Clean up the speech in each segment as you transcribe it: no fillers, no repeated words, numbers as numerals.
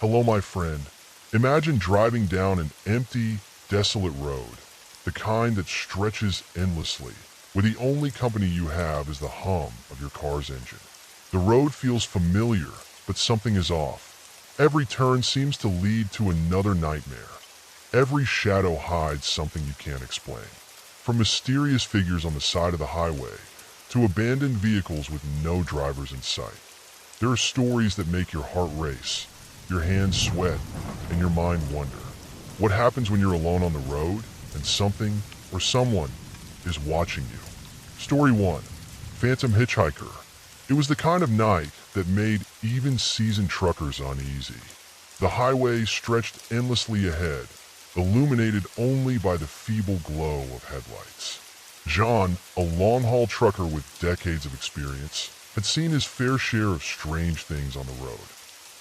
Hello, my friend. Imagine driving down an empty, desolate road, the kind that stretches endlessly, where the only company you have is the hum of your car's engine. The road feels familiar, but something is off. Every turn seems to lead to another nightmare. Every shadow hides something you can't explain. From mysterious figures on the side of the highway to abandoned vehicles with no drivers in sight. There are stories that make your heart race, your hands sweat, and your mind wonder. What happens when you're alone on the road and something or someone is watching you? Story 1. Phantom Hitchhiker. It was the kind of night that made even seasoned truckers uneasy. The highway stretched endlessly ahead, illuminated only by the feeble glow of headlights. John, a long-haul trucker with decades of experience, had seen his fair share of strange things on the road.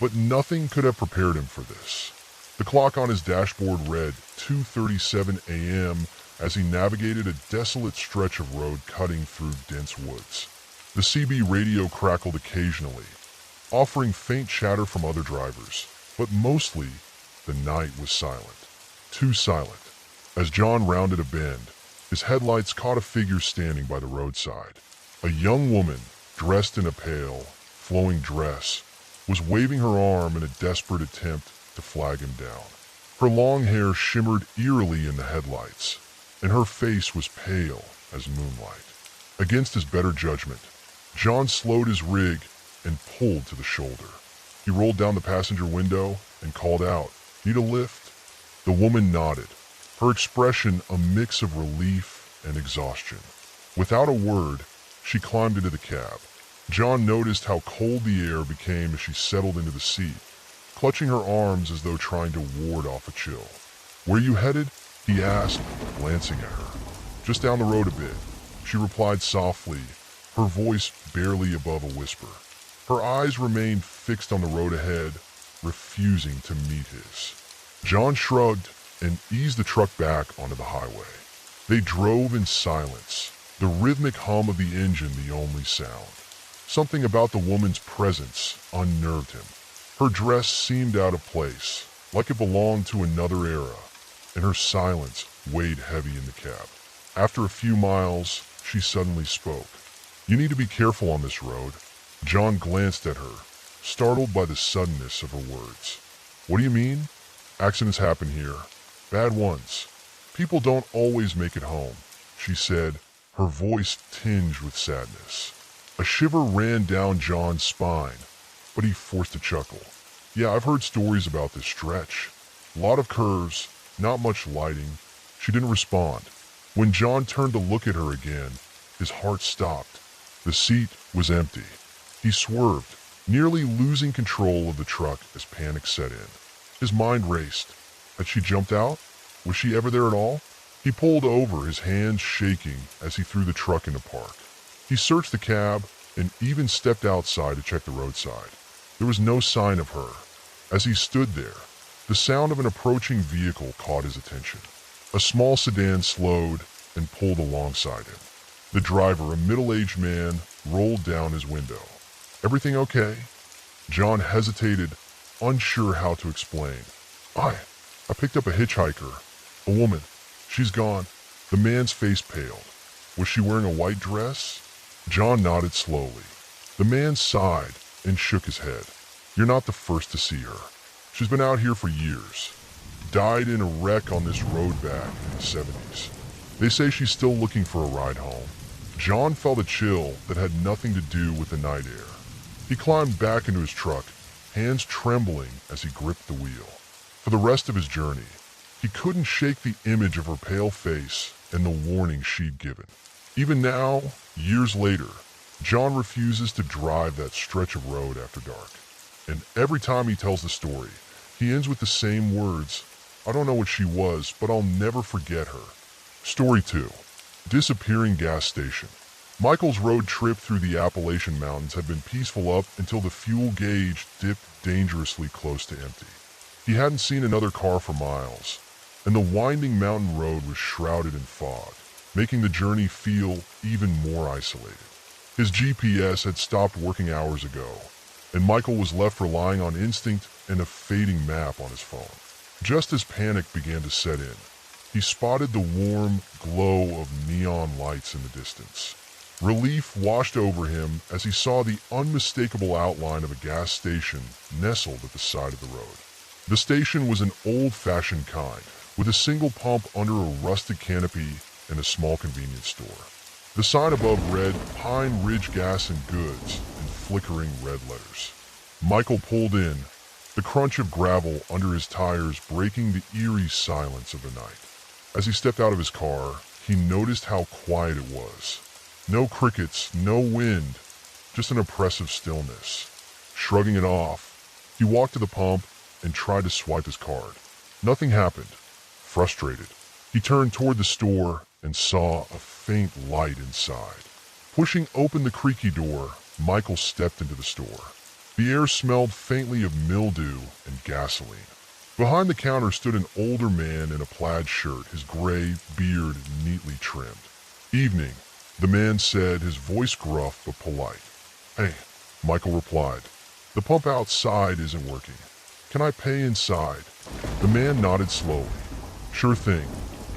But nothing could have prepared him for this. The clock on his dashboard read 2:37 a.m. as he navigated a desolate stretch of road cutting through dense woods. The CB radio crackled occasionally, offering faint chatter from other drivers, but mostly the night was silent. Too silent. As John rounded a bend, his headlights caught a figure standing by the roadside. A young woman, dressed in a pale, flowing dress, was waving her arm in a desperate attempt to flag him down. Her long hair shimmered eerily in the headlights, and her face was pale as moonlight. Against his better judgment, John slowed his rig and pulled to the shoulder. He rolled down the passenger window and called out, "Need a lift?" The woman nodded, her expression a mix of relief and exhaustion. Without a word, she climbed into the cab. John noticed how cold the air became as she settled into the seat, clutching her arms as though trying to ward off a chill. "Where you headed?" he asked, glancing at her. "Just down the road a bit," she replied softly, her voice barely above a whisper. Her eyes remained fixed on the road ahead, refusing to meet his. John shrugged and eased the truck back onto the highway. They drove in silence, the rhythmic hum of the engine the only sound. Something about the woman's presence unnerved him. Her dress seemed out of place, like it belonged to another era, and her silence weighed heavy in the cab. After a few miles, she suddenly spoke. "You need to be careful on this road." John glanced at her, startled by the suddenness of her words. "What do you mean?" "Accidents happen here. Bad ones. People don't always make it home," she said, her voice tinged with sadness. A shiver ran down John's spine, but he forced a chuckle. "Yeah, I've heard stories about this stretch. A lot of curves, not much lighting." She didn't respond. When John turned to look at her again, his heart stopped. The seat was empty. He swerved, nearly losing control of the truck as panic set in. His mind raced. Had she jumped out? Was she ever there at all? He pulled over, his hands shaking as he threw the truck into park. He searched the cab and even stepped outside to check the roadside. There was no sign of her. As he stood there, the sound of an approaching vehicle caught his attention. A small sedan slowed and pulled alongside him. The driver, a middle-aged man, rolled down his window. "Everything okay?" John hesitated, unsure how to explain. I picked up a hitchhiker. A woman. She's gone." The man's face paled. "Was she wearing a white dress?" John nodded slowly. The man sighed and shook his head. "You're not the first to see her. She's been out here for years. Died in a wreck on this road back in the 70s. They say she's still looking for a ride home." John felt a chill that had nothing to do with the night air. He climbed back into his truck, hands trembling as he gripped the wheel. For the rest of his journey, he couldn't shake the image of her pale face and the warning she'd given. Even now, years later, John refuses to drive that stretch of road after dark. And every time he tells the story, he ends with the same words. "I don't know what she was, but I'll never forget her." Story 2. Disappearing gas station. Michael's road trip through the Appalachian Mountains had been peaceful up until the fuel gauge dipped dangerously close to empty. He hadn't seen another car for miles, and the winding mountain road was shrouded in fog, making the journey feel even more isolated. His GPS had stopped working hours ago, and Michael was left relying on instinct and a fading map on his phone. Just as panic began to set in, he spotted the warm glow of neon lights in the distance. Relief washed over him as he saw the unmistakable outline of a gas station nestled at the side of the road. The station was an old-fashioned kind, with a single pump under a rusted canopy and a small convenience store. The sign above read Pine Ridge Gas and Goods in flickering red letters. Michael pulled in, the crunch of gravel under his tires breaking the eerie silence of the night. As he stepped out of his car, he noticed how quiet it was. No crickets, no wind, just an oppressive stillness. Shrugging it off, he walked to the pump and tried to swipe his card. Nothing happened. Frustrated, he turned toward the store and saw a faint light inside. Pushing open the creaky door, Michael stepped into the store. The air smelled faintly of mildew and gasoline. Behind the counter stood an older man in a plaid shirt, his gray beard neatly trimmed. "Evening," the man said, his voice gruff but polite. "Hey," Michael replied. "The pump outside isn't working. Can I pay inside?" The man nodded slowly. "Sure thing.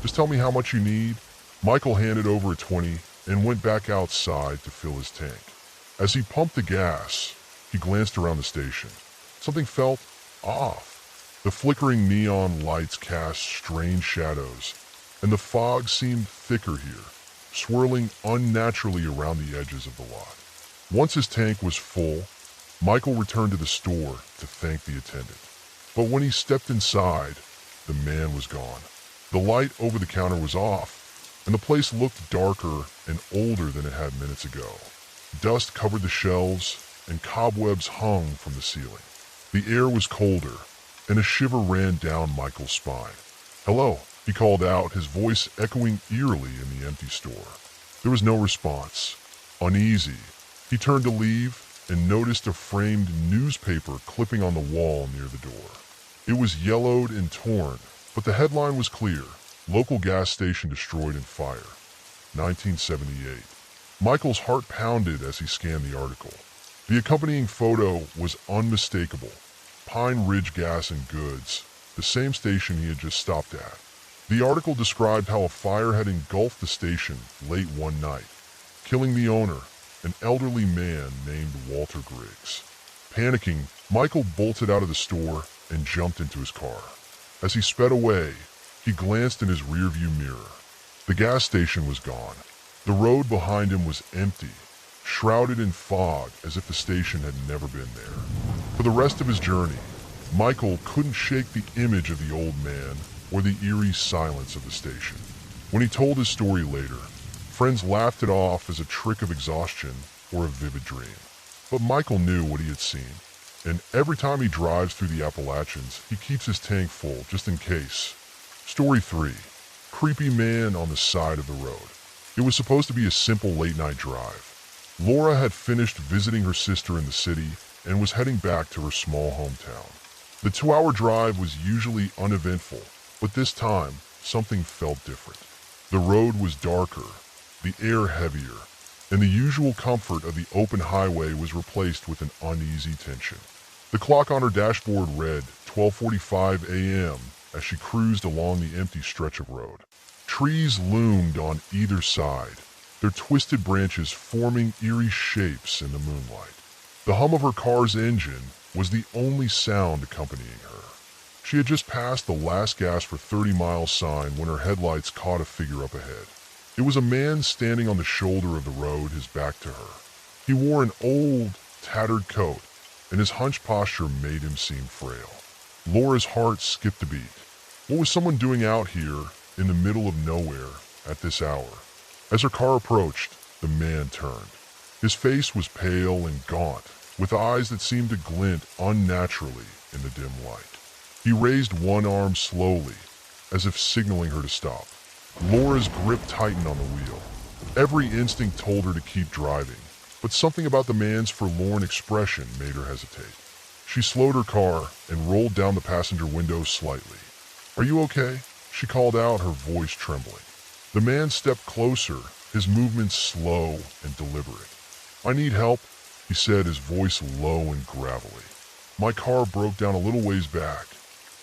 Just tell me how much you need." Michael handed over a 20 and went back outside to fill his tank. As he pumped the gas, he glanced around the station. Something felt off. The flickering neon lights cast strange shadows, and the fog seemed thicker here, swirling unnaturally around the edges of the lot. Once his tank was full, Michael returned to the store to thank the attendant. But when he stepped inside, the man was gone. The light over the counter was off, and the place looked darker and older than it had minutes ago. Dust covered the shelves, and cobwebs hung from the ceiling. The air was colder, and a shiver ran down Michael's spine. "Hello," he called out, his voice echoing eerily in the empty store. There was no response. Uneasy, he turned to leave and noticed a framed newspaper clipping on the wall near the door. It was yellowed and torn, but the headline was clear: "Local gas station destroyed in fire. 1978. Michael's heart pounded as he scanned the article. The accompanying photo was unmistakable. Pine Ridge Gas and Goods, the same station he had just stopped at. The article described how a fire had engulfed the station late one night, killing the owner, an elderly man named Walter Griggs. Panicking, Michael bolted out of the store and jumped into his car. As he sped away, he glanced in his rearview mirror. The gas station was gone. The road behind him was empty, shrouded in fog as if the station had never been there. For the rest of his journey, Michael couldn't shake the image of the old man or the eerie silence of the station. When he told his story later, friends laughed it off as a trick of exhaustion or a vivid dream. But Michael knew what he had seen, and every time he drives through the Appalachians, he keeps his tank full just in case. Story 3. Creepy Man on the Side of the Road. It was supposed to be a simple late-night drive. Laura had finished visiting her sister in the city and was heading back to her small hometown. The 2-hour drive was usually uneventful, but this time, something felt different. The road was darker, the air heavier, and the usual comfort of the open highway was replaced with an uneasy tension. The clock on her dashboard read 12:45 a.m. as she cruised along the empty stretch of road. Trees loomed on either side, their twisted branches forming eerie shapes in the moonlight. The hum of her car's engine was the only sound accompanying her. She had just passed the last gas for 30 miles sign when her headlights caught a figure up ahead. It was a man standing on the shoulder of the road, his back to her. He wore an old, tattered coat, and his hunched posture made him seem frail. Laura's heart skipped a beat. What was someone doing out here in the middle of nowhere at this hour? As her car approached, the man turned. His face was pale and gaunt, with eyes that seemed to glint unnaturally in the dim light. He raised one arm slowly, as if signaling her to stop. Laura's grip tightened on the wheel. Every instinct told her to keep driving, but something about the man's forlorn expression made her hesitate. She slowed her car and rolled down the passenger window slightly. "Are you okay?" she called out, her voice trembling. The man stepped closer, his movements slow and deliberate. "I need help," he said, his voice low and gravelly. My car broke down a little ways back.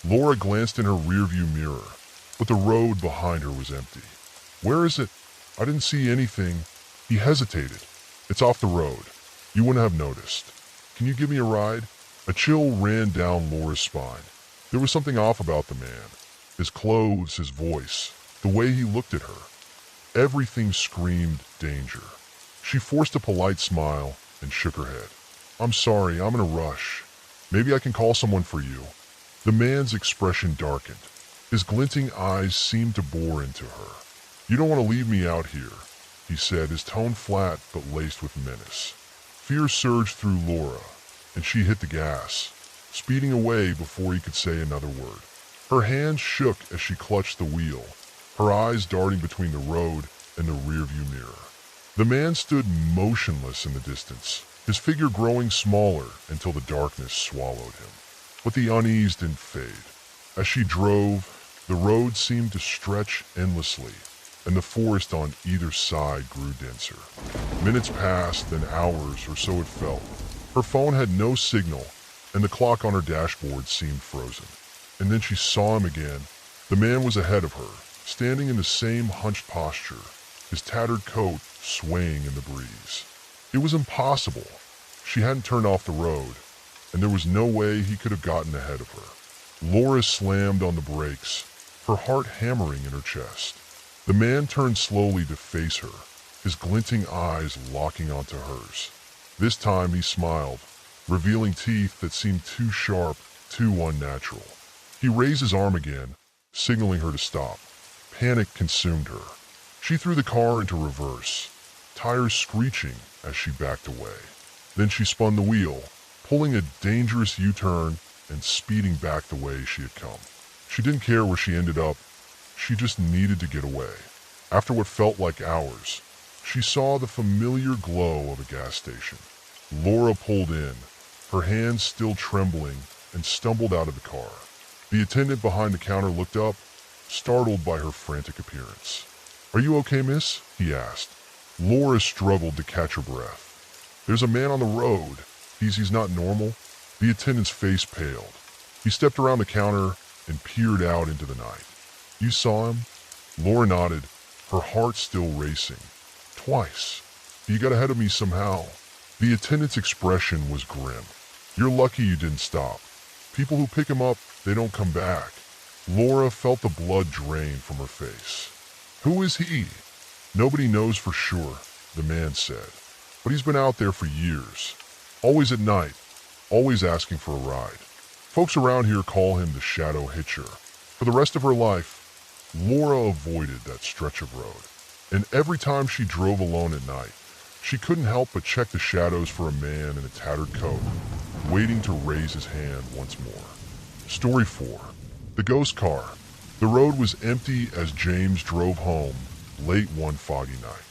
Laura glanced in her rearview mirror, but the road behind her was empty. Where is it? I didn't see anything. He hesitated. It's off the road. You wouldn't have noticed. Can you give me a ride? A chill ran down Laura's spine. There was something off about the man. His clothes, his voice, the way he looked at her. Everything screamed danger. She forced a polite smile and shook her head. I'm sorry, I'm in a rush. Maybe I can call someone for you. The man's expression darkened. His glinting eyes seemed to bore into her. You don't want to leave me out here, he said, his tone flat but laced with menace. Fear surged through Laura, and she hit the gas, speeding away before he could say another word. Her hands shook as she clutched the wheel, her eyes darting between the road and the rearview mirror. The man stood motionless in the distance, his figure growing smaller until the darkness swallowed him. But the unease didn't fade. As she drove, the road seemed to stretch endlessly, and the forest on either side grew denser. Minutes passed, then hours, or so it felt. Her phone had no signal, and the clock on her dashboard seemed frozen. And then she saw him again. The man was ahead of her, standing in the same hunched posture, his tattered coat swaying in the breeze. It was impossible. She hadn't turned off the road, and there was no way he could have gotten ahead of her. Laura slammed on the brakes, her heart hammering in her chest. The man turned slowly to face her, his glinting eyes locking onto hers. This time he smiled, revealing teeth that seemed too sharp, too unnatural. He raised his arm again, signaling her to stop. Panic consumed her. She threw the car into reverse, tires screeching as she backed away. Then she spun the wheel, pulling a dangerous U-turn and speeding back the way she had come. She didn't care where she ended up. She just needed to get away. After what felt like hours, she saw the familiar glow of a gas station. Laura pulled in, her hands still trembling, and stumbled out of the car. The attendant behind the counter looked up, startled by her frantic appearance. Are you okay, miss? He asked. Laura struggled to catch her breath. There's a man on the road. He's not normal. The attendant's face paled. He stepped around the counter and peered out into the night. You saw him? Laura nodded, her heart still racing. Twice. He got ahead of me somehow. The attendant's expression was grim. You're lucky you didn't stop. People who pick him up, they don't come back. Laura felt the blood drain from her face. Who is he? Nobody knows for sure, the man said. But he's been out there for years. Always at night. Always asking for a ride. Folks around here call him the Shadow Hitcher. For the rest of her life, Laura avoided that stretch of road. And every time she drove alone at night, she couldn't help but check the shadows for a man in a tattered coat, waiting to raise his hand once more. Story 4. The Ghost Car. The road was empty as James drove home late one foggy night.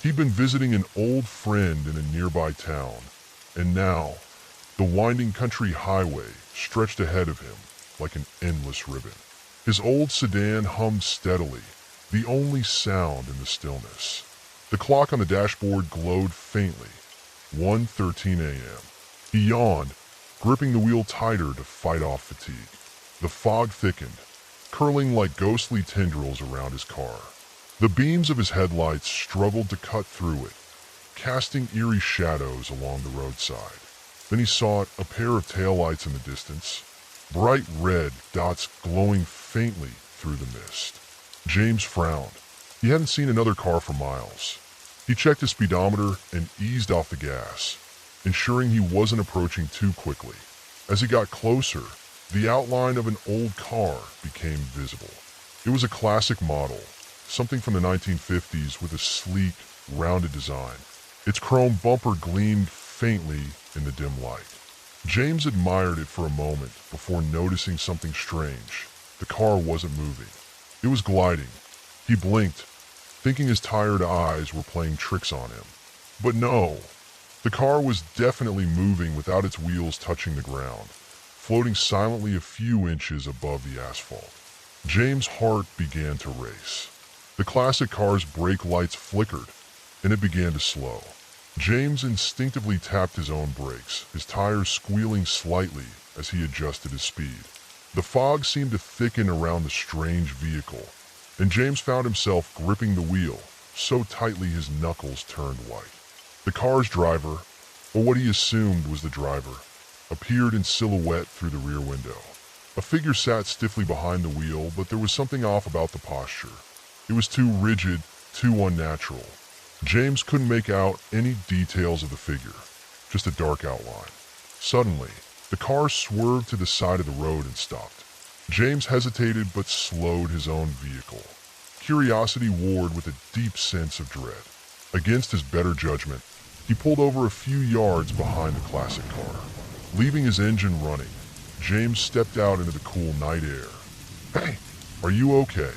He'd been visiting an old friend in a nearby town, and now the winding country highway stretched ahead of him like an endless ribbon. His old sedan hummed steadily, the only sound in the stillness. The clock on the dashboard glowed faintly, 1:13 a.m. He yawned, gripping the wheel tighter to fight off fatigue. The fog thickened, curling like ghostly tendrils around his car. The beams of his headlights struggled to cut through it, casting eerie shadows along the roadside. Then he saw a pair of taillights in the distance, bright red dots glowing faintly through the mist. James frowned. He hadn't seen another car for miles. He checked his speedometer and eased off the gas, ensuring he wasn't approaching too quickly. As he got closer, the outline of an old car became visible. It was a classic model, something from the 1950s with a sleek, rounded design. Its chrome bumper gleamed faintly in the dim light. James admired it for a moment before noticing something strange. The car wasn't moving. It was gliding. He blinked, thinking his tired eyes were playing tricks on him. But no, the car was definitely moving without its wheels touching the ground, floating silently a few inches above the asphalt. James' heart began to race. The classic car's brake lights flickered, and it began to slow. James instinctively tapped his own brakes, his tires squealing slightly as he adjusted his speed. The fog seemed to thicken around the strange vehicle, and James found himself gripping the wheel so tightly his knuckles turned white. The car's driver, or what he assumed was the driver, appeared in silhouette through the rear window. A figure sat stiffly behind the wheel, but there was something off about the posture. It was too rigid, too unnatural. James couldn't make out any details of the figure, just a dark outline. Suddenly, the car swerved to the side of the road and stopped. James hesitated but slowed his own vehicle. Curiosity warred with a deep sense of dread. Against his better judgment, he pulled over a few yards behind the classic car. Leaving his engine running, James stepped out into the cool night air. "Hey, are you okay?"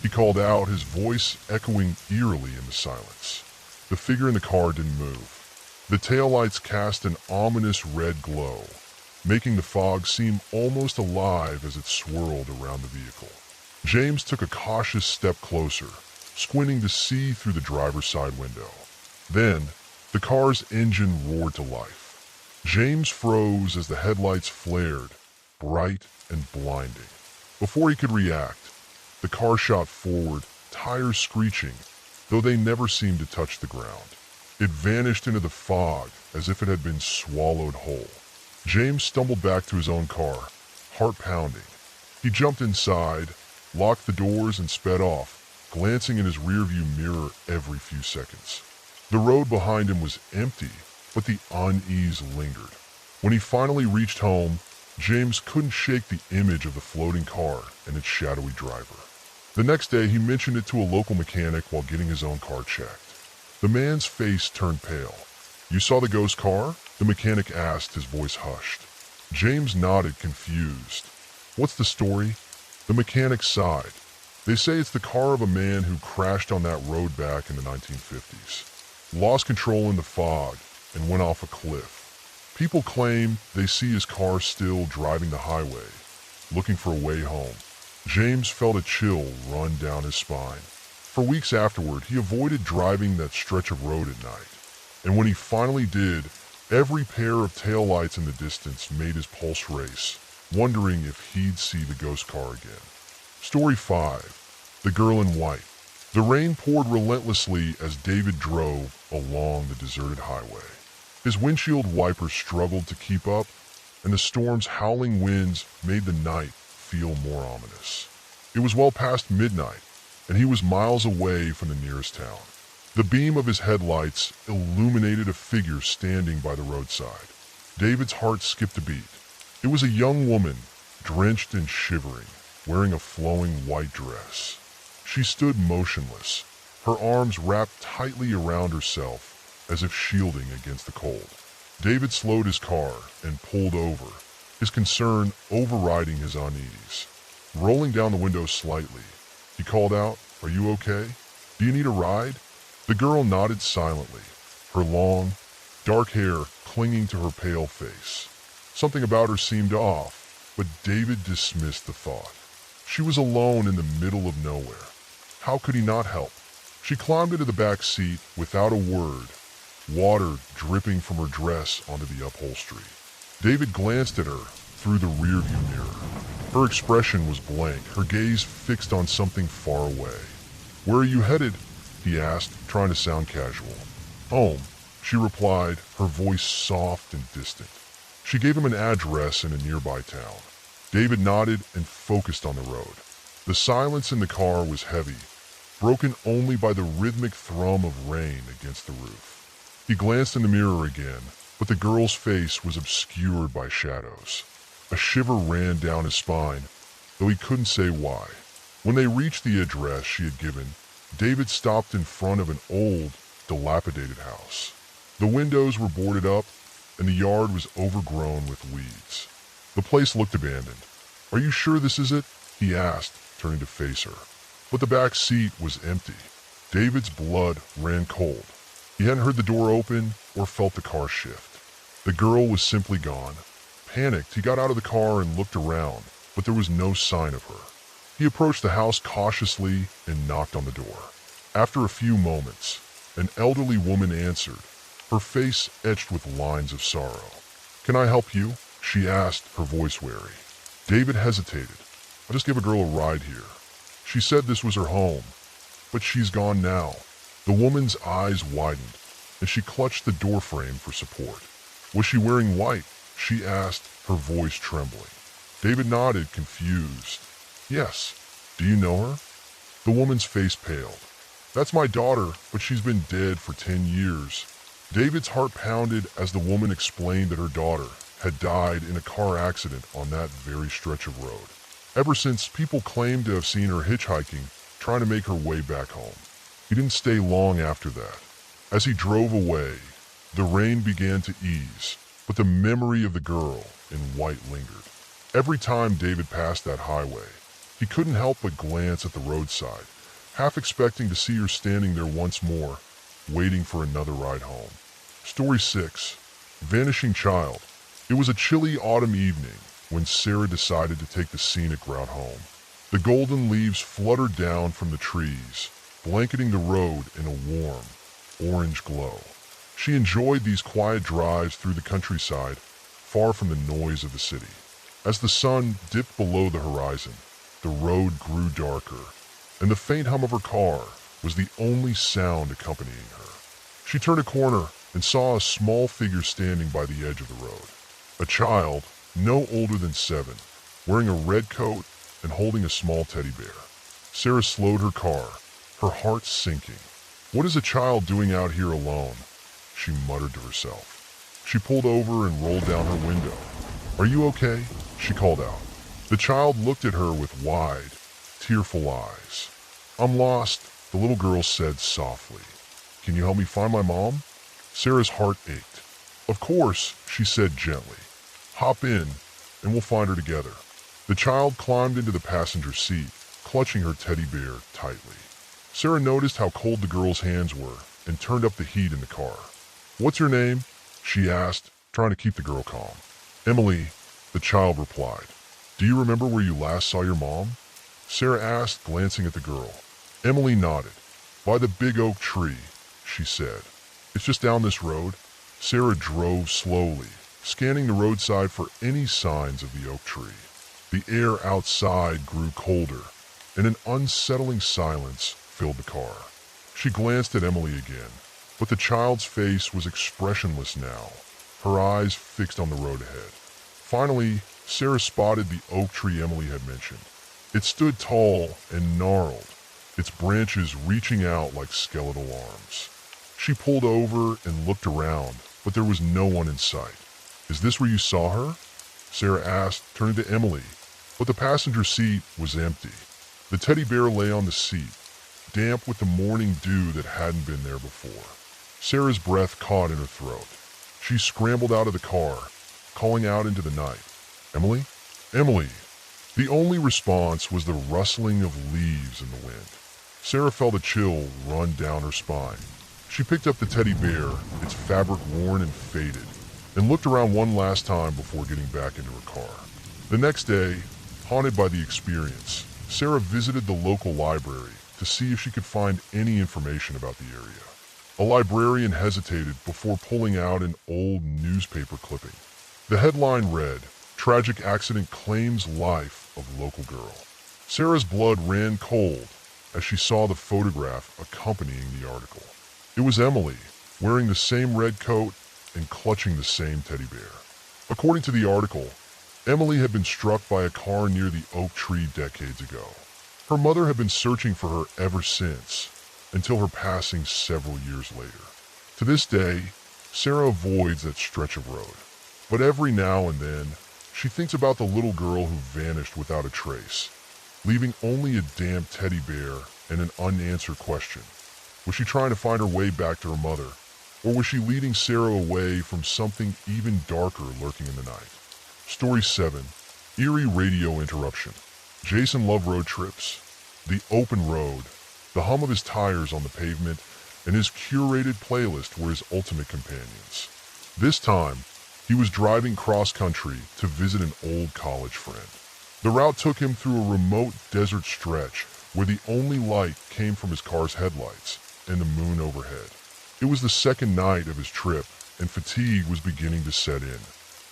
he called out, his voice echoing eerily in the silence. The figure in the car didn't move. The taillights cast an ominous red glow, making the fog seem almost alive as it swirled around the vehicle. James took a cautious step closer, squinting to see through the driver's side window. Then, the car's engine roared to life. James froze as the headlights flared, bright and blinding. Before he could react, the car shot forward, tires screeching, though they never seemed to touch the ground. It vanished into the fog as if it had been swallowed whole. James stumbled back to his own car, heart pounding. He jumped inside, locked the doors, and sped off, glancing in his rearview mirror every few seconds. The road behind him was empty, but the unease lingered. When he finally reached home, James couldn't shake the image of the floating car and its shadowy driver. The next day, he mentioned it to a local mechanic while getting his own car checked. The man's face turned pale. "You saw the ghost car?" the mechanic asked, his voice hushed. James nodded, confused. "What's the story?" The mechanic sighed. "They say it's the car of a man who crashed on that road back in the 1950s. Lost control in the fog and went off a cliff. People claim they see his car still driving the highway, looking for a way home." James felt a chill run down his spine. For weeks afterward, he avoided driving that stretch of road at night. And when he finally did, every pair of taillights in the distance made his pulse race, wondering if he'd see the ghost car again. Story 5. The Girl in White. The rain poured relentlessly as David drove along the deserted highway. His windshield wipers struggled to keep up, and the storm's howling winds made the night feel more ominous. It was well past midnight, and he was miles away from the nearest town. The beam of his headlights illuminated a figure standing by the roadside. David's heart skipped a beat. It was a young woman, drenched and shivering, wearing a flowing white dress. She stood motionless, her arms wrapped tightly around herself as if shielding against the cold. David slowed his car and pulled over, his concern overriding his unease. Rolling down the window slightly, he called out, "Are you okay? Do you need a ride?" The girl nodded silently, her long, dark hair clinging to her pale face. Something about her seemed off, but David dismissed the thought. She was alone in the middle of nowhere. How could he not help? She climbed into the back seat without a word, water dripping from her dress onto the upholstery. David glanced at her through the rearview mirror. Her expression was blank, her gaze fixed on something far away. "Where are you headed?" he asked, trying to sound casual. "Home," she replied, her voice soft and distant. She gave him an address in a nearby town. David nodded and focused on the road. The silence in the car was heavy, broken only by the rhythmic thrum of rain against the roof. He glanced in the mirror again, but the girl's face was obscured by shadows. A shiver ran down his spine, though he couldn't say why. When they reached the address she had given, David stopped in front of an old, dilapidated house. The windows were boarded up, and the yard was overgrown with weeds. The place looked abandoned. "Are you sure this is it?" he asked, turning to face her. But the back seat was empty. David's blood ran cold. He hadn't heard the door open or felt the car shift. The girl was simply gone. Panicked, he got out of the car and looked around, but there was no sign of her. He approached the house cautiously and knocked on the door. After a few moments, an elderly woman answered, her face etched with lines of sorrow. "Can I help you?" she asked, her voice wary. David hesitated. "I'll just give a girl a ride here. She said this was her home, but she's gone now." The woman's eyes widened, and she clutched the doorframe for support. "Was she wearing white?" she asked, her voice trembling. David nodded, confused. "Yes. Do you know her?" The woman's face paled. "That's my daughter, but she's been dead for 10 years. David's heart pounded as the woman explained that her daughter had died in a car accident on that very stretch of road. Ever since, people claimed to have seen her hitchhiking, trying to make her way back home. He didn't stay long after that. As he drove away, the rain began to ease, but the memory of the girl in white lingered. Every time David passed that highway, he couldn't help but glance at the roadside, half expecting to see her standing there once more, waiting for another ride home. Story 6. Vanishing Child. It was a chilly autumn evening when Sarah decided to take the scenic route home. The golden leaves fluttered down from the trees, blanketing the road in a warm, orange glow. She enjoyed these quiet drives through the countryside, far from the noise of the city. As the sun dipped below the horizon, the road grew darker, and the faint hum of her car was the only sound accompanying her. She turned a corner and saw a small figure standing by the edge of the road. A child, no older than 7, wearing a red coat and holding a small teddy bear. Sarah slowed her car, her heart sinking. "What is a child doing out here alone?" she muttered to herself. She pulled over and rolled down her window. "Are you okay?" she called out. The child looked at her with wide, tearful eyes. "I'm lost," the little girl said softly. "Can you help me find my mom?" Sarah's heart ached. "Of course," she said gently. "Hop in, and we'll find her together." The child climbed into the passenger seat, clutching her teddy bear tightly. Sarah noticed how cold the girl's hands were and turned up the heat in the car. "What's your name?" she asked, trying to keep the girl calm. "Emily," the child replied. "Do you remember where you last saw your mom?" Sarah asked, glancing at the girl. Emily nodded. "By the big oak tree," she said. "It's just down this road." Sarah drove slowly, scanning the roadside for any signs of the oak tree. The air outside grew colder, and an unsettling silence filled the car. She glanced at Emily again, but the child's face was expressionless now, her eyes fixed on the road ahead. Finally, Sarah spotted the oak tree Emily had mentioned. It stood tall and gnarled, its branches reaching out like skeletal arms. She pulled over and looked around, but there was no one in sight. "Is this where you saw her?" Sarah asked, turning to Emily, but the passenger seat was empty. The teddy bear lay on the seat, damp with the morning dew that hadn't been there before. Sarah's breath caught in her throat. She scrambled out of the car, calling out into the night, "Emily? Emily!" The only response was the rustling of leaves in the wind. Sarah felt a chill run down her spine. She picked up the teddy bear, its fabric worn and faded, and looked around one last time before getting back into her car. The next day, haunted by the experience, Sarah visited the local library to see if she could find any information about the area. A librarian hesitated before pulling out an old newspaper clipping. The headline read, "Tragic Accident Claims Life of Local Girl." Sarah's blood ran cold as she saw the photograph accompanying the article. It was Emily, wearing the same red coat and clutching the same teddy bear. According to the article, Emily had been struck by a car near the oak tree decades ago. Her mother had been searching for her ever since, until her passing several years later. To this day, Sarah avoids that stretch of road. But every now and then, she thinks about the little girl who vanished without a trace, leaving only a damp teddy bear and an unanswered question. Was she trying to find her way back to her mother? Or was she leading Sarah away from something even darker lurking in the night? Story 7. Eerie Radio Interruption. Jason loved road trips. The open road, the hum of his tires on the pavement, and his curated playlist were his ultimate companions. This time, he was driving cross-country to visit an old college friend. The route took him through a remote desert stretch where the only light came from his car's headlights and the moon overhead. It was the second night of his trip, and fatigue was beginning to set in.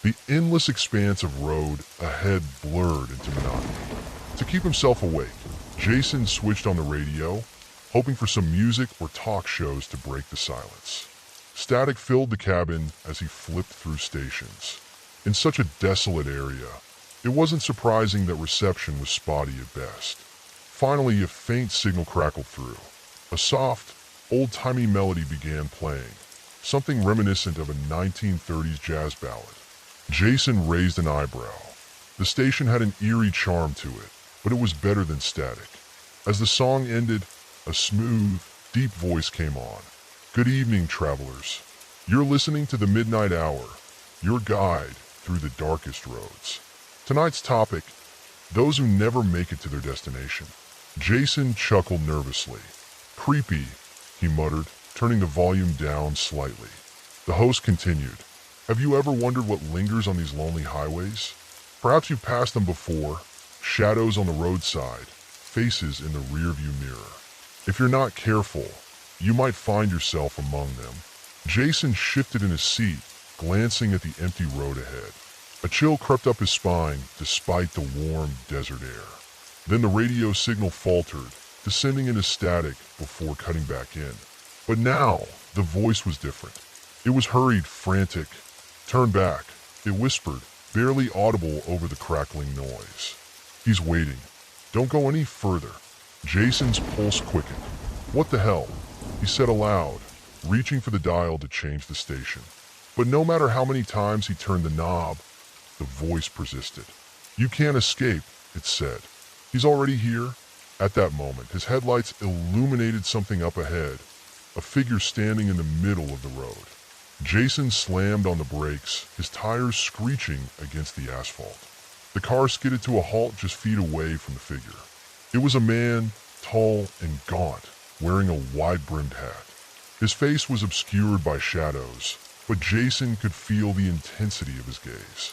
The endless expanse of road ahead blurred into monotony. To keep himself awake, Jason switched on the radio, hoping for some music or talk shows to break the silence. Static filled the cabin as he flipped through stations. In such a desolate area, it wasn't surprising that reception was spotty at best. Finally, a faint signal crackled through. A soft, old-timey melody began playing, something reminiscent of a 1930s jazz ballad. Jason raised an eyebrow. The station had an eerie charm to it, but it was better than static. As the song ended, a smooth, deep voice came on. "Good evening, travelers. You're listening to the Midnight Hour, your guide through the darkest roads. Tonight's topic, those who never make it to their destination." Jason chuckled nervously. "Creepy," he muttered, turning the volume down slightly. The host continued. "Have you ever wondered what lingers on these lonely highways? Perhaps you've passed them before, shadows on the roadside, faces in the rearview mirror. If you're not careful, you might find yourself among them." Jason shifted in his seat, glancing at the empty road ahead. A chill crept up his spine despite the warm desert air. Then the radio signal faltered, descending into static before cutting back in. But now, the voice was different. It was hurried, frantic. "Turn back," it whispered, barely audible over the crackling noise. "He's waiting. Don't go any further." Jason's pulse quickened. "What the hell?" he said aloud, reaching for the dial to change the station. But no matter how many times he turned the knob, the voice persisted. "You can't escape," it said. "He's already here." At that moment, his headlights illuminated something up ahead, a figure standing in the middle of the road. Jason slammed on the brakes, his tires screeching against the asphalt. The car skidded to a halt just feet away from the figure. It was a man, tall and gaunt, wearing a wide-brimmed hat. His face was obscured by shadows, but Jason could feel the intensity of his gaze.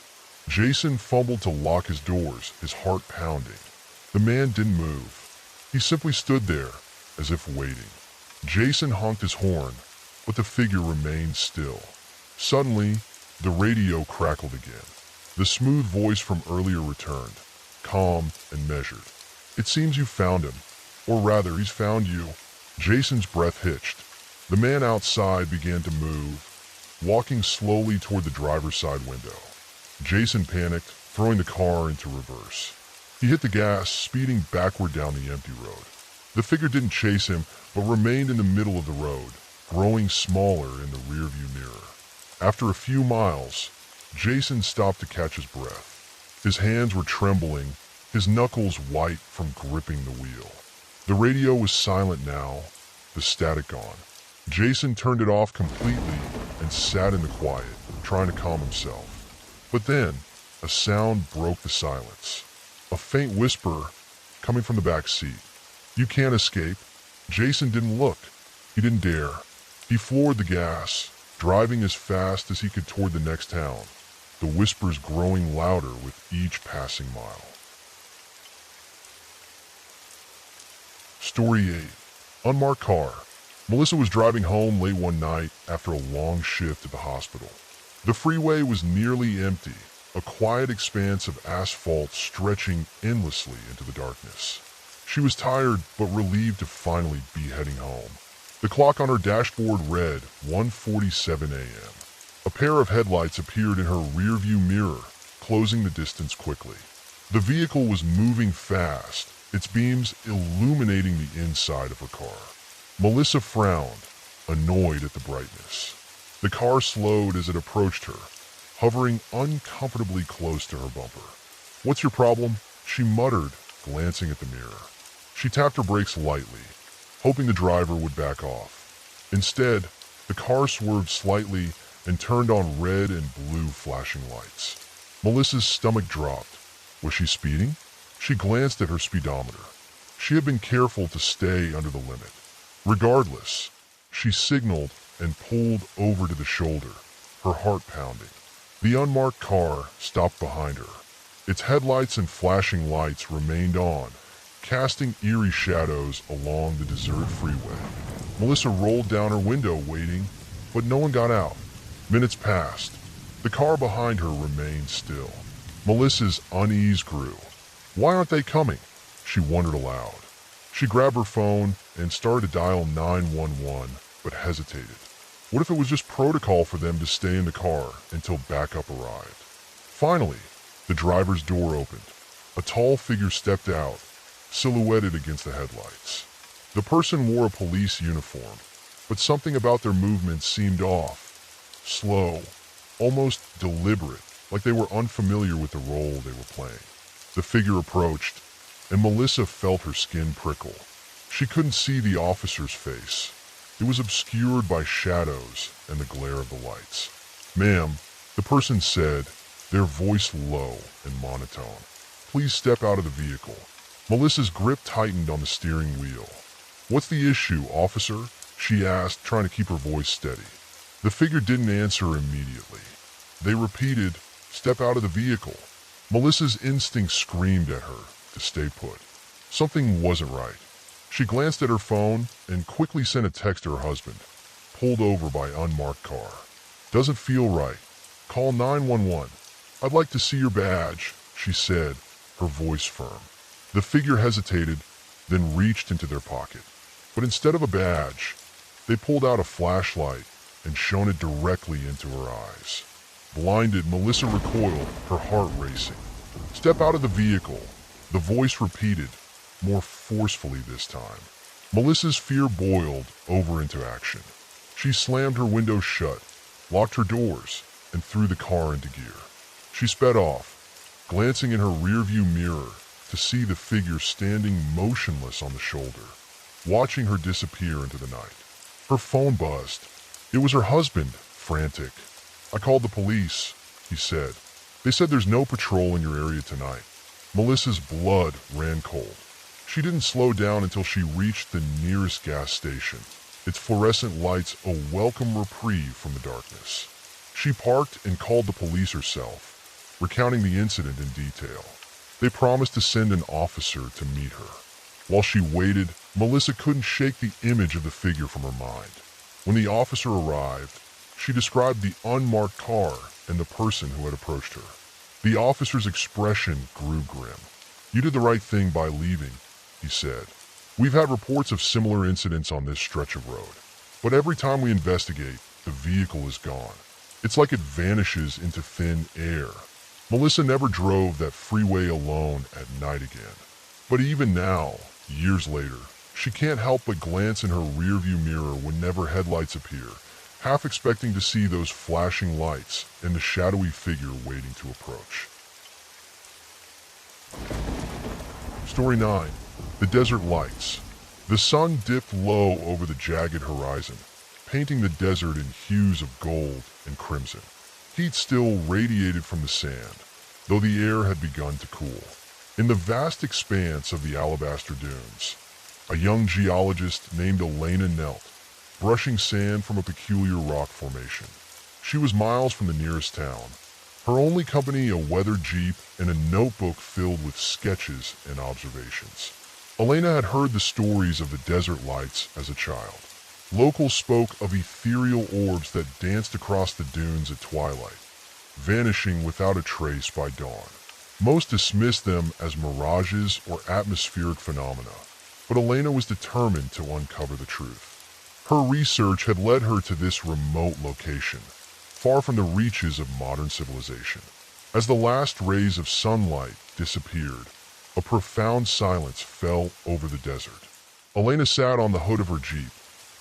Jason fumbled to lock his doors, his heart pounding. The man didn't move. He simply stood there, as if waiting. Jason honked his horn, but the figure remained still. Suddenly, the radio crackled again. The smooth voice from earlier returned, calm and measured. "It seems you found him. Or rather, he's found you." Jason's breath hitched. The man outside began to move, walking slowly toward the driver's side window. Jason panicked, throwing the car into reverse. He hit the gas, speeding backward down the empty road. The figure didn't chase him, but remained in the middle of the road, growing smaller in the rearview mirror. After a few miles, Jason stopped to catch his breath. His hands were trembling, his knuckles white from gripping the wheel. The radio was silent now, the static gone. Jason turned it off completely and sat in the quiet, trying to calm himself. But then, a sound broke the silence. A faint whisper coming from the back seat. "You can't escape." Jason didn't look. He didn't dare. He floored the gas, driving as fast as he could toward the next town, the whispers growing louder with each passing mile. Story 8. Unmarked car. Melissa was driving home late one night after a long shift at the hospital. The freeway was nearly empty, a quiet expanse of asphalt stretching endlessly into the darkness. She was tired but relieved to finally be heading home. The clock on her dashboard read 1:47 a.m. A pair of headlights appeared in her rearview mirror, closing the distance quickly. The vehicle was moving fast, its beams illuminating the inside of her car. Melissa frowned, annoyed at the brightness. The car slowed as it approached her, hovering uncomfortably close to her bumper. "What's your problem?" she muttered, glancing at the mirror. She tapped her brakes lightly, hoping the driver would back off. Instead, the car swerved slightly and turned on red and blue flashing lights. Melissa's stomach dropped. Was she speeding? She glanced at her speedometer. She had been careful to stay under the limit. Regardless, she signaled and pulled over to the shoulder, her heart pounding. The unmarked car stopped behind her. Its headlights and flashing lights remained on, casting eerie shadows along the deserted freeway. Melissa rolled down her window waiting, but no one got out. Minutes passed. The car behind her remained still. Melissa's unease grew. Why aren't they coming? She wondered aloud. She grabbed her phone and started to dial 911, but hesitated. What if it was just protocol for them to stay in the car until backup arrived? Finally, the driver's door opened. A tall figure stepped out, silhouetted against the headlights. The person wore a police uniform, but something about their movements seemed off. Slow, almost deliberate, like they were unfamiliar with the role they were playing. The figure approached, and Melissa felt her skin prickle. She couldn't see the officer's face. It was obscured by shadows and the glare of the lights. "Ma'am," the person said, their voice low and monotone. "Please step out of the vehicle." Melissa's grip tightened on the steering wheel. "What's the issue, officer?" she asked, trying to keep her voice steady. The figure didn't answer immediately. They repeated, "Step out of the vehicle." Melissa's instinct screamed at her to stay put. Something wasn't right. She glanced at her phone and quickly sent a text to her husband. "Pulled over by unmarked car. Doesn't feel right. Call 911. I'd like to see your badge," she said, her voice firm. The figure hesitated, then reached into their pocket. But instead of a badge, they pulled out a flashlight and shone it directly into her eyes. Blinded, Melissa recoiled, her heart racing. "Step out of the vehicle," the voice repeated, more forcefully this time. Melissa's fear boiled over into action. She slammed her windows shut, locked her doors, and threw the car into gear. She sped off, glancing in her rearview mirror to see the figure standing motionless on the shoulder, watching her disappear into the night. Her phone buzzed. It was her husband, frantic. "I called the police," he said. "They said there's no patrol in your area tonight." Melissa's blood ran cold. She didn't slow down until she reached the nearest gas station, its fluorescent lights a welcome reprieve from the darkness. She parked and called the police herself, recounting the incident in detail. They promised to send an officer to meet her. While she waited, Melissa couldn't shake the image of the figure from her mind. When the officer arrived, she described the unmarked car and the person who had approached her. The officer's expression grew grim. "You did the right thing by leaving," he said. "We've had reports of similar incidents on this stretch of road. But every time we investigate, the vehicle is gone. It's like it vanishes into thin air." Melissa never drove that freeway alone at night again. But even now, years later, she can't help but glance in her rearview mirror whenever headlights appear, half expecting to see those flashing lights and the shadowy figure waiting to approach. Story 9. The Desert Lights. The sun dipped low over the jagged horizon, painting the desert in hues of gold and crimson. Heat still radiated from the sand, though the air had begun to cool. In the vast expanse of the Alabaster Dunes, a young geologist named Elena knelt, brushing sand from a peculiar rock formation. She was miles from the nearest town, her only company a weathered jeep and a notebook filled with sketches and observations. Elena had heard the stories of the desert lights as a child. Locals spoke of ethereal orbs that danced across the dunes at twilight, vanishing without a trace by dawn. Most dismissed them as mirages or atmospheric phenomena, but Elena was determined to uncover the truth. Her research had led her to this remote location, far from the reaches of modern civilization. As the last rays of sunlight disappeared, a profound silence fell over the desert. Elena sat on the hood of her jeep,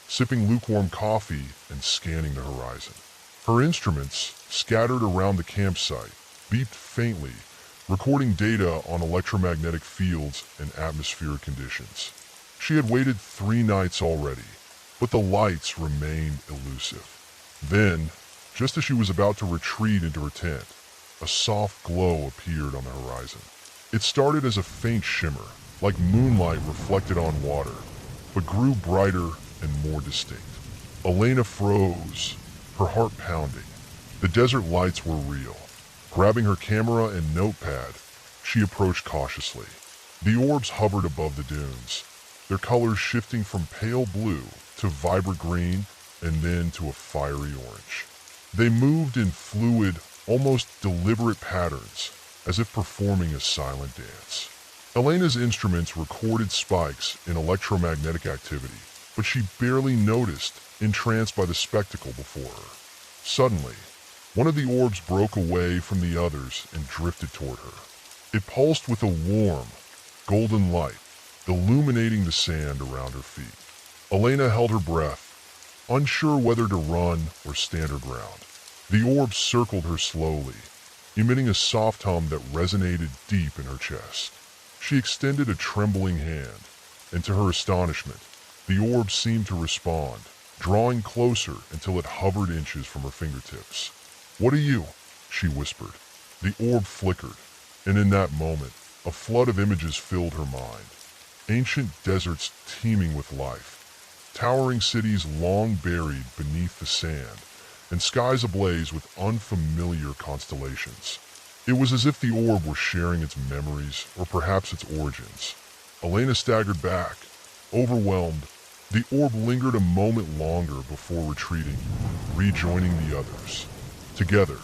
sipping lukewarm coffee and scanning the horizon. Her instruments, scattered around the campsite, beeped faintly, recording data on electromagnetic fields and atmospheric conditions. She had waited 3 nights already, but the lights remained elusive. Then, just as she was about to retreat into her tent, a soft glow appeared on the horizon. It started as a faint shimmer, like moonlight reflected on water, but grew brighter and more distinct. Elena froze, her heart pounding. The desert lights were real. Grabbing her camera and notepad, she approached cautiously. The orbs hovered above the dunes, their colors shifting from pale blue to vibrant green and then to a fiery orange. They moved in fluid, almost deliberate patterns, as if performing a silent dance. Elena's instruments recorded spikes in electromagnetic activity, but she barely noticed, entranced by the spectacle before her. Suddenly, one of the orbs broke away from the others and drifted toward her. It pulsed with a warm, golden light, illuminating the sand around her feet. Elena held her breath, unsure whether to run or stand her ground. The orb circled her slowly, emitting a soft hum that resonated deep in her chest. She extended a trembling hand, and to her astonishment, the orb seemed to respond, drawing closer until it hovered inches from her fingertips. "What are you?" she whispered. The orb flickered, and in that moment, a flood of images filled her mind. Ancient deserts teeming with life, towering cities long buried beneath the sand, and skies ablaze with unfamiliar constellations. It was as if the orb were sharing its memories, or perhaps its origins. Elena staggered back, overwhelmed. The orb lingered a moment longer before retreating, rejoining the others. Together,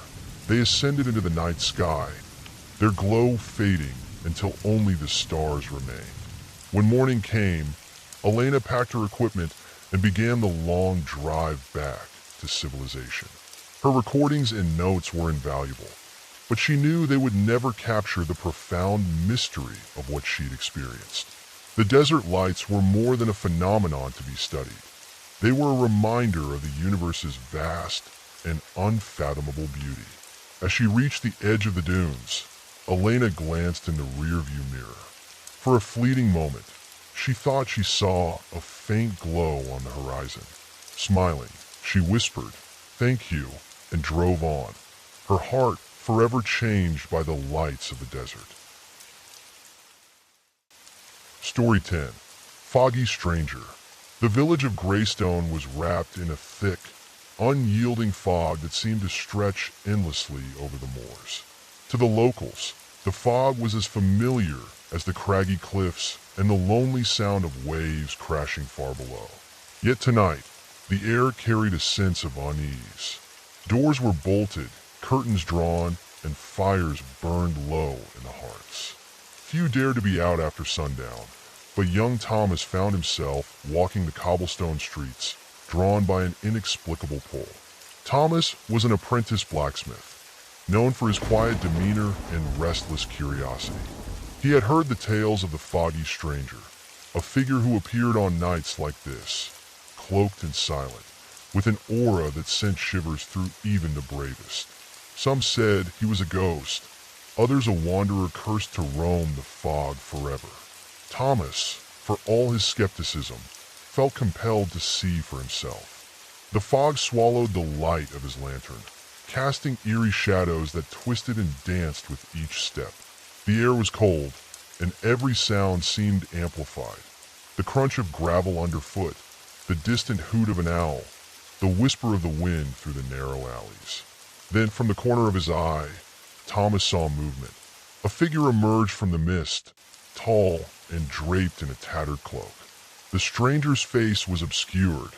they ascended into the night sky, their glow fading until only the stars remained. When morning came, Elena packed her equipment and began the long drive back to civilization. Her recordings and notes were invaluable, but she knew they would never capture the profound mystery of what she'd experienced. The desert lights were more than a phenomenon to be studied. They were a reminder of the universe's vast and unfathomable beauty. As she reached the edge of the dunes, Elena glanced in the rearview mirror. For a fleeting moment, she thought she saw a faint glow on the horizon. Smiling, she whispered, "Thank you," and drove on, her heart forever changed by the lights of the desert. Story 10. Foggy Stranger. The village of Greystone was wrapped in a thick, unyielding fog that seemed to stretch endlessly over the moors. To the locals, the fog was as familiar as the craggy cliffs and the lonely sound of waves crashing far below. Yet tonight, the air carried a sense of unease. Doors were bolted, curtains drawn, and fires burned low in the hearts. Few dared to be out after sundown, but young Thomas found himself walking the cobblestone streets, drawn by an inexplicable pull. Thomas was an apprentice blacksmith, known for his quiet demeanor and restless curiosity. He had heard the tales of the foggy stranger, a figure who appeared on nights like this, cloaked and silent, with an aura that sent shivers through even the bravest. Some said he was a ghost, others a wanderer cursed to roam the fog forever. Thomas, for all his skepticism, felt compelled to see for himself. The fog swallowed the light of his lantern, casting eerie shadows that twisted and danced with each step. The air was cold, and every sound seemed amplified. The crunch of gravel underfoot, the distant hoot of an owl, the whisper of the wind through the narrow alleys. Then, from the corner of his eye, Thomas saw movement. A figure emerged from the mist, tall and draped in a tattered cloak. The stranger's face was obscured,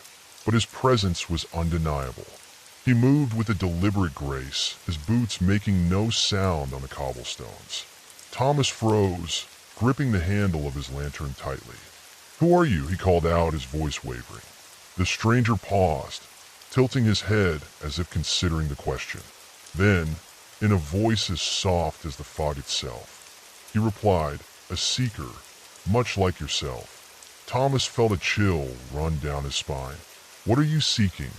but his presence was undeniable. He moved with a deliberate grace, his boots making no sound on the cobblestones. Thomas froze, gripping the handle of his lantern tightly. "Who are you?" he called out, his voice wavering. The stranger paused, tilting his head as if considering the question. Then, in a voice as soft as the fog itself, he replied, "A seeker, much like yourself." Thomas felt a chill run down his spine. "What are you seeking?"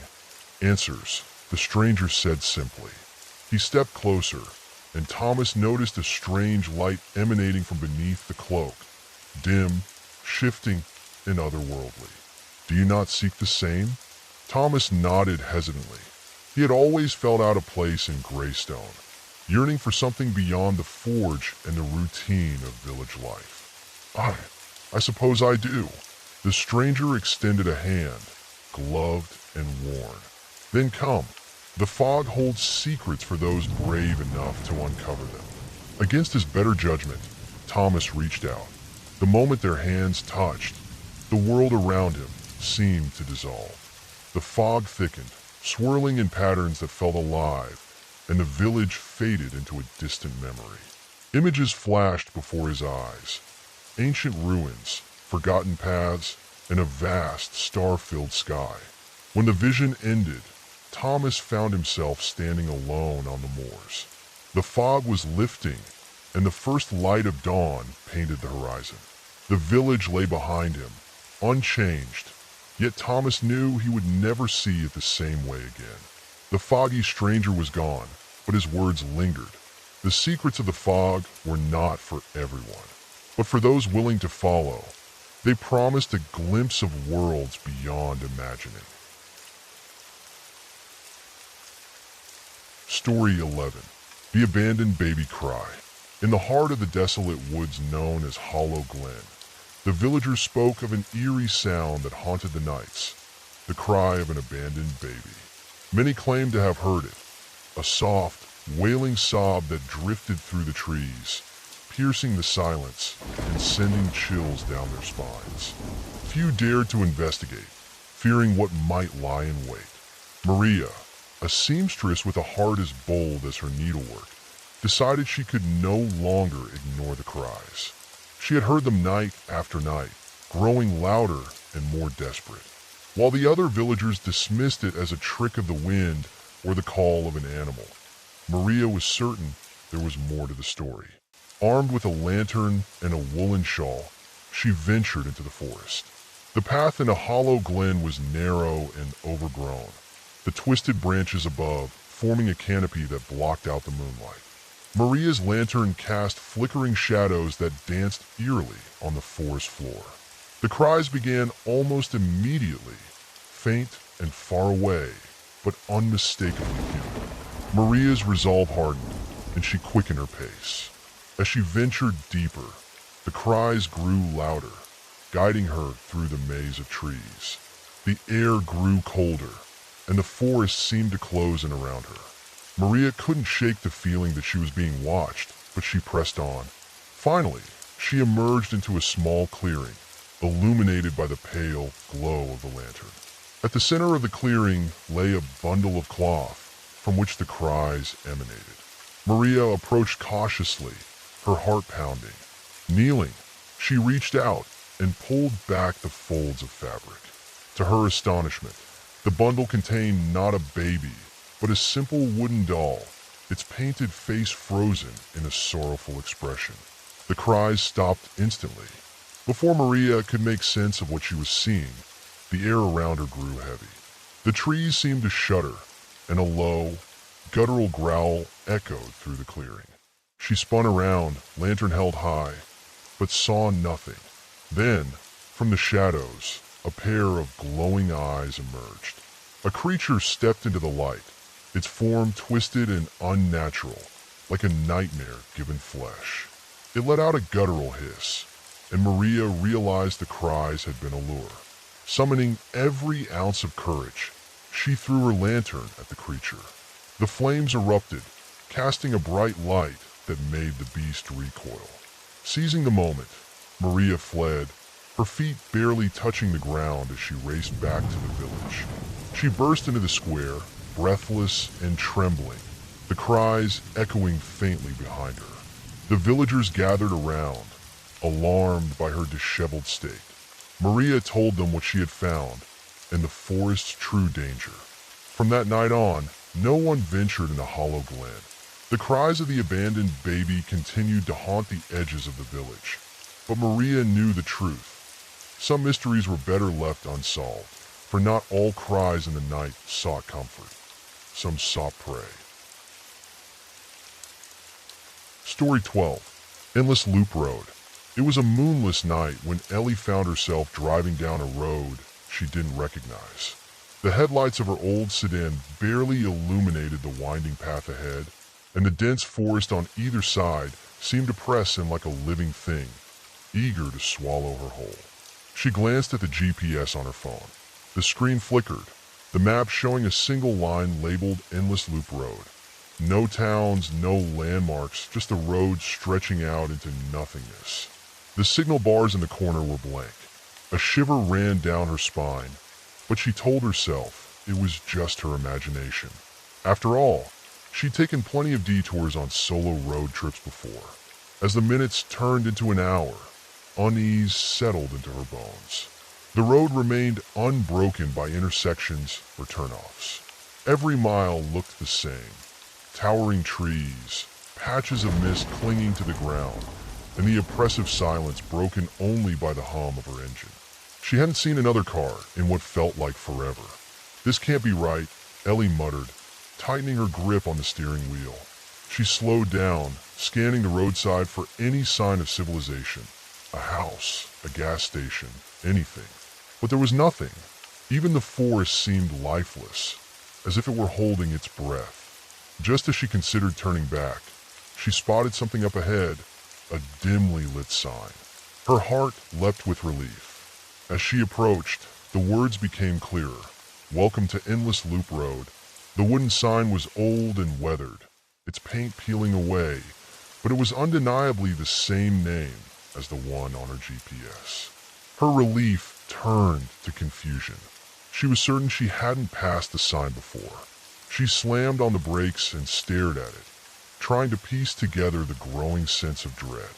"Answers," the stranger said simply. He stepped closer, and Thomas noticed a strange light emanating from beneath the cloak, dim, shifting, and otherworldly. "Do you not seek the same?" Thomas nodded hesitantly. He had always felt out of place in Greystone, yearning for something beyond the forge and the routine of village life. I suppose I do." The stranger extended a hand, gloved and worn. "Then come. The fog holds secrets for those brave enough to uncover them." Against his better judgment, Thomas reached out. The moment their hands touched, The world around him seemed to dissolve. The fog thickened, swirling in patterns that felt alive, and the village faded into a distant memory. Images flashed before his eyes. Ancient ruins, forgotten paths, and a vast, star-filled sky. When the vision ended, Thomas found himself standing alone on the moors. The fog was lifting, and the first light of dawn painted the horizon. The village lay behind him, unchanged, yet Thomas knew he would never see it the same way again. The foggy stranger was gone, but his words lingered. The secrets of the fog were not for everyone, but for those willing to follow. They promised a glimpse of worlds beyond imagining. Story 11. The Abandoned Baby Cry. In the heart of the desolate woods known as Hollow Glen, the villagers spoke of an eerie sound that haunted the nights, the cry of an abandoned baby. Many claimed to have heard it, a soft, wailing sob that drifted through the trees, piercing the silence and sending chills down their spines. Few dared to investigate, fearing what might lie in wait. Maria, a seamstress with a heart as bold as her needlework, decided she could no longer ignore the cries. She had heard them night after night, growing louder and more desperate. While the other villagers dismissed it as a trick of the wind or the call of an animal, Maria was certain there was more to the story. Armed with a lantern and a woolen shawl, she ventured into the forest. The path in a hollow glen was narrow and overgrown, the twisted branches above forming a canopy that blocked out the moonlight. Maria's lantern cast flickering shadows that danced eerily on the forest floor. The cries began almost immediately, faint and far away, but unmistakably human. Maria's resolve hardened, and she quickened her pace. As she ventured deeper, the cries grew louder, guiding her through the maze of trees. The air grew colder, and the forest seemed to close in around her. Maria couldn't shake the feeling that she was being watched, but she pressed on. Finally, she emerged into a small clearing, illuminated by the pale glow of the lantern. At the center of the clearing lay a bundle of cloth from which the cries emanated. Maria approached cautiously, her heart pounding. Kneeling, she reached out and pulled back the folds of fabric. To her astonishment, the bundle contained not a baby, but a simple wooden doll, its painted face frozen in a sorrowful expression. The cries stopped instantly. Before Maria could make sense of what she was seeing, the air around her grew heavy. The trees seemed to shudder, and a low, guttural growl echoed through the clearing. She spun around, lantern held high, but saw nothing. Then, from the shadows, a pair of glowing eyes emerged. A creature stepped into the light, its form twisted and unnatural, like a nightmare given flesh. It let out a guttural hiss, and Maria realized the cries had been a lure. Summoning every ounce of courage, she threw her lantern at the creature. The flames erupted, casting a bright light that made the beast recoil. Seizing the moment, Maria fled, her feet barely touching the ground as she raced back to the village. She burst into the square, breathless and trembling, the cries echoing faintly behind her. The villagers gathered around, alarmed by her disheveled state. Maria told them what she had found and the forest's true danger. From that night on, no one ventured in the hollow glen. The cries of the abandoned baby continued to haunt the edges of the village. But Maria knew the truth. Some mysteries were better left unsolved, for not all cries in the night sought comfort. Some sought prey. Story 12. Endless Loop Road. It was a moonless night when Ellie found herself driving down a road she didn't recognize. The headlights of her old sedan barely illuminated the winding path ahead, and the dense forest on either side seemed to press in like a living thing, eager to swallow her whole. She glanced at the GPS on her phone. The screen flickered, the map showing a single line labeled Endless Loop Road. No towns, no landmarks, just a road stretching out into nothingness. The signal bars in the corner were blank. A shiver ran down her spine, but she told herself it was just her imagination. After all, she'd taken plenty of detours on solo road trips before. As the minutes turned into an hour, unease settled into her bones. The road remained unbroken by intersections or turnoffs. Every mile looked the same. Towering trees, patches of mist clinging to the ground, and the oppressive silence broken only by the hum of her engine. She hadn't seen another car in what felt like forever. "This can't be right," Ellie muttered, tightening her grip on the steering wheel. She slowed down, scanning the roadside for any sign of civilization. A house, a gas station, anything. But there was nothing. Even the forest seemed lifeless, as if it were holding its breath. Just as she considered turning back, she spotted something up ahead, a dimly lit sign. Her heart leapt with relief. As she approached, the words became clearer. "Welcome to Endless Loop Road." The wooden sign was old and weathered, its paint peeling away, but it was undeniably the same name as the one on her GPS. Her relief turned to confusion. She was certain she hadn't passed the sign before. She slammed on the brakes and stared at it, trying to piece together the growing sense of dread.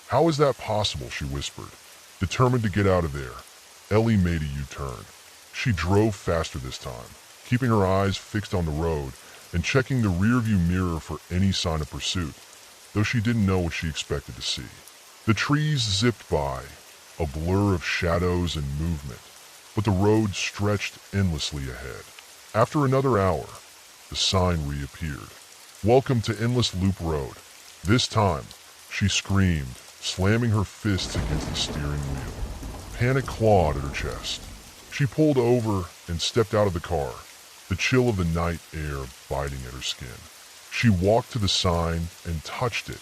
"How is that possible?" she whispered, determined to get out of there. Ellie made a U-turn. She drove faster this time, keeping her eyes fixed on the road and checking the rearview mirror for any sign of pursuit, though she didn't know what she expected to see. The trees zipped by, a blur of shadows and movement, but the road stretched endlessly ahead. After another hour, the sign reappeared. "Welcome to Endless Loop Road." This time, she screamed, slamming her fists against the steering wheel. Panic clawed at her chest. She pulled over and stepped out of the car, the chill of the night air biting at her skin. She walked to the sign and touched it,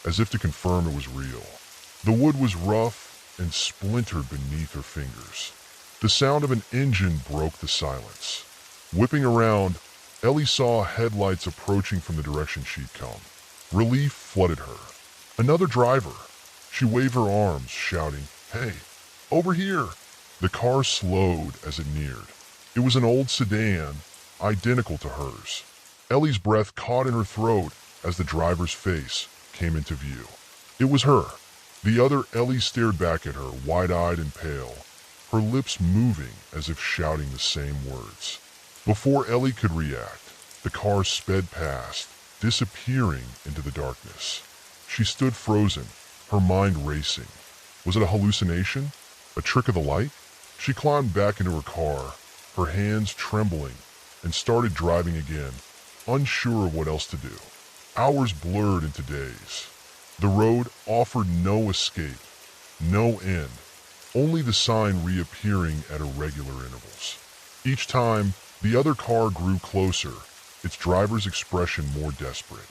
as if to confirm it was real. The wood was rough and splintered beneath her fingers. The sound of an engine broke the silence. Whipping around, Ellie saw headlights approaching from the direction she'd come. Relief flooded her. Another driver. She waved her arms, shouting, "Hey, over here!" The car slowed as it neared. It was an old sedan, identical to hers. Ellie's breath caught in her throat as the driver's face came into view. It was her. The other Ellie stared back at her, wide-eyed and pale, her lips moving as if shouting the same words. Before Ellie could react, the car sped past, disappearing into the darkness. She stood frozen, her mind racing. Was it a hallucination? A trick of the light? She climbed back into her car, her hands trembling, and started driving again, unsure of what else to do. Hours blurred into days. The road offered no escape, no end, only the sign reappearing at irregular intervals. Each time, the other car grew closer, its driver's expression more desperate.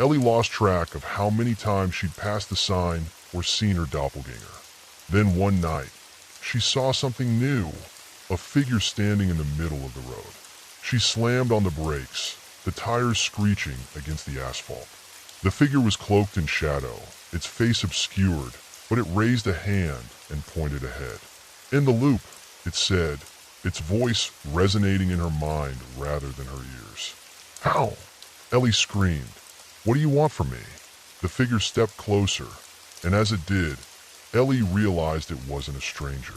Ellie lost track of how many times she'd passed the sign or seen her doppelganger. Then one night, she saw something new, a figure standing in the middle of the road. She slammed on the brakes, the tires screeching against the asphalt. The figure was cloaked in shadow, its face obscured, but it raised a hand and pointed ahead. "In the loop," it said, its voice resonating in her mind rather than her ears. "How?" Ellie screamed. "What do you want from me?" The figure stepped closer, and as it did, Ellie realized it wasn't a stranger.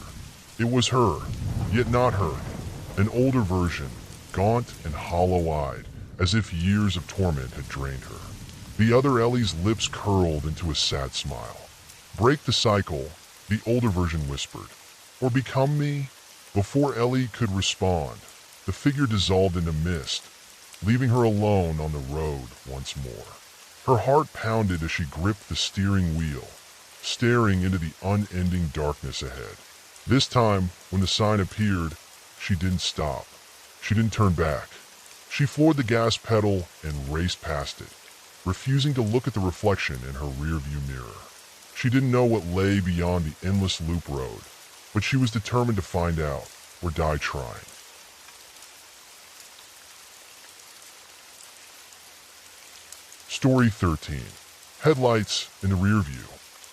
It was her, yet not her, an older version, gaunt and hollow-eyed, as if years of torment had drained her. The other Ellie's lips curled into a sad smile. "Break the cycle," the older version whispered. "Or become me?" Before Ellie could respond, the figure dissolved into mist, leaving her alone on the road once more. Her heart pounded as she gripped the steering wheel, staring into the unending darkness ahead. This time, when the sign appeared, she didn't stop. She didn't turn back. She floored the gas pedal and raced past it, refusing to look at the reflection in her rearview mirror. She didn't know what lay beyond the endless loop road, but she was determined to find out, or die trying. Story 13. Headlights in the rearview.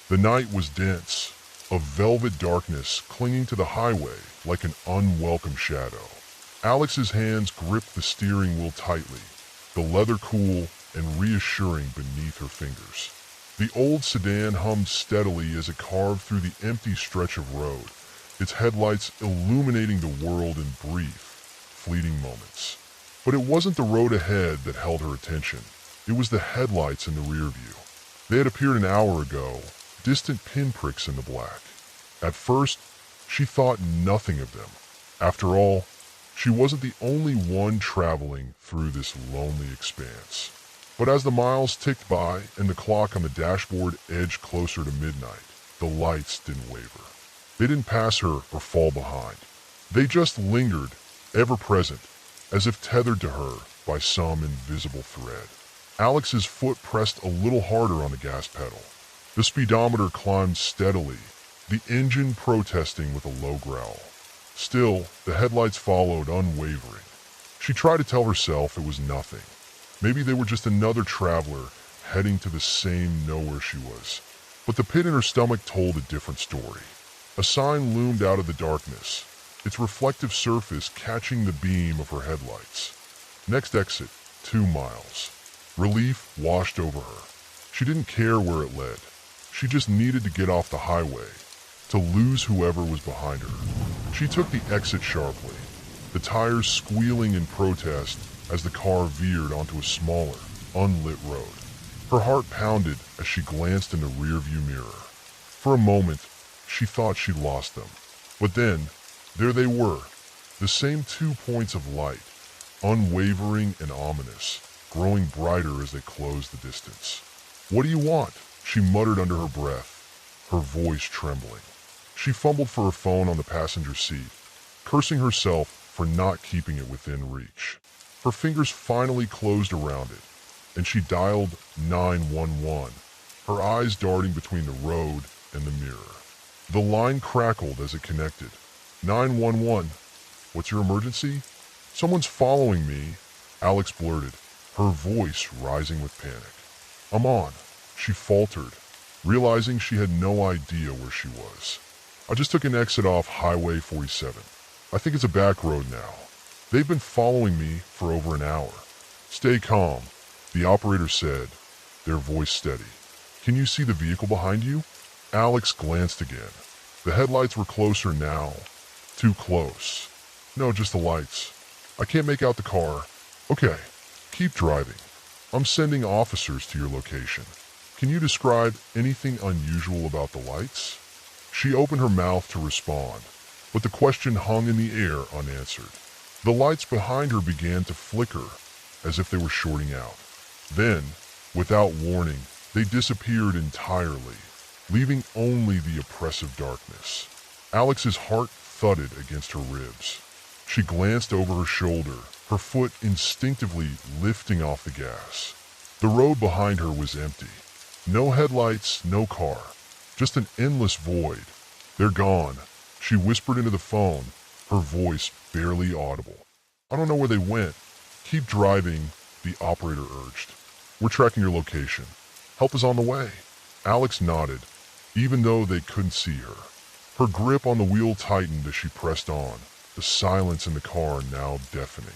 The night was dense, a velvet darkness clinging to the highway like an unwelcome shadow. Alex's hands gripped the steering wheel tightly, the leather cool and reassuring beneath her fingers. The old sedan hummed steadily as it carved through the empty stretch of road, its headlights illuminating the world in brief, fleeting moments. But it wasn't the road ahead that held her attention. It was the headlights in the rear view. They had appeared an hour ago, distant pinpricks in the black. At first, she thought nothing of them. After all, she wasn't the only one traveling through this lonely expanse. But as the miles ticked by and the clock on the dashboard edged closer to midnight, the lights didn't waver. They didn't pass her or fall behind. They just lingered, ever present, as if tethered to her by some invisible thread. Alex's foot pressed a little harder on the gas pedal. The speedometer climbed steadily, the engine protesting with a low growl. Still, the headlights followed unwavering. She tried to tell herself it was nothing. Maybe they were just another traveler heading to the same nowhere she was. But the pit in her stomach told a different story. A sign loomed out of the darkness, its reflective surface catching the beam of her headlights. Next exit, 2 miles. Relief washed over her. She didn't care where it led. She just needed to get off the highway, to lose whoever was behind her. She took the exit sharply, the tires squealing in protest as the car veered onto a smaller, unlit road. Her heart pounded as she glanced in the rearview mirror. For a moment, she thought she'd lost them. But then, there they were, the same 2 points of light, unwavering and ominous, growing brighter as they closed the distance. "What do you want?" she muttered under her breath, her voice trembling. She fumbled for her phone on the passenger seat, cursing herself for not keeping it within reach. Her fingers finally closed around it, and she dialed 911, her eyes darting between the road and the mirror. The line crackled as it connected. 911, what's your emergency? Someone's following me, Alex blurted, her voice rising with panic. I'm on, she faltered, realizing she had no idea where she was. I just took an exit off Highway 47. I think it's a back road now. They've been following me for over an hour. Stay calm, the operator said, their voice steady. Can you see the vehicle behind you? Alex glanced again. The headlights were closer now. Too close. No, just the lights. I can't make out the car. Okay, keep driving. I'm sending officers to your location. Can you describe anything unusual about the lights? She opened her mouth to respond, but the question hung in the air unanswered. The lights behind her began to flicker, as if they were shorting out. Then, without warning, they disappeared entirely, leaving only the oppressive darkness. Alex's heart thudded against her ribs. She glanced over her shoulder, her foot instinctively lifting off the gas. The road behind her was empty. No headlights, no car. Just an endless void. They're gone, she whispered into the phone, her voice barely audible. I don't know where they went. Keep driving, the operator urged. We're tracking your location. Help is on the way. Alex nodded, even though they couldn't see her. Her grip on the wheel tightened as she pressed on, the silence in the car now deafening.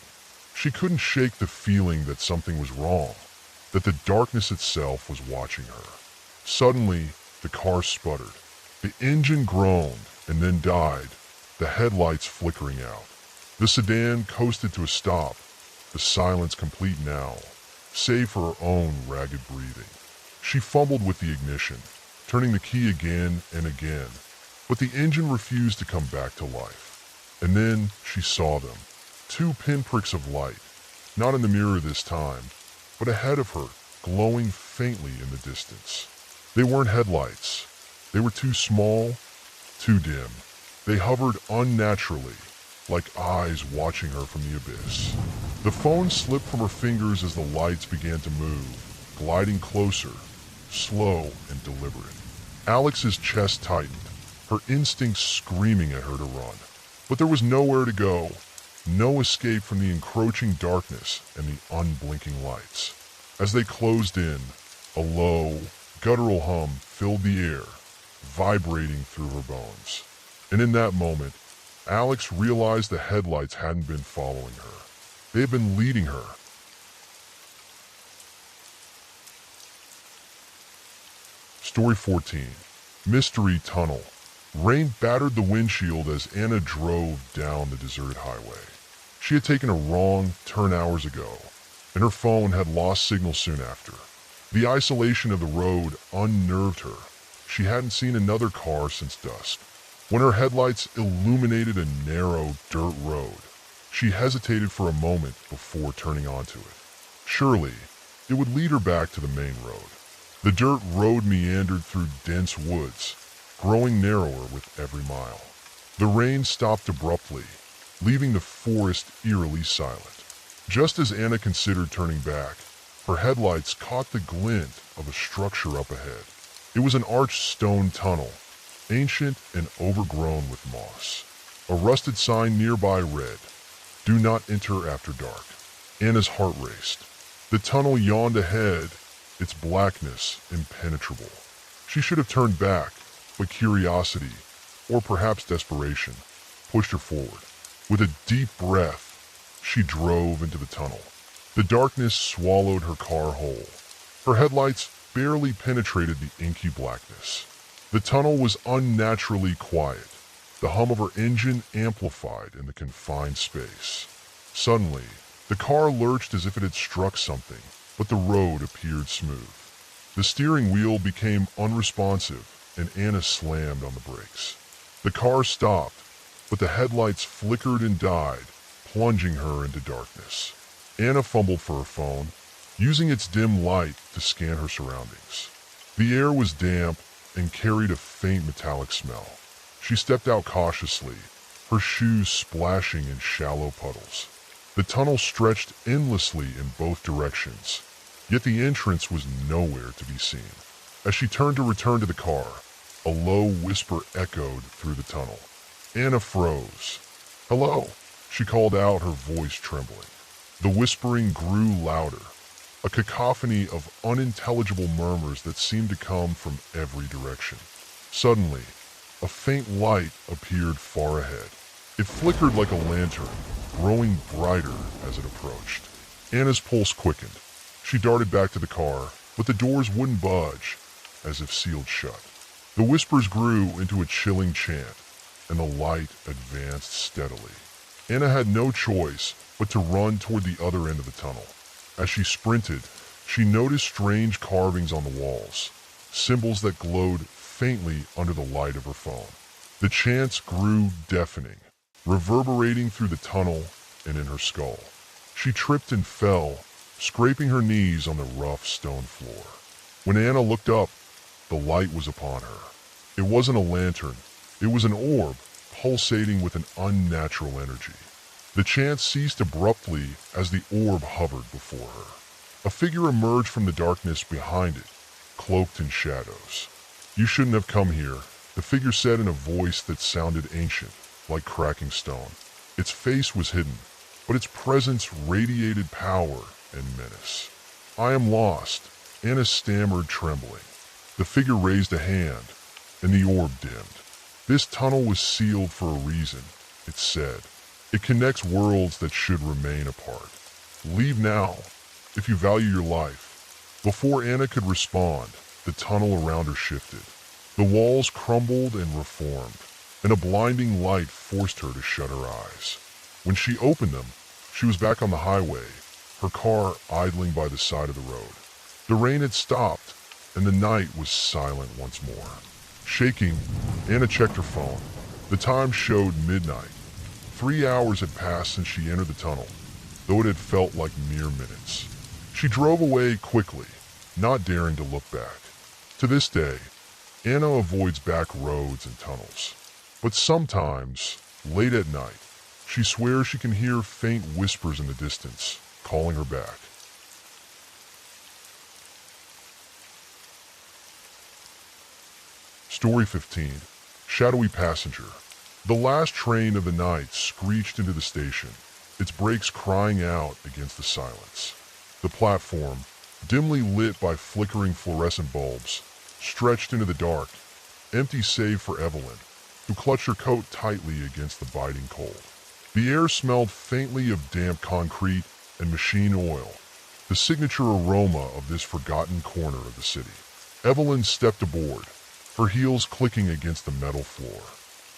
She couldn't shake the feeling that something was wrong, that the darkness itself was watching her. Suddenly, the car sputtered. The engine groaned and then died, the headlights flickering out. The sedan coasted to a stop, the silence complete now, save for her own ragged breathing. She fumbled with the ignition, turning the key again and again, but the engine refused to come back to life. And then she saw them, 2 pinpricks of light, not in the mirror this time, but ahead of her, glowing faintly in the distance. They weren't headlights. They were too small, too dim. They hovered unnaturally, like eyes watching her from the abyss. The phone slipped from her fingers as the lights began to move, gliding closer, slow and deliberate. Alex's chest tightened, her instincts screaming at her to run. But there was nowhere to go, no escape from the encroaching darkness and the unblinking lights. As they closed in, a low, guttural hum filled the air, vibrating through her bones. And in that moment, Alex realized the headlights hadn't been following her. They had been leading her. Story 14. Mystery Tunnel. Rain battered the windshield as Anna drove down the deserted highway. She had taken a wrong turn hours ago, and her phone had lost signal soon after. The isolation of the road unnerved her. She hadn't seen another car since dusk. When her headlights illuminated a narrow dirt road, she hesitated for a moment before turning onto it. Surely, it would lead her back to the main road. The dirt road meandered through dense woods, growing narrower with every mile. The rain stopped abruptly, leaving the forest eerily silent. Just as Anna considered turning back, her headlights caught the glint of a structure up ahead. It was an arched stone tunnel, ancient and overgrown with moss. A rusted sign nearby read, "Do not enter after dark." Anna's heart raced. The tunnel yawned ahead, its blackness impenetrable. She should have turned back, but curiosity, or perhaps desperation, pushed her forward. With a deep breath, she drove into the tunnel. The darkness swallowed her car whole. Her headlights barely penetrated the inky blackness. The tunnel was unnaturally quiet, the hum of her engine amplified in the confined space. Suddenly, the car lurched as if it had struck something, but the road appeared smooth. The steering wheel became unresponsive, and Anna slammed on the brakes. The car stopped, but the headlights flickered and died, plunging her into darkness. Anna fumbled for her phone, using its dim light to scan her surroundings. The air was damp and carried a faint metallic smell. She stepped out cautiously, her shoes splashing in shallow puddles. The tunnel stretched endlessly in both directions, yet the entrance was nowhere to be seen. As she turned to return to the car, a low whisper echoed through the tunnel. Anna froze. "Hello," she called out, her voice trembling. The whispering grew louder, a cacophony of unintelligible murmurs that seemed to come from every direction. Suddenly, a faint light appeared far ahead. It flickered like a lantern, growing brighter as it approached. Anna's pulse quickened. She darted back to the car, but the doors wouldn't budge, as if sealed shut. The whispers grew into a chilling chant, and the light advanced steadily. Anna had no choice but to run toward the other end of the tunnel. As she sprinted, she noticed strange carvings on the walls, symbols that glowed faintly under the light of her phone. The chants grew deafening, reverberating through the tunnel and in her skull. She tripped and fell, scraping her knees on the rough stone floor. When Anna looked up, the light was upon her. It wasn't a lantern, it was an orb, pulsating with an unnatural energy. The chant ceased abruptly as the orb hovered before her. A figure emerged from the darkness behind it, cloaked in shadows. "You shouldn't have come here," the figure said in a voice that sounded ancient, like cracking stone. Its face was hidden, but its presence radiated power and menace. "I am lost," Anna stammered, trembling. The figure raised a hand, and the orb dimmed. "This tunnel was sealed for a reason," it said. "It connects worlds that should remain apart. Leave now, if you value your life." Before Anna could respond, the tunnel around her shifted. The walls crumbled and reformed, and a blinding light forced her to shut her eyes. When she opened them, she was back on the highway, her car idling by the side of the road. The rain had stopped, and the night was silent once more. Shaking, Anna checked her phone. The time showed midnight. 3 hours had passed since she entered the tunnel, though it had felt like mere minutes. She drove away quickly, not daring to look back. To this day, Anna avoids back roads and tunnels. But sometimes, late at night, she swears she can hear faint whispers in the distance, calling her back. Story 15. Shadowy Passenger. The last train of the night screeched into the station, its brakes crying out against the silence. The platform, dimly lit by flickering fluorescent bulbs, stretched into the dark, empty save for Evelyn, who clutched her coat tightly against the biting cold. The air smelled faintly of damp concrete and machine oil, the signature aroma of this forgotten corner of the city. Evelyn stepped aboard, her heels clicking against the metal floor.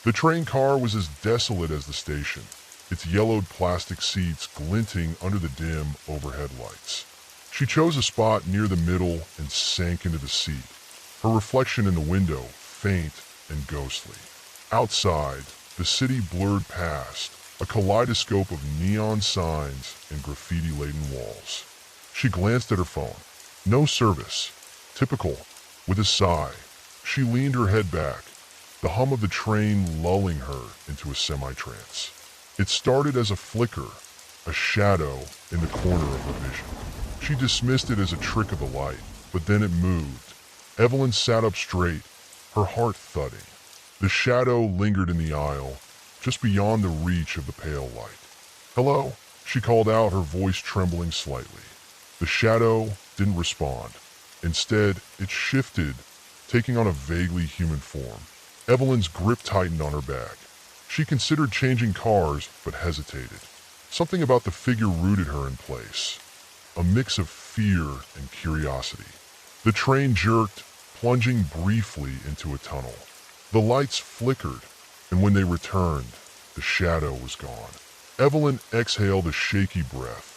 The train car was as desolate as the station, its yellowed plastic seats glinting under the dim overhead lights. She chose a spot near the middle and sank into the seat, her reflection in the window faint and ghostly. Outside, the city blurred past, a kaleidoscope of neon signs and graffiti-laden walls. She glanced at her phone. No service. Typical. With a sigh, she leaned her head back, the hum of the train lulling her into a semi-trance. It started as a flicker, a shadow in the corner of her vision. She dismissed it as a trick of the light, but then it moved. Evelyn sat up straight, her heart thudding. The shadow lingered in the aisle, just beyond the reach of the pale light. "Hello?" she called out, her voice trembling slightly. The shadow didn't respond. Instead, it shifted, taking on a vaguely human form. Evelyn's grip tightened on her bag. She considered changing cars, but hesitated. Something about the figure rooted her in place, a mix of fear and curiosity. The train jerked, plunging briefly into a tunnel. The lights flickered, and when they returned, the shadow was gone. Evelyn exhaled a shaky breath,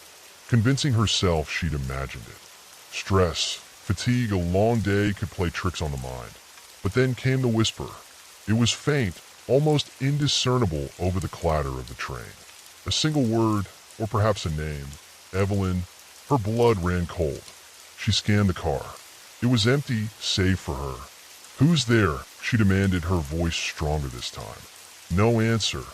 convincing herself she'd imagined it. Stress, fatigue, a long day could play tricks on the mind. But then came the whisper. It was faint, almost indiscernible over the clatter of the train. A single word, or perhaps a name. Evelyn. Her blood ran cold. She scanned the car. It was empty, save for her. "Who's there?" she demanded, her voice stronger this time. No answer,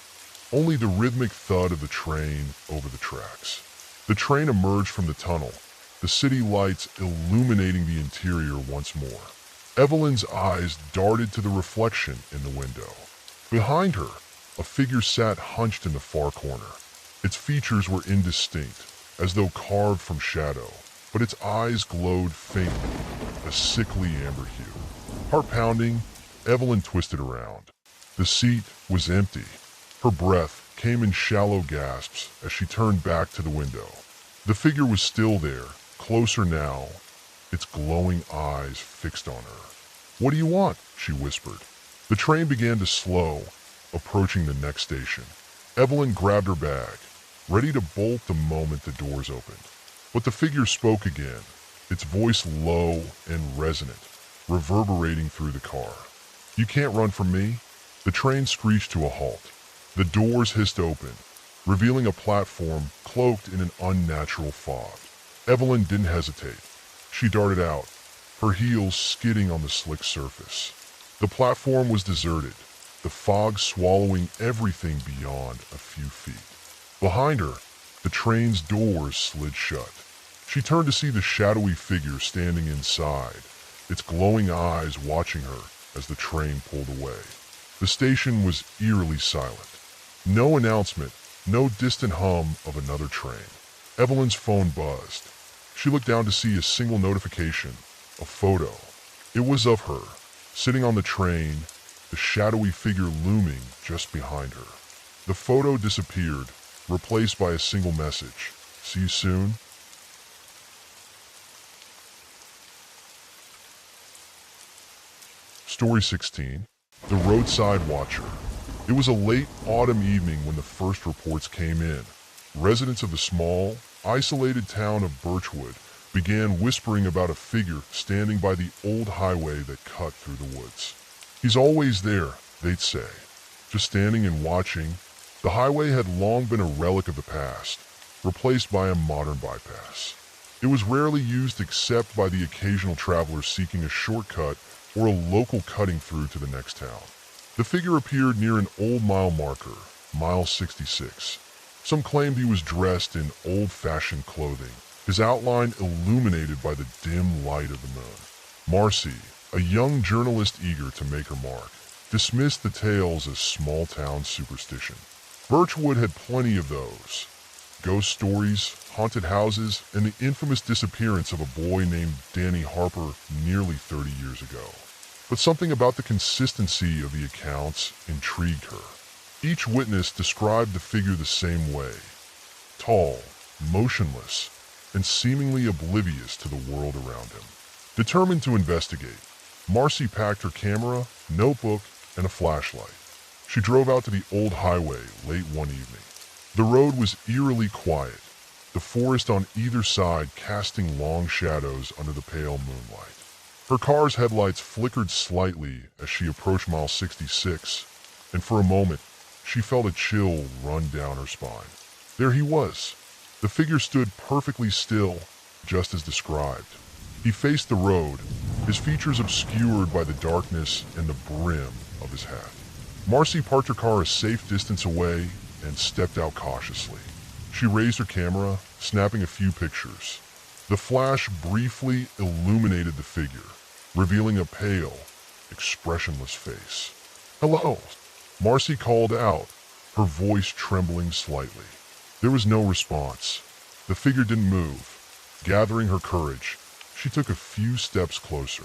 only the rhythmic thud of the train over the tracks. The train emerged from the tunnel, the city lights illuminating the interior once more. Evelyn's eyes darted to the reflection in the window. Behind her, a figure sat hunched in the far corner. Its features were indistinct, as though carved from shadow, but its eyes glowed faintly, a sickly amber hue. Heart pounding, Evelyn twisted around. The seat was empty. Her breath came in shallow gasps as she turned back to the window. The figure was still there, closer now, its glowing eyes fixed on her. "What do you want?" she whispered. The train began to slow, approaching the next station. Evelyn grabbed her bag, ready to bolt the moment the doors opened. But the figure spoke again, its voice low and resonant, reverberating through the car. "You can't run from me." The train screeched to a halt. The doors hissed open, revealing a platform cloaked in an unnatural fog. Evelyn didn't hesitate. She darted out, her heels skidding on the slick surface. The platform was deserted, the fog swallowing everything beyond a few feet. Behind her, the train's doors slid shut. She turned to see the shadowy figure standing inside, its glowing eyes watching her as the train pulled away. The station was eerily silent. No announcement, no distant hum of another train. Evelyn's phone buzzed. She looked down to see a single notification, a photo. It was of her, sitting on the train, the shadowy figure looming just behind her. The photo disappeared, replaced by a single message. "See you soon." Story 16. The Roadside Watcher. It was a late autumn evening when the first reports came in. Residents of the small, isolated town of Birchwood began whispering about a figure standing by the old highway that cut through the woods. "He's always there," they'd say, just standing and watching. The highway had long been a relic of the past, replaced by a modern bypass. It was rarely used except by the occasional traveler seeking a shortcut or a local cutting through to the next town. The figure appeared near an old mile marker, mile 66. Some claimed he was dressed in old-fashioned clothing, his outline illuminated by the dim light of the moon. Marcy, a young journalist eager to make her mark, dismissed the tales as small-town superstition. Birchwood had plenty of those. Ghost stories, haunted houses, and the infamous disappearance of a boy named Danny Harper nearly 30 years ago. but something about the consistency of the accounts intrigued her. Each witness described the figure the same way: tall, motionless, and seemingly oblivious to the world around him. Determined to investigate, Marcy packed her camera, notebook, and a flashlight. She drove out to the old highway late one evening. The road was eerily quiet, the forest on either side casting long shadows under the pale moonlight. Her car's headlights flickered slightly as she approached mile 66, and for a moment, she felt a chill run down her spine. There he was. The figure stood perfectly still, just as described. He faced the road, his features obscured by the darkness and the brim of his hat. Marcy parked her car a safe distance away and stepped out cautiously. She raised her camera, snapping a few pictures. The flash briefly illuminated the figure, revealing a pale, expressionless face. "Hello," Marcy called out, her voice trembling slightly. There was no response. The figure didn't move. Gathering her courage, she took a few steps closer.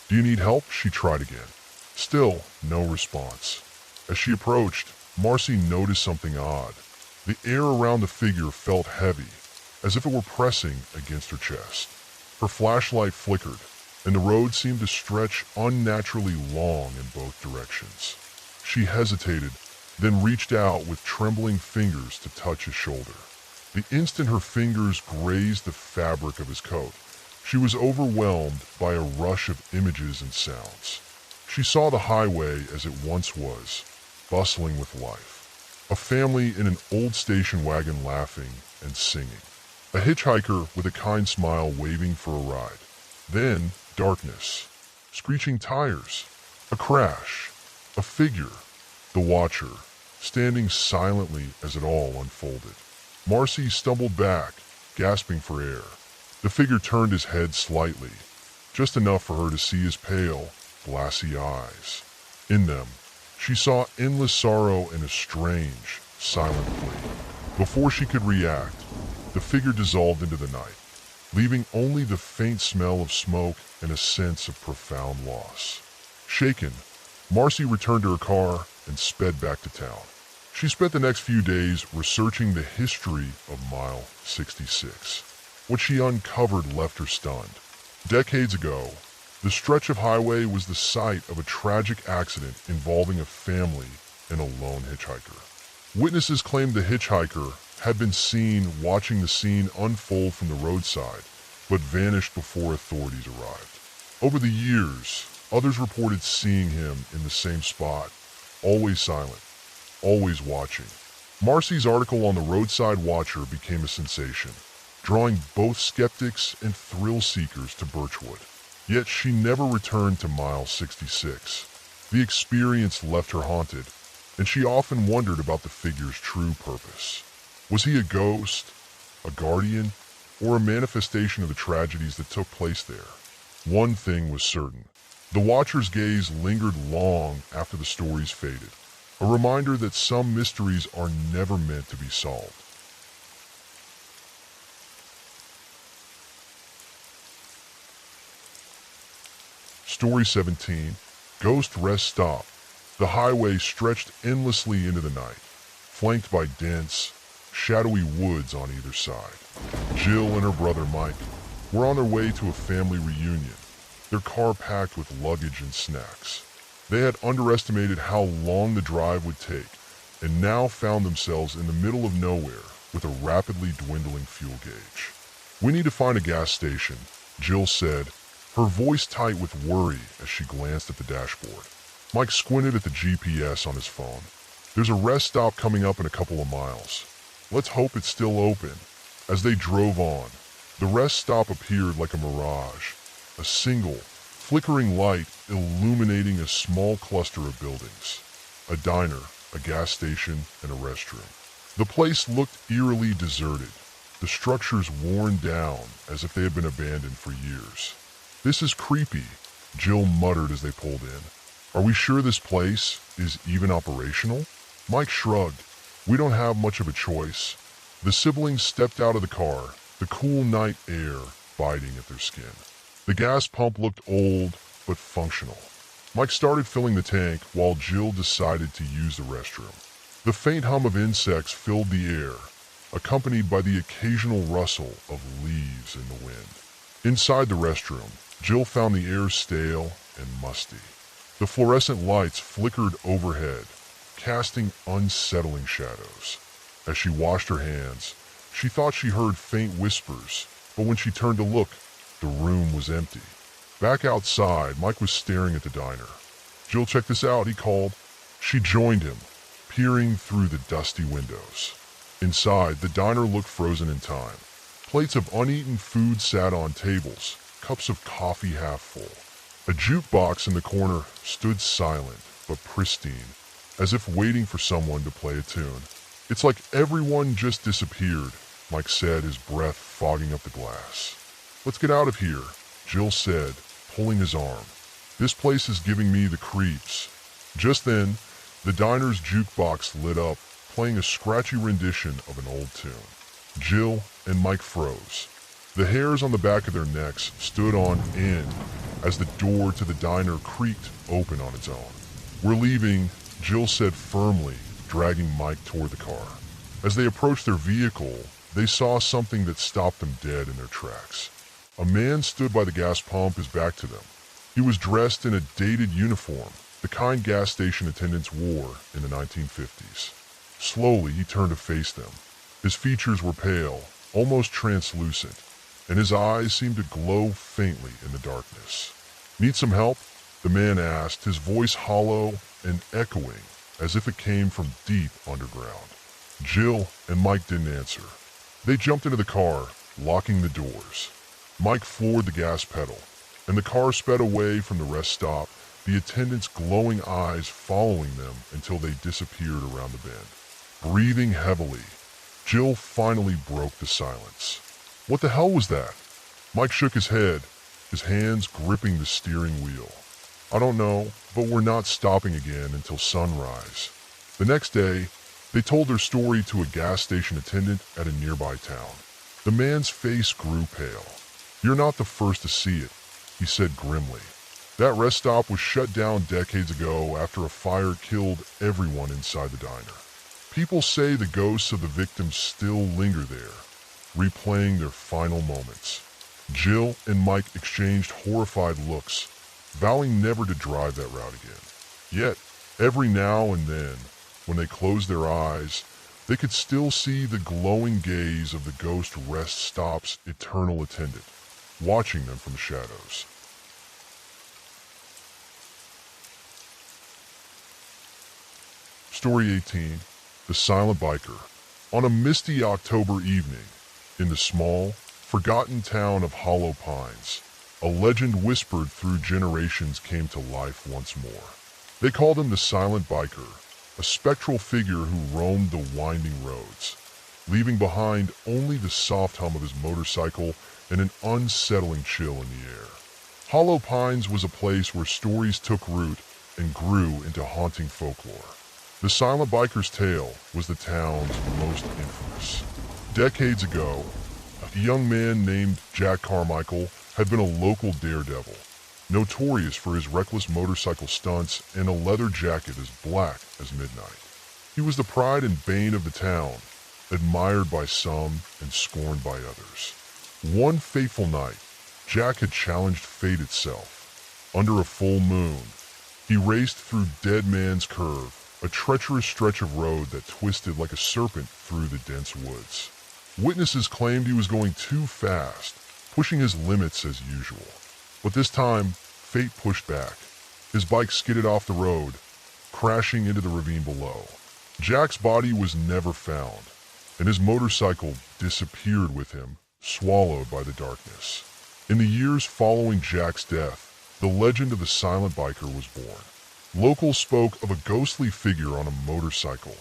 "Do you need help?" she tried again. Still, no response. As she approached, Marcy noticed something odd. The air around the figure felt heavy, as if it were pressing against her chest. Her flashlight flickered, and the road seemed to stretch unnaturally long in both directions. She hesitated, then reached out with trembling fingers to touch his shoulder. The instant her fingers grazed the fabric of his coat, she was overwhelmed by a rush of images and sounds. She saw the highway as it once was, bustling with life. A family in an old station wagon laughing and singing. A hitchhiker with a kind smile waving for a ride. Then, darkness. Screeching tires. A crash. A figure. The watcher, standing silently as it all unfolded. Marcy stumbled back, gasping for air. The figure turned his head slightly, just enough for her to see his pale, glassy eyes. In them, she saw endless sorrow and a strange, silent plea. Before she could react, the figure dissolved into the night, leaving only the faint smell of smoke and a sense of profound loss. Shaken, Marcy returned to her car and sped back to town. She spent the next few days researching the history of Mile 66. What she uncovered left her stunned. Decades ago, the stretch of highway was the site of a tragic accident involving a family and a lone hitchhiker. Witnesses claimed the hitchhiker had been seen watching the scene unfold from the roadside, but vanished before authorities arrived. Over the years, others reported seeing him in the same spot, always silent, always watching. Marcy's article on the roadside watcher became a sensation, drawing both skeptics and thrill seekers to Birchwood. Yet she never returned to Mile 66. The experience left her haunted, and she often wondered about the figure's true purpose. Was he a ghost, a guardian, or a manifestation of the tragedies that took place there? One thing was certain. The watcher's gaze lingered long after the stories faded, a reminder that some mysteries are never meant to be solved. Story 17, Ghost Rest Stop. The highway stretched endlessly into the night, flanked by dense, shadowy woods on either side. Jill and her brother Mike were on their way to a family reunion, their car packed with luggage and snacks. They had underestimated how long the drive would take, and now found themselves in the middle of nowhere with a rapidly dwindling fuel gauge. "We need to find a gas station," Jill said, her voice tight with worry as she glanced at the dashboard. Mike squinted at the GPS on his phone. "There's a rest stop coming up in a couple of miles. Let's hope it's still open." As they drove on, the rest stop appeared like a mirage, a single, flickering light illuminating a small cluster of buildings. A diner, a gas station, and a restroom. The place looked eerily deserted, the structures worn down as if they had been abandoned for years. "This is creepy," Jill muttered as they pulled in. "Are we sure this place is even operational?" Mike shrugged. "We don't have much of a choice." The siblings stepped out of the car, the cool night air biting at their skin. The gas pump looked old but functional. Mike started filling the tank while Jill decided to use the restroom. The faint hum of insects filled the air, accompanied by the occasional rustle of leaves in the wind. Inside the restroom, Jill found the air stale and musty. The fluorescent lights flickered overhead, casting unsettling shadows. As she washed her hands, she thought she heard faint whispers, but when she turned to look, the room was empty. Back outside, Mike was staring at the diner. "Jill, check this out," he called. She joined him, peering through the dusty windows. Inside, the diner looked frozen in time. Plates of uneaten food sat on tables, cups of coffee half full. A jukebox in the corner stood silent but pristine, as if waiting for someone to play a tune. "It's like everyone just disappeared," Mike said, his breath fogging up the glass. "Let's get out of here," Jill said, pulling his arm. "This place is giving me the creeps." Just then, the diner's jukebox lit up, playing a scratchy rendition of an old tune. Jill and Mike froze. The hairs on the back of their necks stood on end as the door to the diner creaked open on its own. "We're leaving," Jill said firmly, dragging Mike toward the car. As they approached their vehicle, they saw something that stopped them dead in their tracks. A man stood by the gas pump, his back to them. He was dressed in a dated uniform, the kind gas station attendants wore in the 1950s. Slowly, he turned to face them. His features were pale, almost translucent, and his eyes seemed to glow faintly in the darkness. "Need some help?" the man asked, his voice hollow and echoing as if it came from deep underground. Jill and Mike didn't answer. They jumped into the car, locking the doors. Mike floored the gas pedal, and the car sped away from the rest stop, the attendants' glowing eyes following them until they disappeared around the bend. Breathing heavily, Jill finally broke the silence. "What the hell was that?" Mike shook his head, his hands gripping the steering wheel. "I don't know, but we're not stopping again until sunrise." The next day, they told their story to a gas station attendant at a nearby town. The man's face grew pale. "You're not the first to see it," he said grimly. "That rest stop was shut down decades ago after a fire killed everyone inside the diner. People say the ghosts of the victims still linger there, replaying their final moments." Jill and Mike exchanged horrified looks, vowing never to drive that route again. Yet, every now and then, when they closed their eyes, they could still see the glowing gaze of the ghost rest stop's eternal attendant, watching them from the shadows. Story 18. The Silent Biker. On a misty October evening, in the small, forgotten town of Hollow Pines, a legend whispered through generations came to life once more. They called him the Silent Biker, a spectral figure who roamed the winding roads, leaving behind only the soft hum of his motorcycle and an unsettling chill in the air. Hollow Pines was a place where stories took root and grew into haunting folklore. The Silent Biker's tale was the town's most infamous. Decades ago, a young man named Jack Carmichael had been a local daredevil, notorious for his reckless motorcycle stunts and a leather jacket as black as midnight. He was the pride and bane of the town, admired by some and scorned by others. One fateful night, Jack had challenged fate itself. Under a full moon, he raced through Dead Man's Curve, a treacherous stretch of road that twisted like a serpent through the dense woods. Witnesses claimed he was going too fast, pushing his limits as usual. But this time, fate pushed back. His bike skidded off the road, crashing into the ravine below. Jack's body was never found, and his motorcycle disappeared with him, swallowed by the darkness. In the years following Jack's death, the legend of the Silent Biker was born. Locals spoke of a ghostly figure on a motorcycle,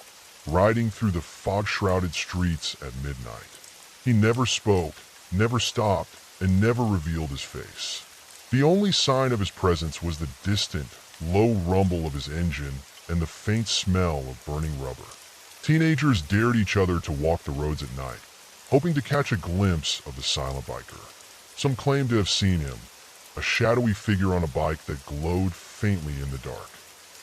riding through the fog-shrouded streets at midnight. He never spoke, never stopped, and never revealed his face. The only sign of his presence was the distant, low rumble of his engine and the faint smell of burning rubber. Teenagers dared each other to walk the roads at night, hoping to catch a glimpse of the Silent Biker. Some claimed to have seen him, a shadowy figure on a bike that glowed faintly in the dark.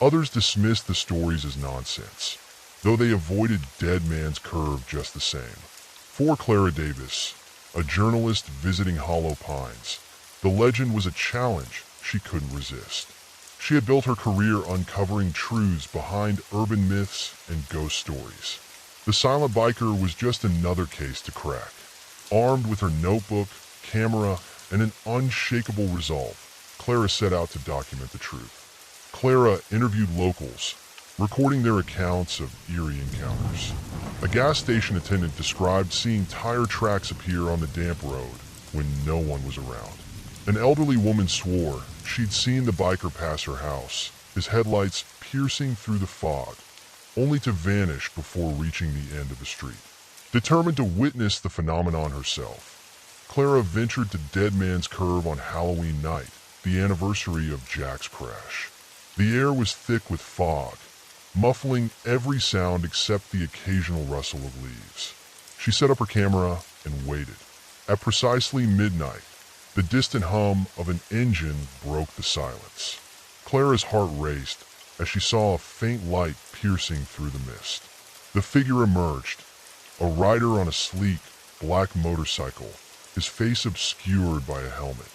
Others dismissed the stories as nonsense, though they avoided Dead Man's Curve just the same. For Clara Davis, a journalist visiting Hollow Pines, the legend was a challenge she couldn't resist. She had built her career uncovering truths behind urban myths and ghost stories. The silent biker was just another case to crack. Armed with her notebook, camera, and an unshakable resolve, Clara set out to document the truth. Clara interviewed locals, recording their accounts of eerie encounters. A gas station attendant described seeing tire tracks appear on the damp road when no one was around. An elderly woman swore she'd seen the biker pass her house, his headlights piercing through the fog, only to vanish before reaching the end of the street. Determined to witness the phenomenon herself, Clara ventured to Dead Man's Curve on Halloween night, the anniversary of Jack's crash. The air was thick with fog, muffling every sound except the occasional rustle of leaves. She set up her camera and waited. At precisely midnight, the distant hum of an engine broke the silence. Clara's heart raced as she saw a faint light piercing through the mist. The figure emerged, a rider on a sleek, black motorcycle, his face obscured by a helmet.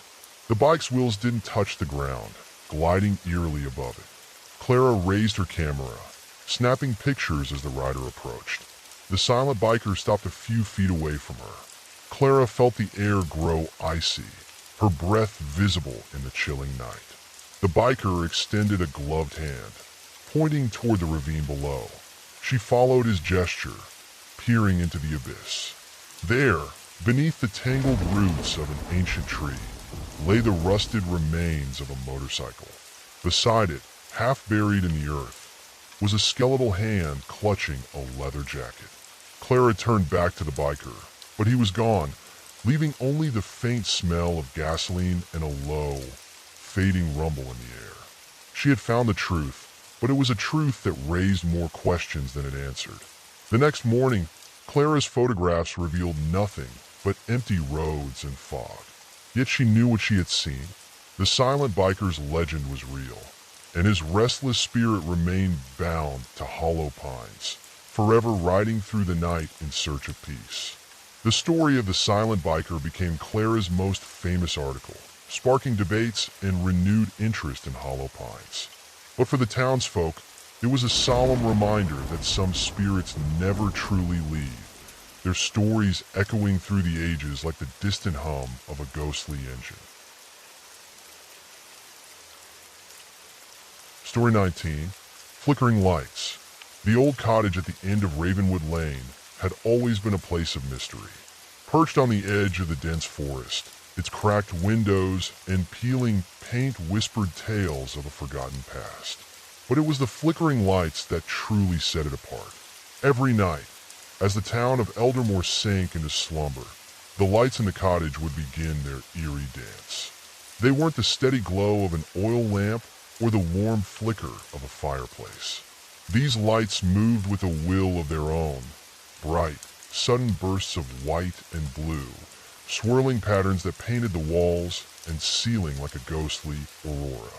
The bike's wheels didn't touch the ground, gliding eerily above it. Clara raised her camera, snapping pictures as the rider approached. The silent biker stopped a few feet away from her. Clara felt the air grow icy, her breath visible in the chilling night. The biker extended a gloved hand, pointing toward the ravine below. She followed his gesture, peering into the abyss. There, beneath the tangled roots of an ancient tree, lay the rusted remains of a motorcycle. Beside it, half buried in the earth, was a skeletal hand clutching a leather jacket. Clara turned back to the biker, but he was gone, leaving only the faint smell of gasoline and a low, fading rumble in the air. She had found the truth, but it was a truth that raised more questions than it answered. The next morning, Clara's photographs revealed nothing but empty roads and fog. Yet she knew what she had seen. The silent biker's legend was real, and his restless spirit remained bound to Hollow Pines, forever riding through the night in search of peace. The story of the silent biker became Clara's most famous article, sparking debates and renewed interest in Hollow Pines. But for the townsfolk, it was a solemn reminder that some spirits never truly leave, their stories echoing through the ages like the distant hum of a ghostly engine. Story 19, Flickering Lights. The old cottage at the end of Ravenwood Lane had always been a place of mystery. Perched on the edge of the dense forest, its cracked windows and peeling paint whispered tales of a forgotten past. But it was the flickering lights that truly set it apart. Every night, as the town of Eldermore sank into slumber, the lights in the cottage would begin their eerie dance. They weren't the steady glow of an oil lamp or the warm flicker of a fireplace. These lights moved with a will of their own, bright, sudden bursts of white and blue, swirling patterns that painted the walls and ceiling like a ghostly aurora.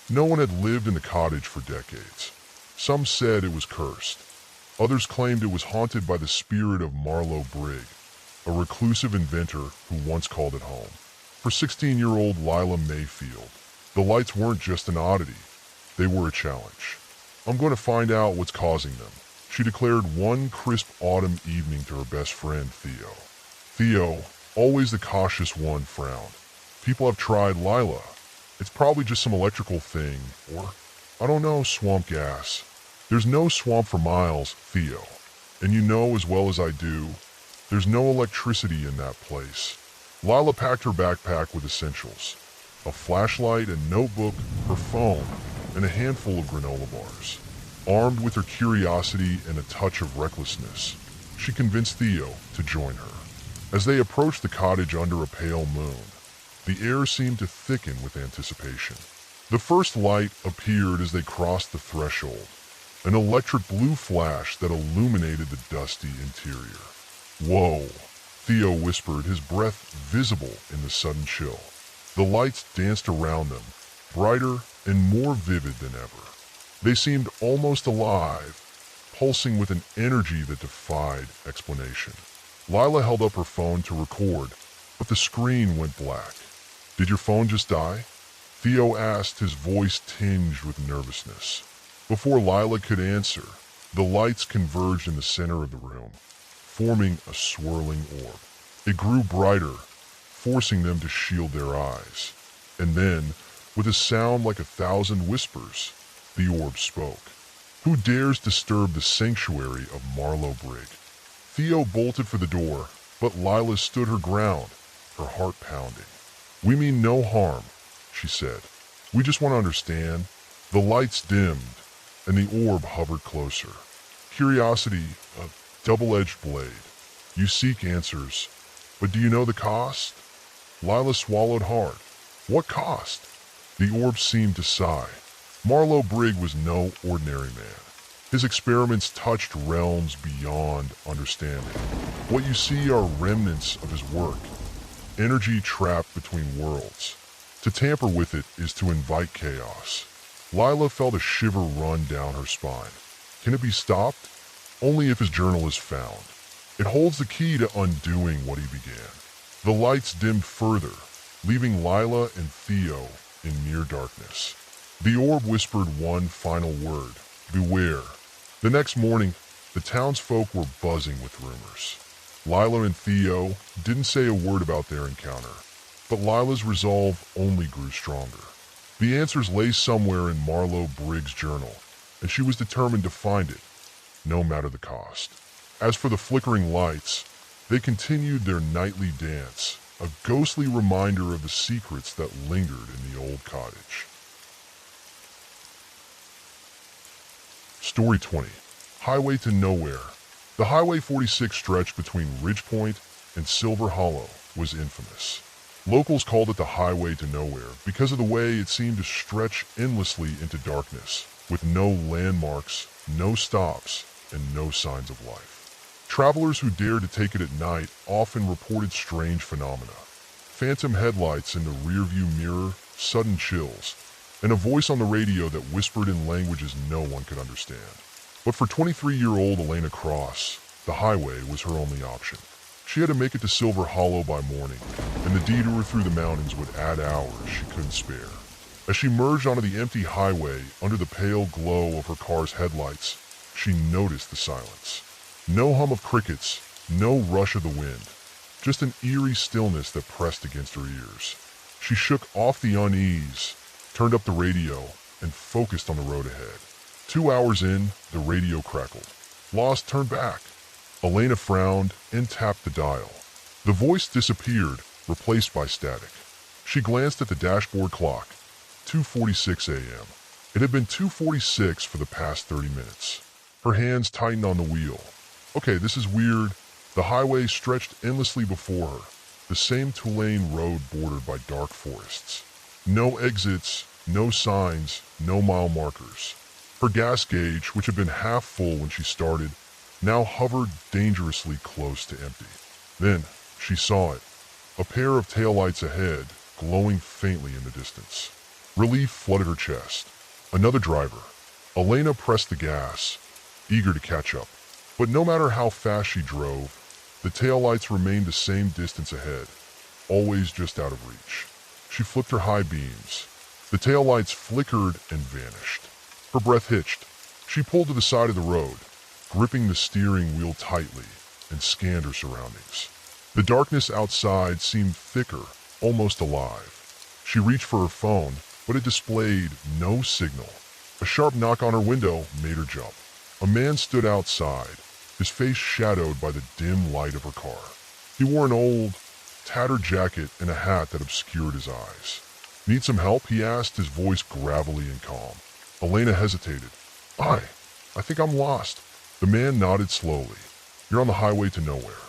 No one had lived in the cottage for decades. Some said it was cursed. Others claimed it was haunted by the spirit of Marlowe Brigg, a reclusive inventor who once called it home. For 16-year-old Lila Mayfield, the lights weren't just an oddity, they were a challenge. "I'm going to find out what's causing them," she declared one crisp autumn evening to her best friend, Theo. Theo, always the cautious one, frowned. "People have tried Lila. It's probably just some electrical thing, or, I don't know, swamp gas." "There's no swamp for miles, Theo. And you know as well as I do, there's no electricity in that place." Lila packed her backpack with essentials: a flashlight, a notebook, her phone, and a handful of granola bars. Armed with her curiosity and a touch of recklessness, she convinced Theo to join her. As they approached the cottage under a pale moon, the air seemed to thicken with anticipation. The first light appeared as they crossed the threshold, an electric blue flash that illuminated the dusty interior. "Whoa," Theo whispered, his breath visible in the sudden chill. The lights danced around them, brighter and more vivid than ever. They seemed almost alive, pulsing with an energy that defied explanation. Lila held up her phone to record, but the screen went black. "Did your phone just die?" Theo asked, his voice tinged with nervousness. Before Lila could answer, the lights converged in the center of the room, forming a swirling orb. It grew brighter, forcing them to shield their eyes. And then, with a sound like 1,000 whispers, the orb spoke. "Who dares disturb the sanctuary of Marlowe Brigg?" Theo bolted for the door, but Lila stood her ground, her heart pounding. "We mean no harm," she said. "We just want to understand." The lights dimmed, and the orb hovered closer. Curiosity, a double-edged blade. You seek answers, but do you know the cost? Lila swallowed hard. What cost? The orb seemed to sigh. Marlowe Brigg was no ordinary man. His experiments touched realms beyond understanding. What you see are remnants of his work, energy trapped between worlds. To tamper with it is to invite chaos. Lila felt a shiver run down her spine. Can it be stopped? Only if his journal is found. It holds the key to undoing what he began. The lights dimmed further, leaving Lila and Theo in near darkness. The orb whispered one final word: beware. The next morning, the townsfolk were buzzing with rumors. Lila and Theo didn't say a word about their encounter, but Lila's resolve only grew stronger. The answers lay somewhere in Marlowe Brigg's journal, and she was determined to find it, no matter the cost. As for the flickering lights, they continued their nightly dance, a ghostly reminder of the secrets that lingered in the old cottage. Story 20. Highway to Nowhere. The Highway 46 stretch between Ridgepoint and Silver Hollow was infamous. Locals called it the Highway to Nowhere because of the way it seemed to stretch endlessly into darkness, with no landmarks, no stops, and no signs of life. Travelers who dared to take it at night often reported strange phenomena. Phantom headlights in the rearview mirror, sudden chills, and a voice on the radio that whispered in languages no one could understand. But for 23-year-old Elena Cross, the highway was her only option. She had to make it to Silver Hollow by morning, and the detour through the mountains would add hours she couldn't spare. As she merged onto the empty highway under the pale glow of her car's headlights, she noticed the silence. No hum of crickets, no rush of the wind, just an eerie stillness that pressed against her ears. She shook off the unease, turned up the radio, and focused on the road ahead. 2 hours in, the radio crackled. Lost turned back. Elena frowned and tapped the dial. The voice disappeared, replaced by static. She glanced at the dashboard clock. 2:46 a.m. It had been 2:46 for the past 30 minutes. Her hands tightened on the wheel. Okay, this is weird. The highway stretched endlessly before her, the same two-lane road bordered by dark forests. No exits, no signs, no mile markers. Her gas gauge, which had been half full when she started, now hovered dangerously close to empty. Then she saw it, a pair of taillights ahead, glowing faintly in the distance. Relief flooded her chest. Another driver. Elena pressed the gas, eager to catch up. But no matter how fast she drove, the taillights remained the same distance ahead, always just out of reach. She flipped her high beams. The taillights flickered and vanished. Her breath hitched. She pulled to the side of the road, gripping the steering wheel tightly, and scanned her surroundings. The darkness outside seemed thicker, almost alive. She reached for her phone, but it displayed no signal. A sharp knock on her window made her jump. A man stood outside, his face shadowed by the dim light of her car. He wore an old, tattered jacket and a hat that obscured his eyes. "Need some help?" he asked, his voice gravelly and calm. Elena hesitated. I think I'm lost." The man nodded slowly. "You're on the highway to nowhere.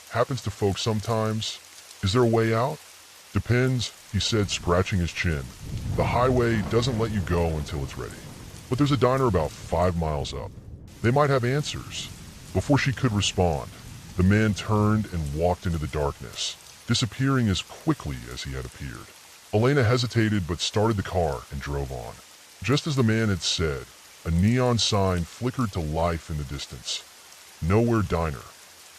Happens to folks sometimes. Is there a way out?" "Depends," he said, scratching his chin. "The highway doesn't let you go until it's ready. But there's a diner about 5 miles up. They might have answers." Before she could respond, the man turned and walked into the darkness, disappearing as quickly as he had appeared. Elena hesitated but started the car and drove on. Just as the man had said, a neon sign flickered to life in the distance. Nowhere Diner.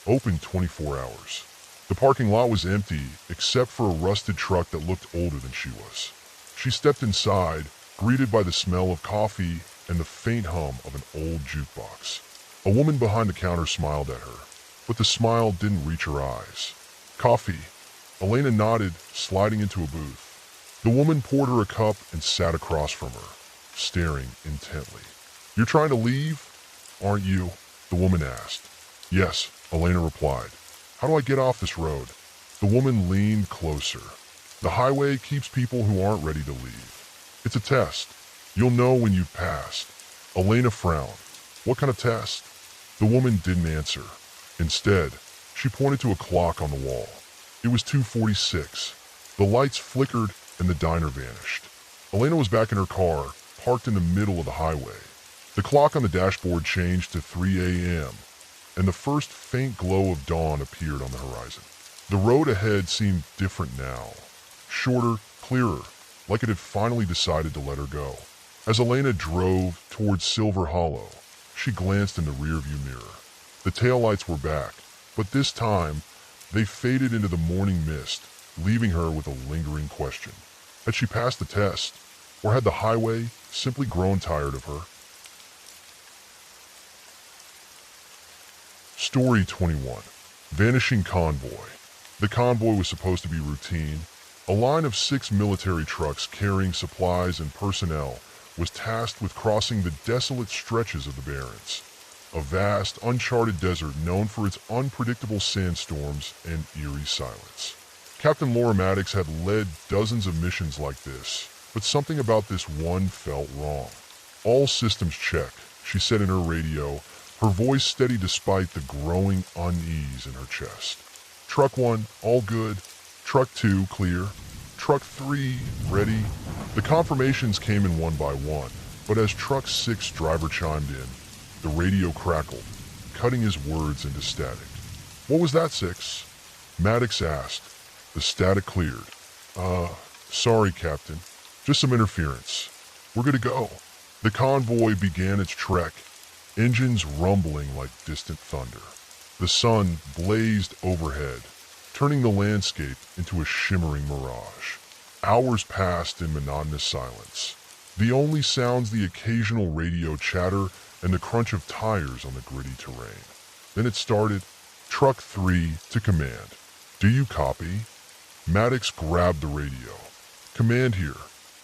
Open 24 hours. The parking lot was empty except for a rusted truck that looked older than she was. She stepped inside, greeted by the smell of coffee and the faint hum of an old jukebox. A woman behind the counter smiled at her, but the smile didn't reach her eyes. Coffee. Elena nodded, sliding into a booth. The woman poured her a cup and sat across from her, staring intently. "You're trying to leave, aren't you?" the woman asked. "Yes," Elena replied. "How do I get off this road?" The woman leaned closer. "The highway keeps people who aren't ready to leave. It's a test. You'll know when you've passed." Elena frowned. "What kind of test?" The woman didn't answer. Instead, she pointed to a clock on the wall. It was 2:46. The lights flickered and the diner vanished. Elena was back in her car, parked in the middle of the highway. The clock on the dashboard changed to 3 a.m., and the first faint glow of dawn appeared on the horizon. The road ahead seemed different now. Shorter, clearer, like it had finally decided to let her go. As Elena drove towards Silver Hollow, she glanced in the rearview mirror. The taillights were back, but this time, they faded into the morning mist, leaving her with a lingering question. Had she passed the test, or had the highway simply grown tired of her? Story 21. Vanishing Convoy. The convoy was supposed to be routine. A line of 6 military trucks carrying supplies and personnel was tasked with crossing the desolate stretches of the Barrens, a vast, uncharted desert known for its unpredictable sandstorms and eerie silence. Captain Laura Maddox had led dozens of missions like this, but something about this one felt wrong. "All systems check," she said in her radio, her voice steady despite the growing unease in her chest. "Truck 1, all good. Truck 2, clear. Truck 3, ready." The confirmations came in one by one, but as Truck 6 driver chimed in, the radio crackled, cutting his words into static. "What was that, 6? Maddox asked. The static cleared. Sorry, Captain. Just some interference. We're good to go." The convoy began its trek, engines rumbling like distant thunder. The sun blazed overhead, turning the landscape into a shimmering mirage. Hours passed in monotonous silence. The only sounds the occasional radio chatter and the crunch of tires on the gritty terrain. Then it started. "Truck 3 to command. Do you copy?" Maddox grabbed the radio. "Command here.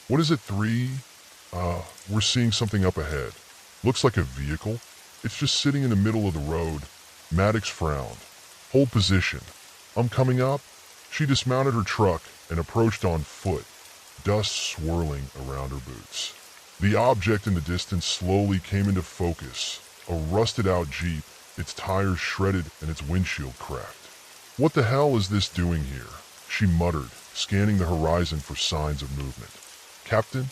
What is it, 3? We're seeing something up ahead. Looks like a vehicle. It's just sitting in the middle of the road." Maddox frowned. "Hold position. I'm coming up." She dismounted her truck and approached on foot, dust swirling around her boots. The object in the distance slowly came into focus, a rusted-out Jeep, its tires shredded and its windshield cracked. "What the hell is this doing here?" she muttered, scanning the horizon for signs of movement. "Captain?"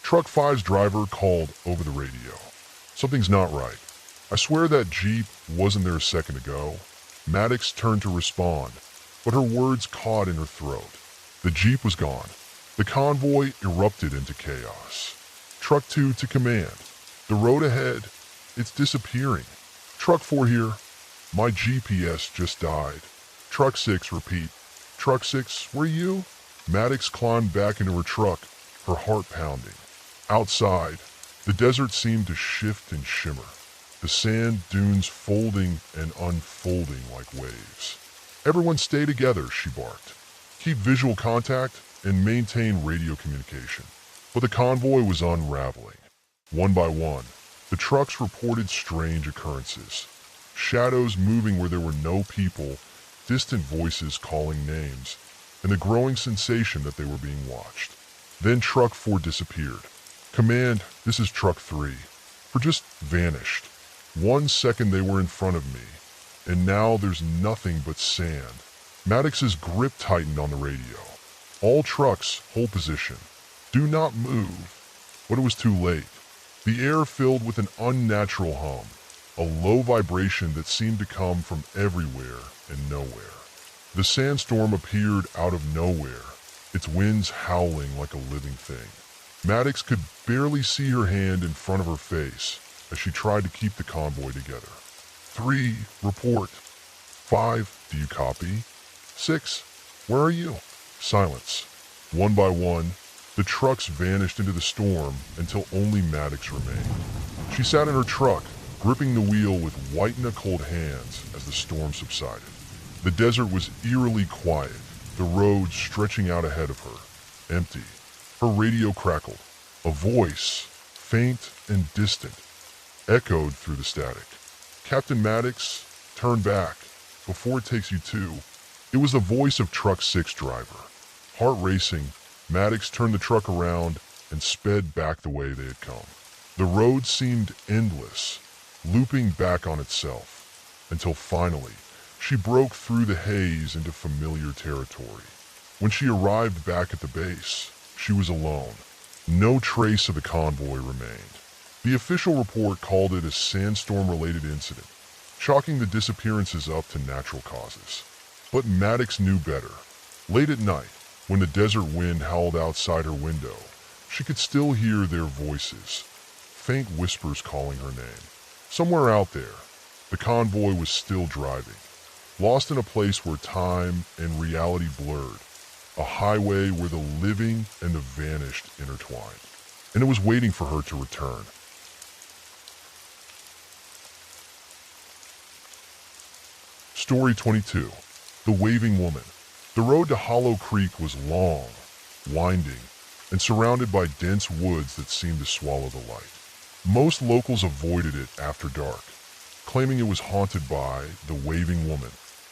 Truck 5's driver called over the radio. "Something's not right. I swear that Jeep wasn't there a second ago." Maddox turned to respond, but her words caught in her throat. The Jeep was gone. The convoy erupted into chaos. "Truck 2 to command. The road ahead, it's disappearing." "Truck 4 here. My GPS just died." "Truck 6, repeat." "Truck 6, where you?" Maddox climbed back into her truck, her heart pounding. Outside, the desert seemed to shift and shimmer, the sand dunes folding and unfolding like waves. "Everyone stay together," she barked. "Keep visual contact and maintain radio communication." But the convoy was unraveling. One by one, the trucks reported strange occurrences. Shadows moving where there were no people, distant voices calling names, and the growing sensation that they were being watched. Then Truck 4 disappeared. "Command, this is Truck 3. For just vanished. 1 second they were in front of me, and now there's nothing but sand." Maddox's grip tightened on the radio. "All trucks, hold position. Do not move." But it was too late. The air filled with an unnatural hum, a low vibration that seemed to come from everywhere and nowhere. The sandstorm appeared out of nowhere, its winds howling like a living thing. Maddox could barely see her hand in front of her face as she tried to keep the convoy together. 3, report. 5, do you copy? 6, where are you? Silence. One by one, the trucks vanished into the storm until only Maddox remained. She sat in her truck, gripping the wheel with white-knuckled hands as the storm subsided. The desert was eerily quiet, the road stretching out ahead of her, empty. Her radio crackled. A voice, faint and distant, echoed through the static. Captain Maddox, turn back, before it takes you to. It was the voice of Truck 6 driver. Heart racing, Maddox turned the truck around and sped back the way they had come. The road seemed endless, looping back on itself, until finally, she broke through the haze into familiar territory. When she arrived back at the base, she was alone. No trace of the convoy remained. The official report called it a sandstorm-related incident, chalking the disappearances up to natural causes. But Maddox knew better. Late at night, when the desert wind howled outside her window, she could still hear their voices, faint whispers calling her name. Somewhere out there, the convoy was still driving, lost in a place where time and reality blurred, a highway where the living and the vanished intertwined, and it was waiting for her to return. Story 22. The Waving Woman. The road to Hollow Creek was long, winding, and surrounded by dense woods that seemed to swallow the light. Most locals avoided it after dark, claiming it was haunted by the Waving Woman.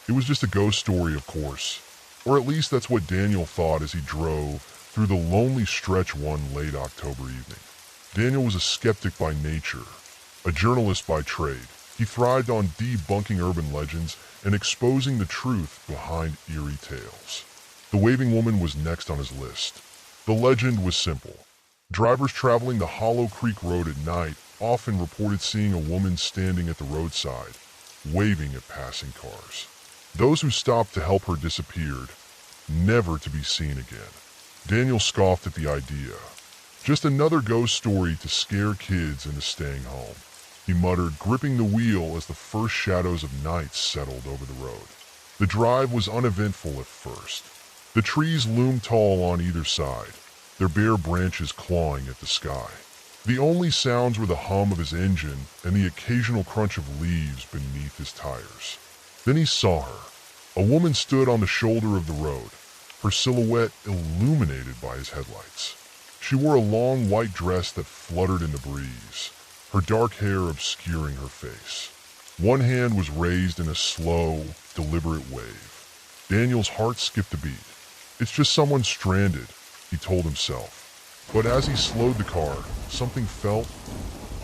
It was just a ghost story, of course, or at least that's what Daniel thought as he drove through the lonely stretch one late October evening. Daniel was a skeptic by nature, a journalist by trade. He thrived on debunking urban legends and exposing the truth behind eerie tales. The Waving Woman was next on his list. The legend was simple. Drivers traveling the Hollow Creek Road at night often reported seeing a woman standing at the roadside, waving at passing cars. Those who stopped to help her disappeared, never to be seen again. Daniel scoffed at the idea. Just another ghost story to scare kids into staying home, he muttered, gripping the wheel as the first shadows of night settled over the road. The drive was uneventful at first. The trees loomed tall on either side, their bare branches clawing at the sky. The only sounds were the hum of his engine and the occasional crunch of leaves beneath his tires. Then he saw her. A woman stood on the shoulder of the road, her silhouette illuminated by his headlights. She wore a long white dress that fluttered in the breeze, her dark hair obscuring her face. One hand was raised in a slow, deliberate wave. Daniel's heart skipped a beat. It's just someone stranded, he told himself. But as he slowed the car, something felt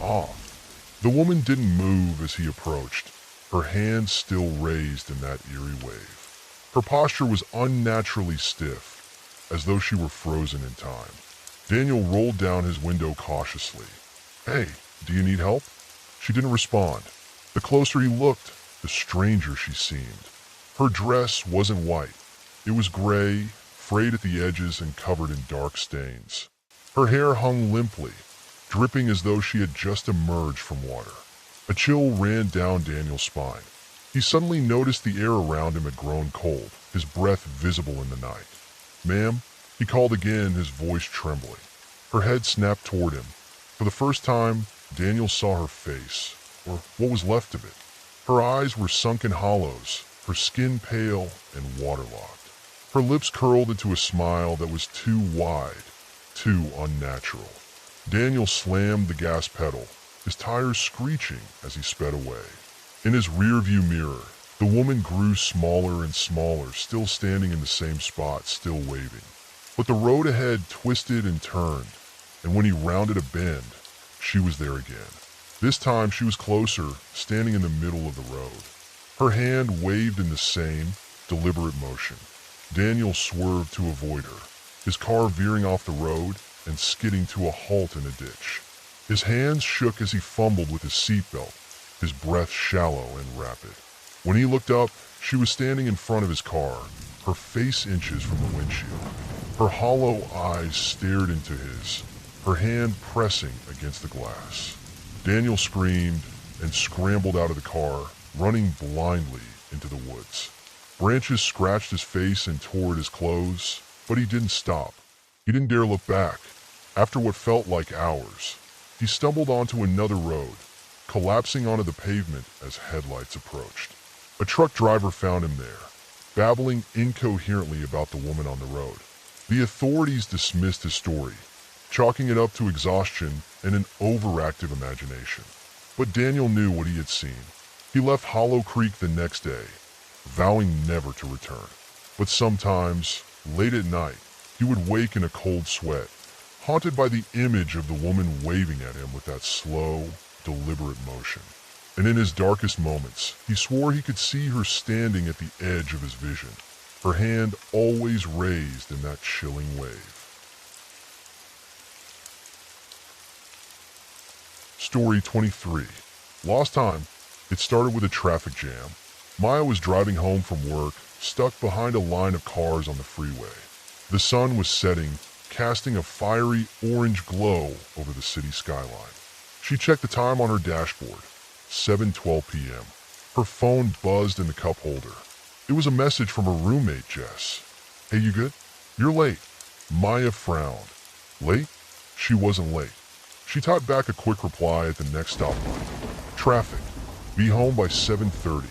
off. The woman didn't move as he approached, her hands still raised in that eerie wave. Her posture was unnaturally stiff, as though she were frozen in time. Daniel rolled down his window cautiously. "Hey, do you need help?" She didn't respond. The closer he looked, the stranger she seemed. Her dress wasn't white. It was gray, frayed at the edges and covered in dark stains. Her hair hung limply, dripping as though she had just emerged from water. A chill ran down Daniel's spine. He suddenly noticed the air around him had grown cold, his breath visible in the night. "Ma'am?" he called again, his voice trembling. Her head snapped toward him. For the first time, Daniel saw her face, or what was left of it. Her eyes were sunken hollows, her skin pale and waterlogged. Her lips curled into a smile that was too wide, too unnatural. Daniel slammed the gas pedal, his tires screeching as he sped away. In his rearview mirror, the woman grew smaller and smaller, still standing in the same spot, still waving. But the road ahead twisted and turned, and when he rounded a bend, she was there again. This time she was closer, standing in the middle of the road. Her hand waved in the same, deliberate motion. Daniel swerved to avoid her, his car veering off the road and skidding to a halt in a ditch. His hands shook as he fumbled with his seatbelt, his breath shallow and rapid. When he looked up, she was standing in front of his car, her face inches from the windshield. Her hollow eyes stared into his, her hand pressing against the glass. Daniel screamed and scrambled out of the car, running blindly into the woods. Branches scratched his face and tore at his clothes, but he didn't stop. He didn't dare look back. After what felt like hours, he stumbled onto another road, collapsing onto the pavement as headlights approached. A truck driver found him there, babbling incoherently about the woman on the road. The authorities dismissed his story, chalking it up to exhaustion and an overactive imagination. But Daniel knew what he had seen. He left Hollow Creek the next day, vowing never to return. But sometimes, late at night, he would wake in a cold sweat, haunted by the image of the woman waving at him with that slow, deliberate motion. And in his darkest moments, he swore he could see her standing at the edge of his vision, her hand always raised in that chilling wave. Story 23. Lost time. It started with a traffic jam. Maya was driving home from work, stuck behind a line of cars on the freeway. The sun was setting, casting a fiery orange glow over the city skyline. She checked the time on her dashboard, 7:12 p.m. Her phone buzzed in the cup holder. It was a message from her roommate, Jess. "Hey, you good? You're late." Maya frowned. Late? She wasn't late. She typed back a quick reply at the next stoplight. Traffic. Be home by 7:30.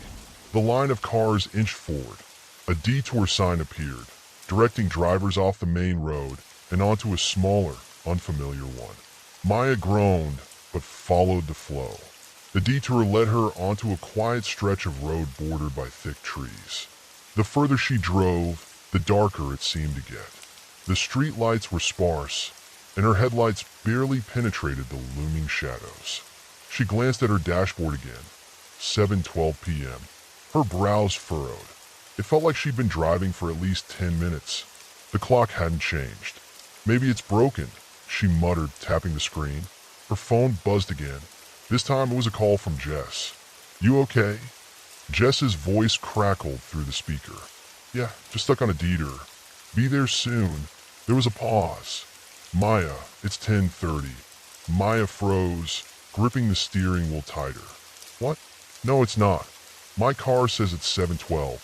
The line of cars inched forward. A detour sign appeared, directing drivers off the main road and onto a smaller, unfamiliar one. Maya groaned, but followed the flow. The detour led her onto a quiet stretch of road bordered by thick trees. The further she drove, the darker it seemed to get. The street lights were sparse, and her headlights barely penetrated the looming shadows. She glanced at her dashboard again, 7:12 p.m. Her brows furrowed. It felt like she'd been driving for at least 10 minutes. The clock hadn't changed. Maybe it's broken, she muttered, tapping the screen. Her phone buzzed again. This time it was a call from Jess. "You okay?" Jess's voice crackled through the speaker. "Yeah, just stuck on a detour. Be there soon." There was a pause. "Maya, it's 10:30. Maya froze, gripping the steering wheel tighter. "What? No, it's not. My car says it's 7:12.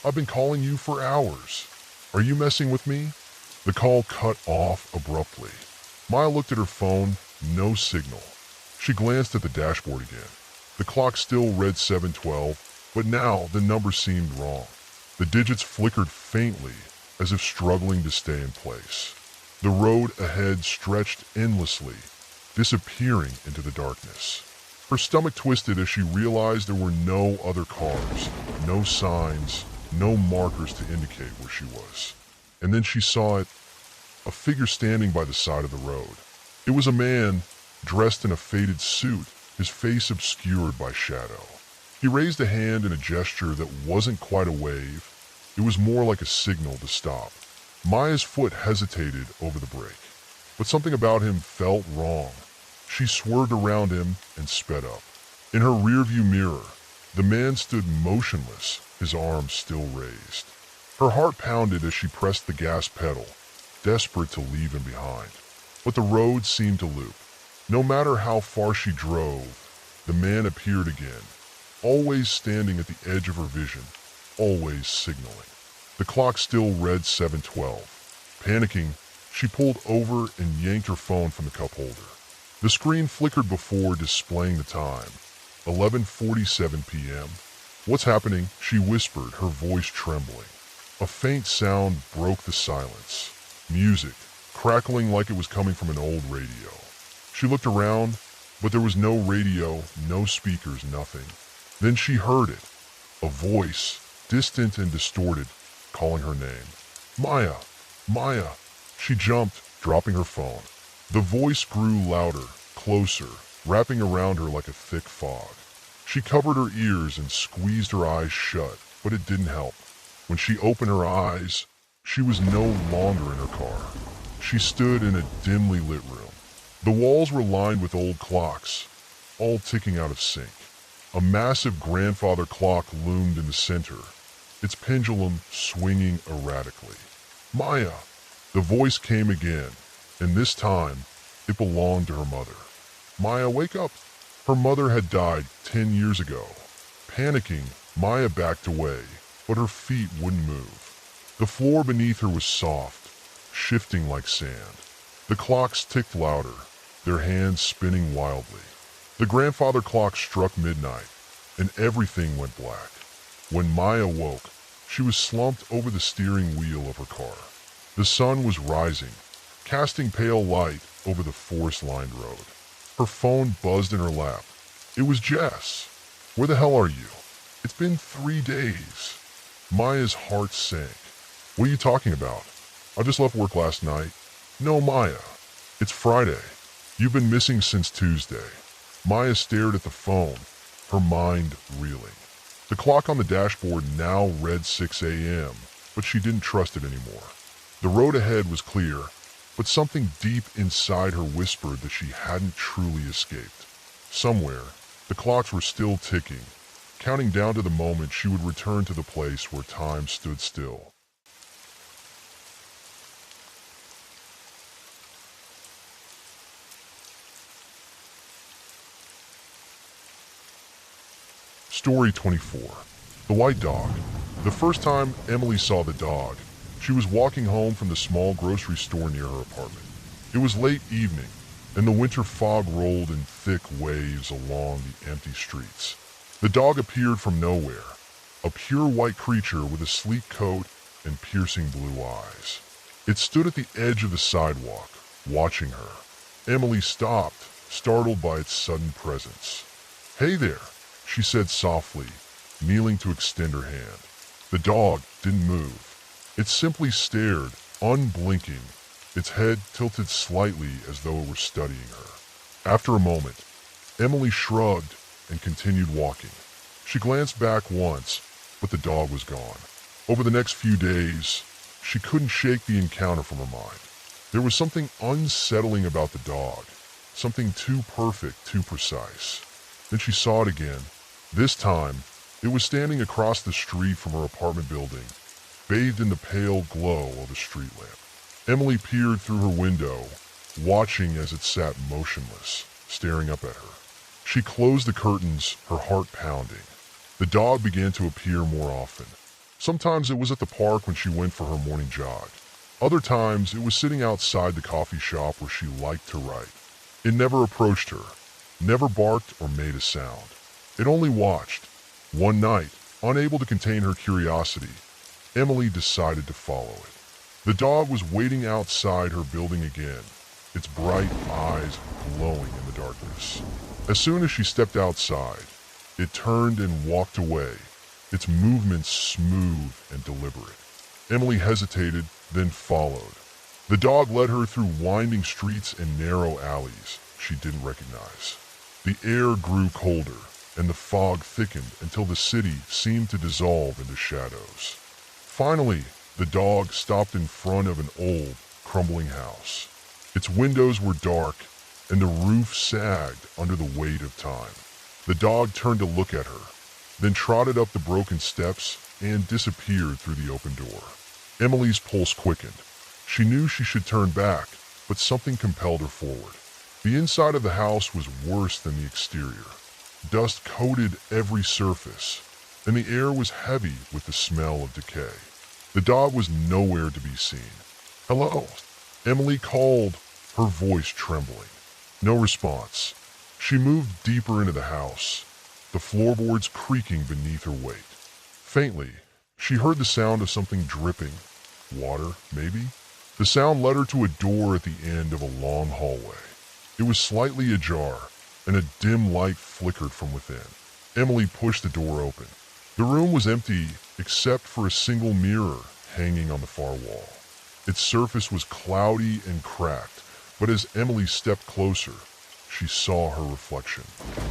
I've been calling you for hours. Are you messing with me?" The call cut off abruptly. Maya looked at her phone, no signal. She glanced at the dashboard again. The clock still read 7:12, but now the number seemed wrong. The digits flickered faintly, as if struggling to stay in place. The road ahead stretched endlessly, disappearing into the darkness. Her stomach twisted as she realized there were no other cars, no signs, no markers to indicate where she was. And then she saw it, a figure standing by the side of the road. It was a man, dressed in a faded suit, his face obscured by shadow. He raised a hand in a gesture that wasn't quite a wave. It was more like a signal to stop. Maya's foot hesitated over the brake, but something about him felt wrong. She swerved around him and sped up. In her rearview mirror, the man stood motionless, his arms still raised. Her heart pounded as she pressed the gas pedal, desperate to leave him behind. But the road seemed to loop. No matter how far she drove, the man appeared again, always standing at the edge of her vision, always signaling. The clock still read 7:12. Panicking, she pulled over and yanked her phone from the cup holder. The screen flickered before displaying the time, 11:47 p.m. "What's happening?" she whispered, her voice trembling. A faint sound broke the silence. Music, crackling like it was coming from an old radio. She looked around, but there was no radio, no speakers, nothing. Then she heard it, a voice, distant and distorted, calling her name. "Maya! Maya!" She jumped, dropping her phone. The voice grew louder, closer, wrapping around her like a thick fog. She covered her ears and squeezed her eyes shut, but it didn't help. When she opened her eyes, she was no longer in her car. She stood in a dimly lit room. The walls were lined with old clocks, all ticking out of sync. A massive grandfather clock loomed in the center, its pendulum swinging erratically. "Maya!" The voice came again, and this time, it belonged to her mother. "Maya, wake up." Her mother had died 10 years ago. Panicking, Maya backed away, but her feet wouldn't move. The floor beneath her was soft, shifting like sand. The clocks ticked louder, their hands spinning wildly. The grandfather clock struck midnight, and everything went black. When Maya woke, she was slumped over the steering wheel of her car. The sun was rising, casting pale light over the forest-lined road. Her phone buzzed in her lap. It was Jess. "Where the hell are you? It's been 3 days. Maya's heart sank. "What are you talking about? I just left work last night." "No, Maya. It's Friday. You've been missing since Tuesday." Maya stared at the phone, her mind reeling. The clock on the dashboard now read 6 a.m., but she didn't trust it anymore. The road ahead was clear, but something deep inside her whispered that she hadn't truly escaped. Somewhere, the clocks were still ticking, counting down to the moment she would return to the place where time stood still. Story 24. The White Dog. The first time Emily saw the dog, she was walking home from the small grocery store near her apartment. It was late evening, and the winter fog rolled in thick waves along the empty streets. The dog appeared from nowhere, a pure white creature with a sleek coat and piercing blue eyes. It stood at the edge of the sidewalk, watching her. Emily stopped, startled by its sudden presence. "Hey there," she said softly, kneeling to extend her hand. The dog didn't move. It simply stared, unblinking, its head tilted slightly as though it were studying her. After a moment, Emily shrugged and continued walking. She glanced back once, but the dog was gone. Over the next few days, she couldn't shake the encounter from her mind. There was something unsettling about the dog, something too perfect, too precise. Then she saw it again. This time, it was standing across the street from her apartment building, bathed in the pale glow of a street lamp. Emily peered through her window, watching as it sat motionless, staring up at her. She closed the curtains, her heart pounding. The dog began to appear more often. Sometimes it was at the park when she went for her morning jog. Other times, it was sitting outside the coffee shop where she liked to write. It never approached her, never barked or made a sound. It only watched. One night, unable to contain her curiosity, Emily decided to follow it. The dog was waiting outside her building again, its bright eyes glowing in the darkness. As soon as she stepped outside, it turned and walked away, its movements smooth and deliberate. Emily hesitated, then followed. The dog led her through winding streets and narrow alleys she didn't recognize. The air grew colder, and the fog thickened until the city seemed to dissolve into shadows. Finally, the dog stopped in front of an old, crumbling house. Its windows were dark, and the roof sagged under the weight of time. The dog turned to look at her, then trotted up the broken steps and disappeared through the open door. Emily's pulse quickened. She knew she should turn back, but something compelled her forward. The inside of the house was worse than the exterior. Dust coated every surface, and the air was heavy with the smell of decay. The dog was nowhere to be seen. "Hello," Emily called, her voice trembling. No response. She moved deeper into the house, the floorboards creaking beneath her weight. Faintly, she heard the sound of something dripping. Water, maybe? The sound led her to a door at the end of a long hallway. It was slightly ajar, and a dim light flickered from within. Emily pushed the door open. The room was empty except for a single mirror hanging on the far wall. Its surface was cloudy and cracked, but as Emily stepped closer, she saw her reflection.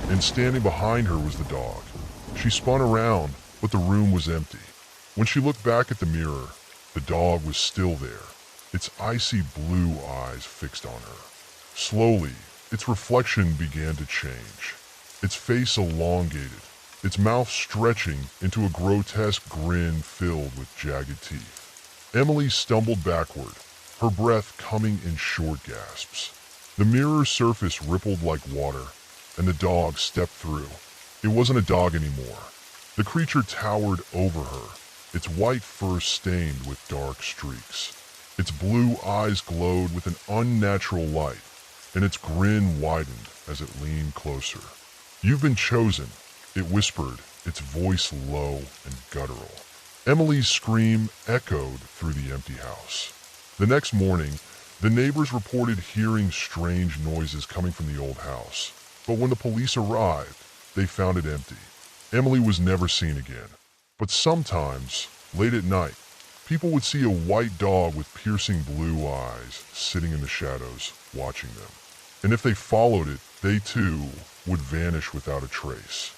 And standing behind her was the dog. She spun around, but the room was empty. When she looked back at the mirror, the dog was still there, its icy blue eyes fixed on her. Slowly, its reflection began to change. Its face elongated, its mouth stretching into a grotesque grin filled with jagged teeth. Emily stumbled backward, her breath coming in short gasps. The mirror's surface rippled like water, and the dog stepped through. It wasn't a dog anymore. The creature towered over her, its white fur stained with dark streaks. Its blue eyes glowed with an unnatural light, and its grin widened as it leaned closer. "You've been chosen," it whispered, its voice low and guttural. Emily's scream echoed through the empty house. The next morning, the neighbors reported hearing strange noises coming from the old house. But when the police arrived, they found it empty. Emily was never seen again. But sometimes, late at night, people would see a white dog with piercing blue eyes sitting in the shadows, watching them. And if they followed it, they too would vanish without a trace.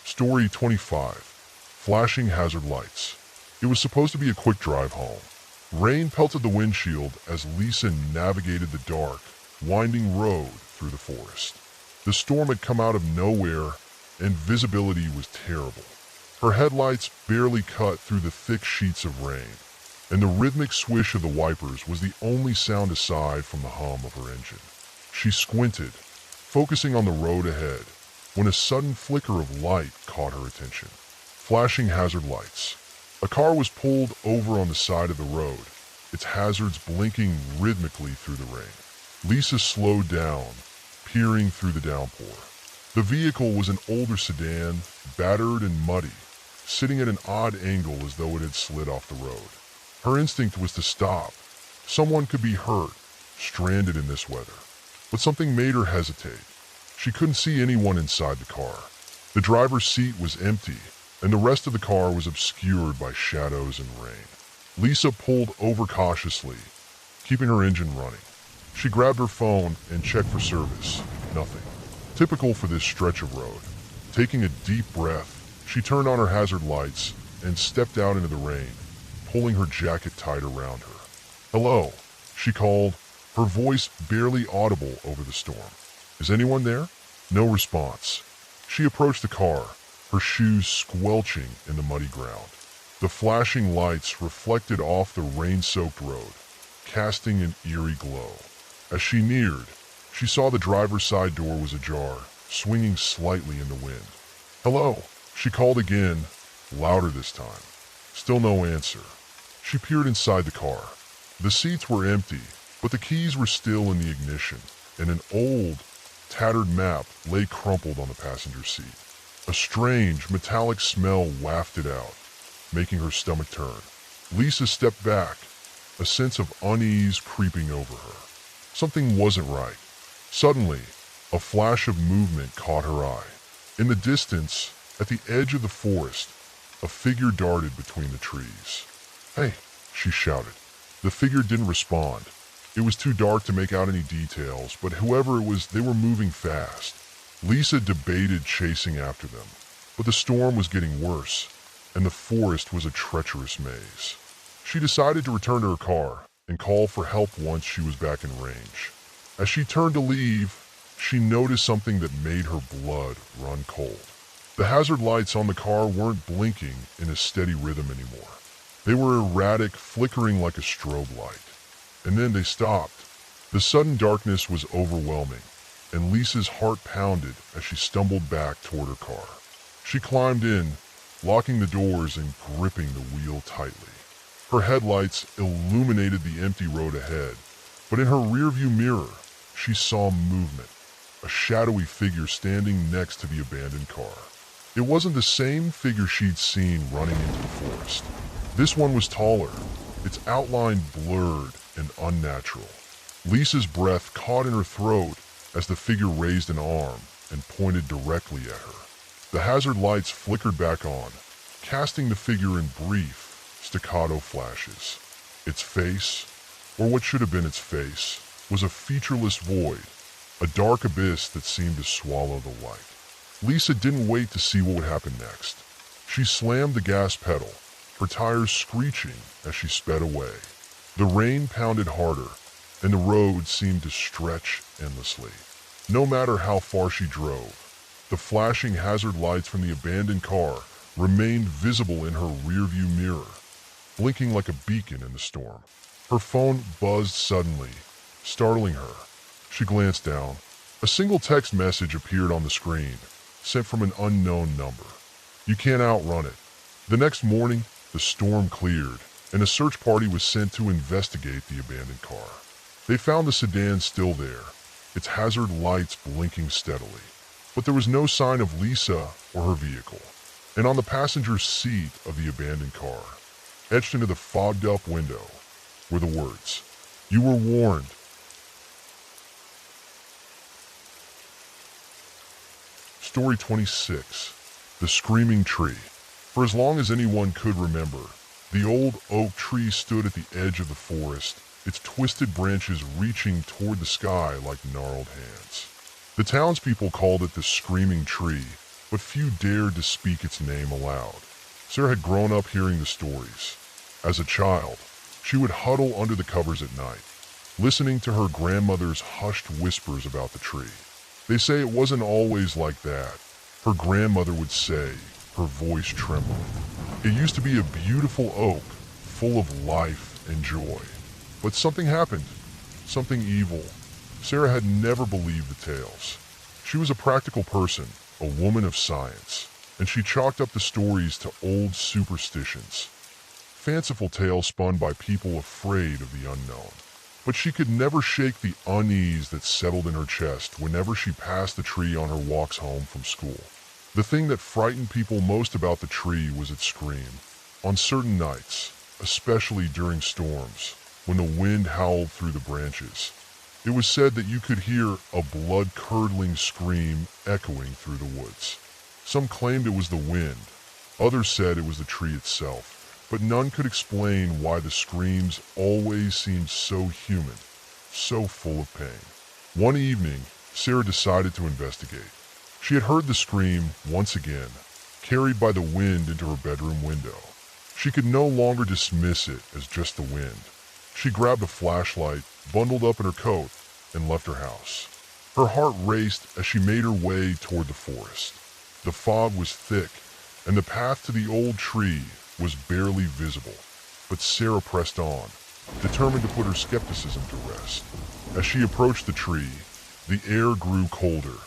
Story 25. Flashing hazard lights. It was supposed to be a quick drive home. Rain pelted the windshield as Lisa navigated the dark, winding road through the forest. The storm had come out of nowhere, and visibility was terrible. Her headlights barely cut through the thick sheets of rain, and the rhythmic swish of the wipers was the only sound aside from the hum of her engine. She squinted, focusing on the road ahead, when a sudden flicker of light caught her attention. Flashing hazard lights. A car was pulled over on the side of the road, its hazards blinking rhythmically through the rain. Lisa slowed down, peering through the downpour. The vehicle was an older sedan, battered and muddy, sitting at an odd angle as though it had slid off the road. Her instinct was to stop. Someone could be hurt, stranded in this weather. But something made her hesitate. She couldn't see anyone inside the car. The driver's seat was empty, and the rest of the car was obscured by shadows and rain. Lisa pulled over cautiously, keeping her engine running. She grabbed her phone and checked for service. Nothing. Typical for this stretch of road. Taking a deep breath, she turned on her hazard lights and stepped out into the rain, pulling her jacket tight around her. "Hello," she called, her voice barely audible over the storm. "Is anyone there?" No response. She approached the car, her shoes squelching in the muddy ground. The flashing lights reflected off the rain-soaked road, casting an eerie glow. As she neared, she saw the driver's side door was ajar, swinging slightly in the wind. "Hello," she called again, louder this time. Still no answer. She peered inside the car. The seats were empty, but the keys were still in the ignition, and an old, tattered map lay crumpled on the passenger seat. A strange, metallic smell wafted out, making her stomach turn. Lisa stepped back, a sense of unease creeping over her. Something wasn't right. Suddenly, a flash of movement caught her eye. In the distance, at the edge of the forest, a figure darted between the trees. "Hey," she shouted. The figure didn't respond. It was too dark to make out any details, but whoever it was, they were moving fast. Lisa debated chasing after them, but the storm was getting worse, and the forest was a treacherous maze. She decided to return to her car and call for help once she was back in range. As she turned to leave, she noticed something that made her blood run cold. The hazard lights on the car weren't blinking in a steady rhythm anymore. They were erratic, flickering like a strobe light. And then they stopped. The sudden darkness was overwhelming, and Lisa's heart pounded as she stumbled back toward her car. She climbed in, locking the doors and gripping the wheel tightly. Her headlights illuminated the empty road ahead, but in her rearview mirror, she saw movement, a shadowy figure standing next to the abandoned car. It wasn't the same figure she'd seen running into the forest. This one was taller, its outline blurred and unnatural. Lisa's breath caught in her throat as the figure raised an arm and pointed directly at her. The hazard lights flickered back on, casting the figure in brief, staccato flashes. Its face, or what should have been its face, was a featureless void, a dark abyss that seemed to swallow the light. Lisa didn't wait to see what would happen next. She slammed the gas pedal, her tires screeching as she sped away. The rain pounded harder, and the road seemed to stretch endlessly. No matter how far she drove, The flashing hazard lights from the abandoned car remained visible in her rearview mirror, blinking like a beacon in the storm. Her phone buzzed suddenly, startling her. She glanced down. A single text message appeared on the screen, sent from an unknown number. "You can't outrun it." The next morning, the storm cleared, and a search party was sent to investigate the abandoned car. They found the sedan still there, its hazard lights blinking steadily. But there was no sign of Lisa or her vehicle. And on the passenger seat of the abandoned car, etched into the fogged-up window, were the words, "You were warned." Story 26. The Screaming Tree. For as long as anyone could remember, the old oak tree stood at the edge of the forest, its twisted branches reaching toward the sky like gnarled hands. The townspeople called it the Screaming Tree, but few dared to speak its name aloud. Sarah had grown up hearing the stories. As a child, she would huddle under the covers at night, listening to her grandmother's hushed whispers about the tree. They say it wasn't always like that, her grandmother would say, her voice trembling. It used to be a beautiful oak, full of life and joy. But something happened, something evil. Sarah had never believed the tales. She was a practical person, a woman of science, and she chalked up the stories to old superstitions, fanciful tales spun by people afraid of the unknown. But she could never shake the unease that settled in her chest whenever she passed the tree on her walks home from school. The thing that frightened people most about the tree was its scream. On certain nights, especially during storms, when the wind howled through the branches, it was said that you could hear a blood-curdling scream echoing through the woods. Some claimed it was the wind, others said it was the tree itself, but none could explain why the screams always seemed so human, so full of pain. One evening, Sarah decided to investigate. She had heard the scream once again, carried by the wind into her bedroom window. She could no longer dismiss it as just the wind. She grabbed a flashlight, bundled up in her coat, and left her house. Her heart raced as she made her way toward the forest. The fog was thick, and the path to the old tree was barely visible, but Sarah pressed on, determined to put her skepticism to rest. As she approached the tree, the air grew colder,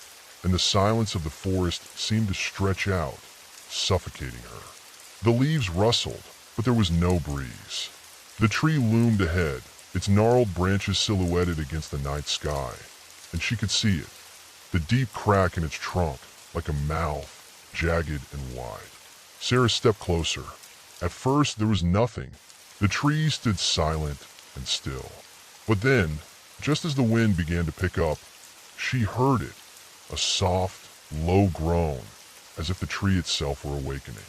and the silence of the forest seemed to stretch out, suffocating her. The leaves rustled, but there was no breeze. The tree loomed ahead, its gnarled branches silhouetted against the night sky, and she could see it, the deep crack in its trunk, like a mouth, jagged and wide. Sarah stepped closer. At first, there was nothing. The tree stood silent and still. But then, just as the wind began to pick up, she heard it, a soft, low groan, as if the tree itself were awakening.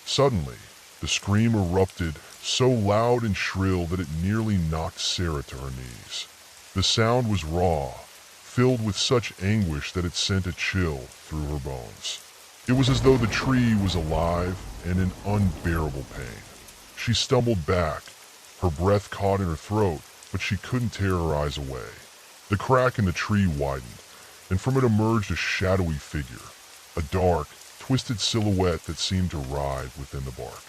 Suddenly, the scream erupted, so loud and shrill that it nearly knocked Sarah to her knees. The sound was raw, filled with such anguish that it sent a chill through her bones. It was as though the tree was alive and in unbearable pain. She stumbled back, her breath caught in her throat, but she couldn't tear her eyes away. The crack in the tree widened, and from it emerged a shadowy figure, a dark, twisted silhouette that seemed to writhe within the bark.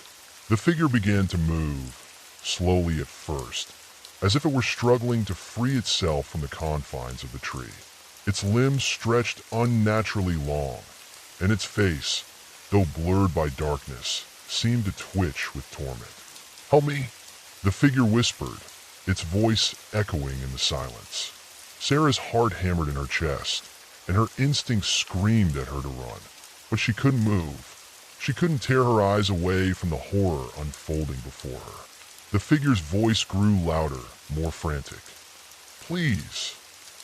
The figure began to move, slowly at first, as if it were struggling to free itself from the confines of the tree. Its limbs stretched unnaturally long, and its face, though blurred by darkness, seemed to twitch with torment. "Help me," the figure whispered, its voice echoing in the silence. Sarah's heart hammered in her chest, and her instincts screamed at her to run, but she couldn't move. She couldn't tear her eyes away from the horror unfolding before her. The figure's voice grew louder, more frantic. "Please,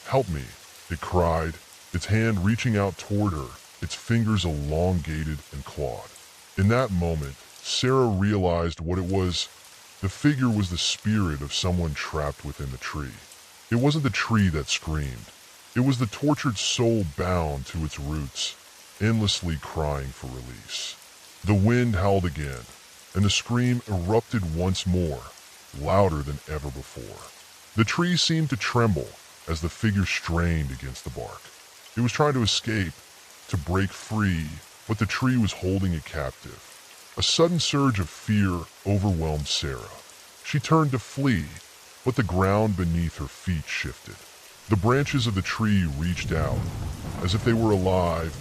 help me," it cried, its hand reaching out toward her, its fingers elongated and clawed. In that moment, Sarah realized what it was. The figure was the spirit of someone trapped within the tree. It wasn't the tree that screamed. It was the tortured soul bound to its roots, endlessly crying for release. The wind howled again, and the scream erupted once more, louder than ever before. The tree seemed to tremble as the figure strained against the bark. It was trying to escape, to break free, but the tree was holding it captive. A sudden surge of fear overwhelmed Sarah. She turned to flee, but the ground beneath her feet shifted. The branches of the tree reached out, as if they were alive,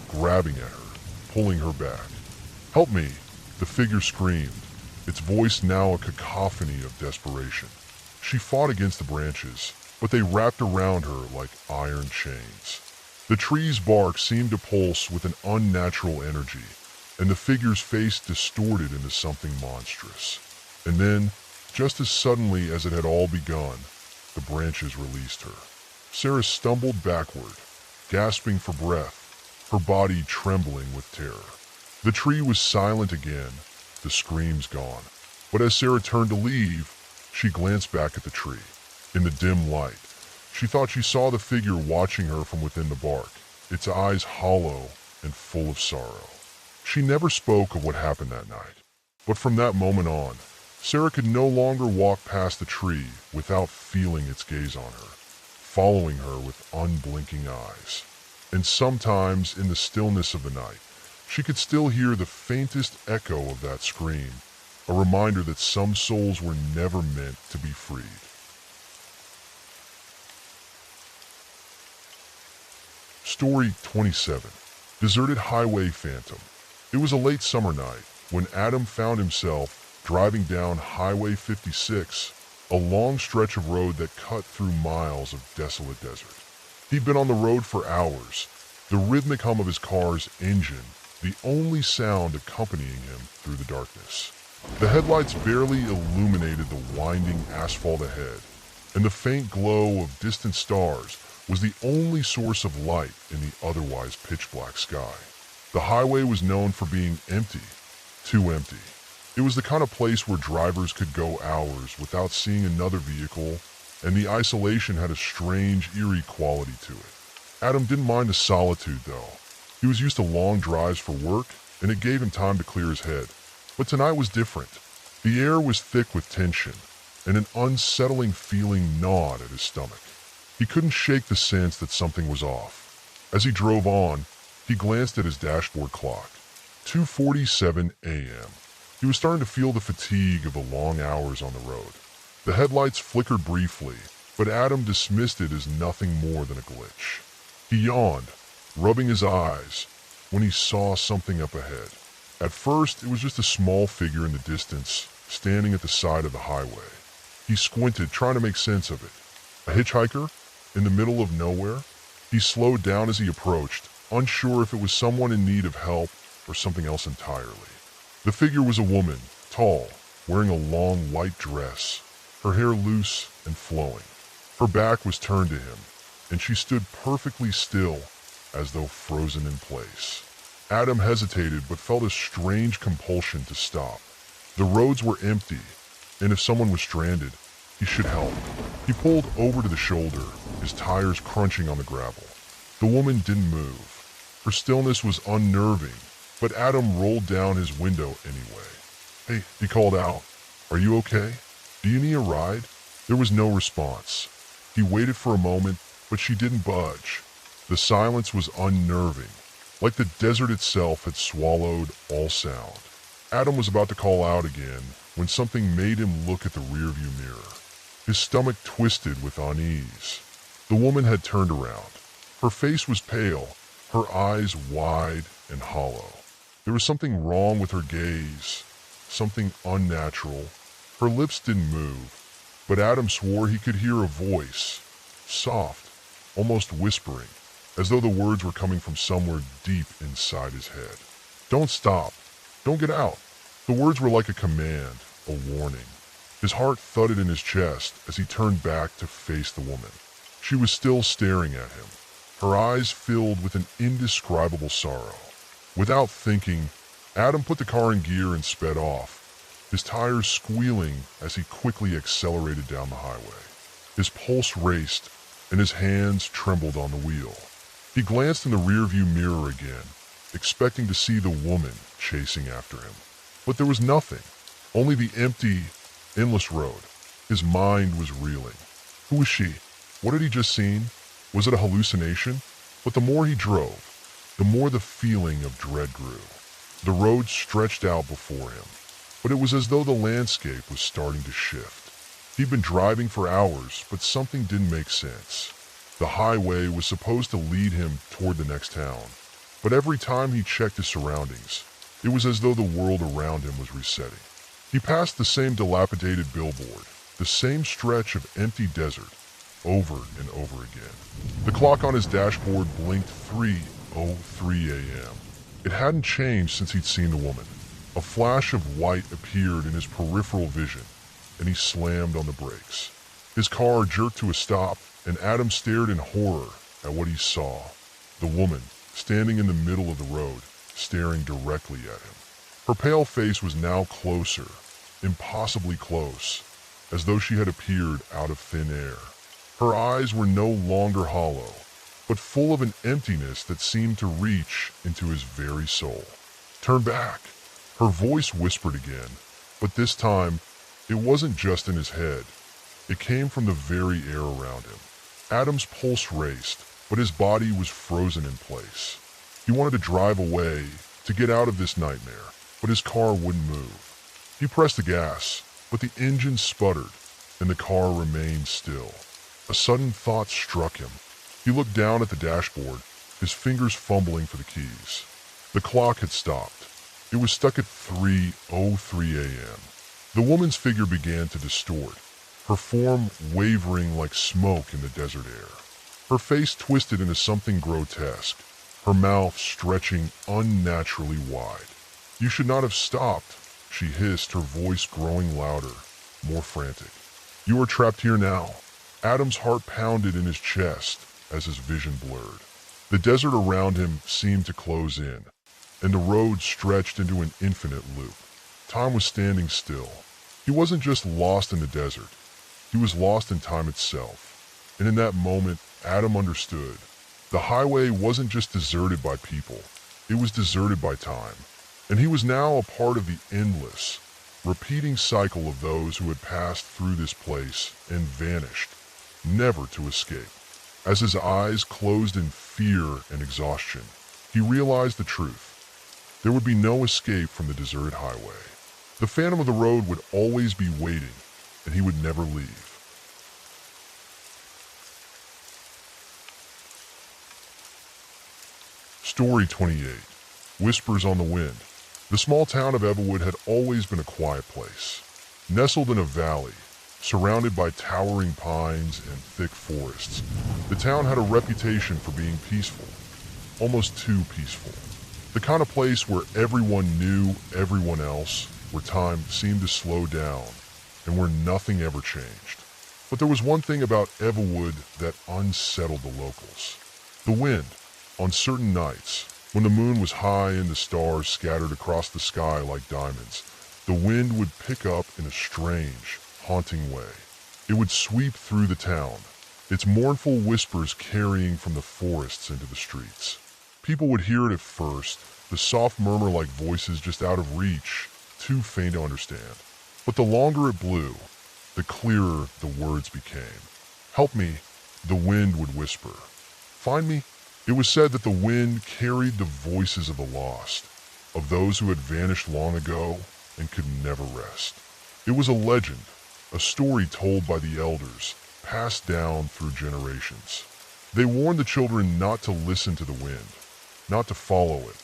grabbing at her, pulling her back. "Help me!" the figure screamed, its voice now a cacophony of desperation. She fought against the branches, but they wrapped around her like iron chains. The tree's bark seemed to pulse with an unnatural energy, and the figure's face distorted into something monstrous. And then, just as suddenly as it had all begun, the branches released her. Sarah stumbled backward, gasping for breath, her body trembling with terror. The tree was silent again, the screams gone. But as Sarah turned to leave, she glanced back at the tree. In the dim light, she thought she saw the figure watching her from within the bark, its eyes hollow and full of sorrow. She never spoke of what happened that night, but from that moment on, Sarah could no longer walk past the tree without feeling its gaze on her, following her with unblinking eyes. And sometimes, in the stillness of the night, she could still hear the faintest echo of that scream, a reminder that some souls were never meant to be freed. Story 27. Deserted Highway Phantom. It was a late summer night when Adam found himself driving down Highway 56, a long stretch of road that cut through miles of desolate desert. He'd been on the road for hours, the rhythmic hum of his car's engine the only sound accompanying him through the darkness. The headlights barely illuminated the winding asphalt ahead, and the faint glow of distant stars was the only source of light in the otherwise pitch-black sky. The highway was known for being empty, too empty. It was the kind of place where drivers could go hours without seeing another vehicle, and the isolation had a strange, eerie quality to it. Adam didn't mind the solitude, though. He was used to long drives for work, and it gave him time to clear his head. But tonight was different. The air was thick with tension, and an unsettling feeling gnawed at his stomach. He couldn't shake the sense that something was off. As he drove on, he glanced at his dashboard clock. 2:47 a.m. He was starting to feel the fatigue of the long hours on the road. The headlights flickered briefly, but Adam dismissed it as nothing more than a glitch. He yawned, rubbing his eyes, when he saw something up ahead. At first, it was just a small figure in the distance, standing at the side of the highway. He squinted, trying to make sense of it. A hitchhiker? In the middle of nowhere? He slowed down as he approached, unsure if it was someone in need of help or something else entirely. The figure was a woman, tall, wearing a long white dress, her hair loose and flowing. Her back was turned to him, and she stood perfectly still, as though frozen in place. Adam hesitated but felt a strange compulsion to stop. The roads were empty, and if someone was stranded, he should help. He pulled over to the shoulder, his tires crunching on the gravel. The woman didn't move. Her stillness was unnerving, but Adam rolled down his window anyway. "Hey," he called out. "Are you okay? Do you need a ride?" There was no response. He waited for a moment, but she didn't budge. The silence was unnerving, like the desert itself had swallowed all sound. Adam was about to call out again when something made him look at the rearview mirror. His stomach twisted with unease. The woman had turned around. Her face was pale, her eyes wide and hollow. There was something wrong with her gaze, something unnatural. Her lips didn't move, but Adam swore he could hear a voice, soft, almost whispering, as though the words were coming from somewhere deep inside his head. "Don't stop. Don't get out." The words were like a command, a warning. His heart thudded in his chest as he turned back to face the woman. She was still staring at him, her eyes filled with an indescribable sorrow. Without thinking, Adam put the car in gear and sped off, his tires squealing as he quickly accelerated down the highway. His pulse raced, and his hands trembled on the wheel. He glanced in the rearview mirror again, expecting to see the woman chasing after him. But there was nothing, only the empty, endless road. His mind was reeling. Who was she? What had he just seen? Was it a hallucination? But the more he drove, the more the feeling of dread grew. The road stretched out before him, but it was as though the landscape was starting to shift. He'd been driving for hours, but something didn't make sense. The highway was supposed to lead him toward the next town, but every time he checked his surroundings, it was as though the world around him was resetting. He passed the same dilapidated billboard, the same stretch of empty desert, over and over again. The clock on his dashboard blinked 3:03 a.m. It hadn't changed since he'd seen the woman. A flash of white appeared in his peripheral vision, and he slammed on the brakes. His car jerked to a stop, and Adam stared in horror at what he saw. The woman, standing in the middle of the road, staring directly at him. Her pale face was now closer, impossibly close, as though she had appeared out of thin air. Her eyes were no longer hollow, but full of an emptiness that seemed to reach into his very soul. "Turn back," her voice whispered again, but this time, it wasn't just in his head. It came from the very air around him. Adam's pulse raced, but his body was frozen in place. He wanted to drive away, to get out of this nightmare, but his car wouldn't move. He pressed the gas, but the engine sputtered, and the car remained still. A sudden thought struck him. He looked down at the dashboard, his fingers fumbling for the keys. The clock had stopped. It was stuck at 3:03 a.m. The woman's figure began to distort, her form wavering like smoke in the desert air. Her face twisted into something grotesque, her mouth stretching unnaturally wide. "You should not have stopped," she hissed, her voice growing louder, more frantic. "You are trapped here now." Adam's heart pounded in his chest as his vision blurred. The desert around him seemed to close in, and the road stretched into an infinite loop. Time was standing still. He wasn't just lost in the desert. He was lost in time itself. And in that moment, Adam understood. The highway wasn't just deserted by people. It was deserted by time. And he was now a part of the endless, repeating cycle of those who had passed through this place and vanished, never to escape. As his eyes closed in fear and exhaustion, he realized the truth. There would be no escape from the deserted highway. The phantom of the road would always be waiting, and he would never leave. Story 28. Whispers on the Wind. The small town of Everwood had always been a quiet place. Nestled in a valley, surrounded by towering pines and thick forests, the town had a reputation for being peaceful, almost too peaceful. The kind of place where everyone knew everyone else, where time seemed to slow down, and where nothing ever changed. But there was one thing about Everwood that unsettled the locals. The wind. On certain nights, when the moon was high and the stars scattered across the sky like diamonds, the wind would pick up in a strange, haunting way. It would sweep through the town, its mournful whispers carrying from the forests into the streets. People would hear it at first, the soft murmur like voices just out of reach, too faint to understand. But the longer it blew, the clearer the words became. "Help me," the wind would whisper. "Find me." It was said that the wind carried the voices of the lost, of those who had vanished long ago and could never rest. It was a legend, a story told by the elders, passed down through generations. They warned the children not to listen to the wind, not to follow it,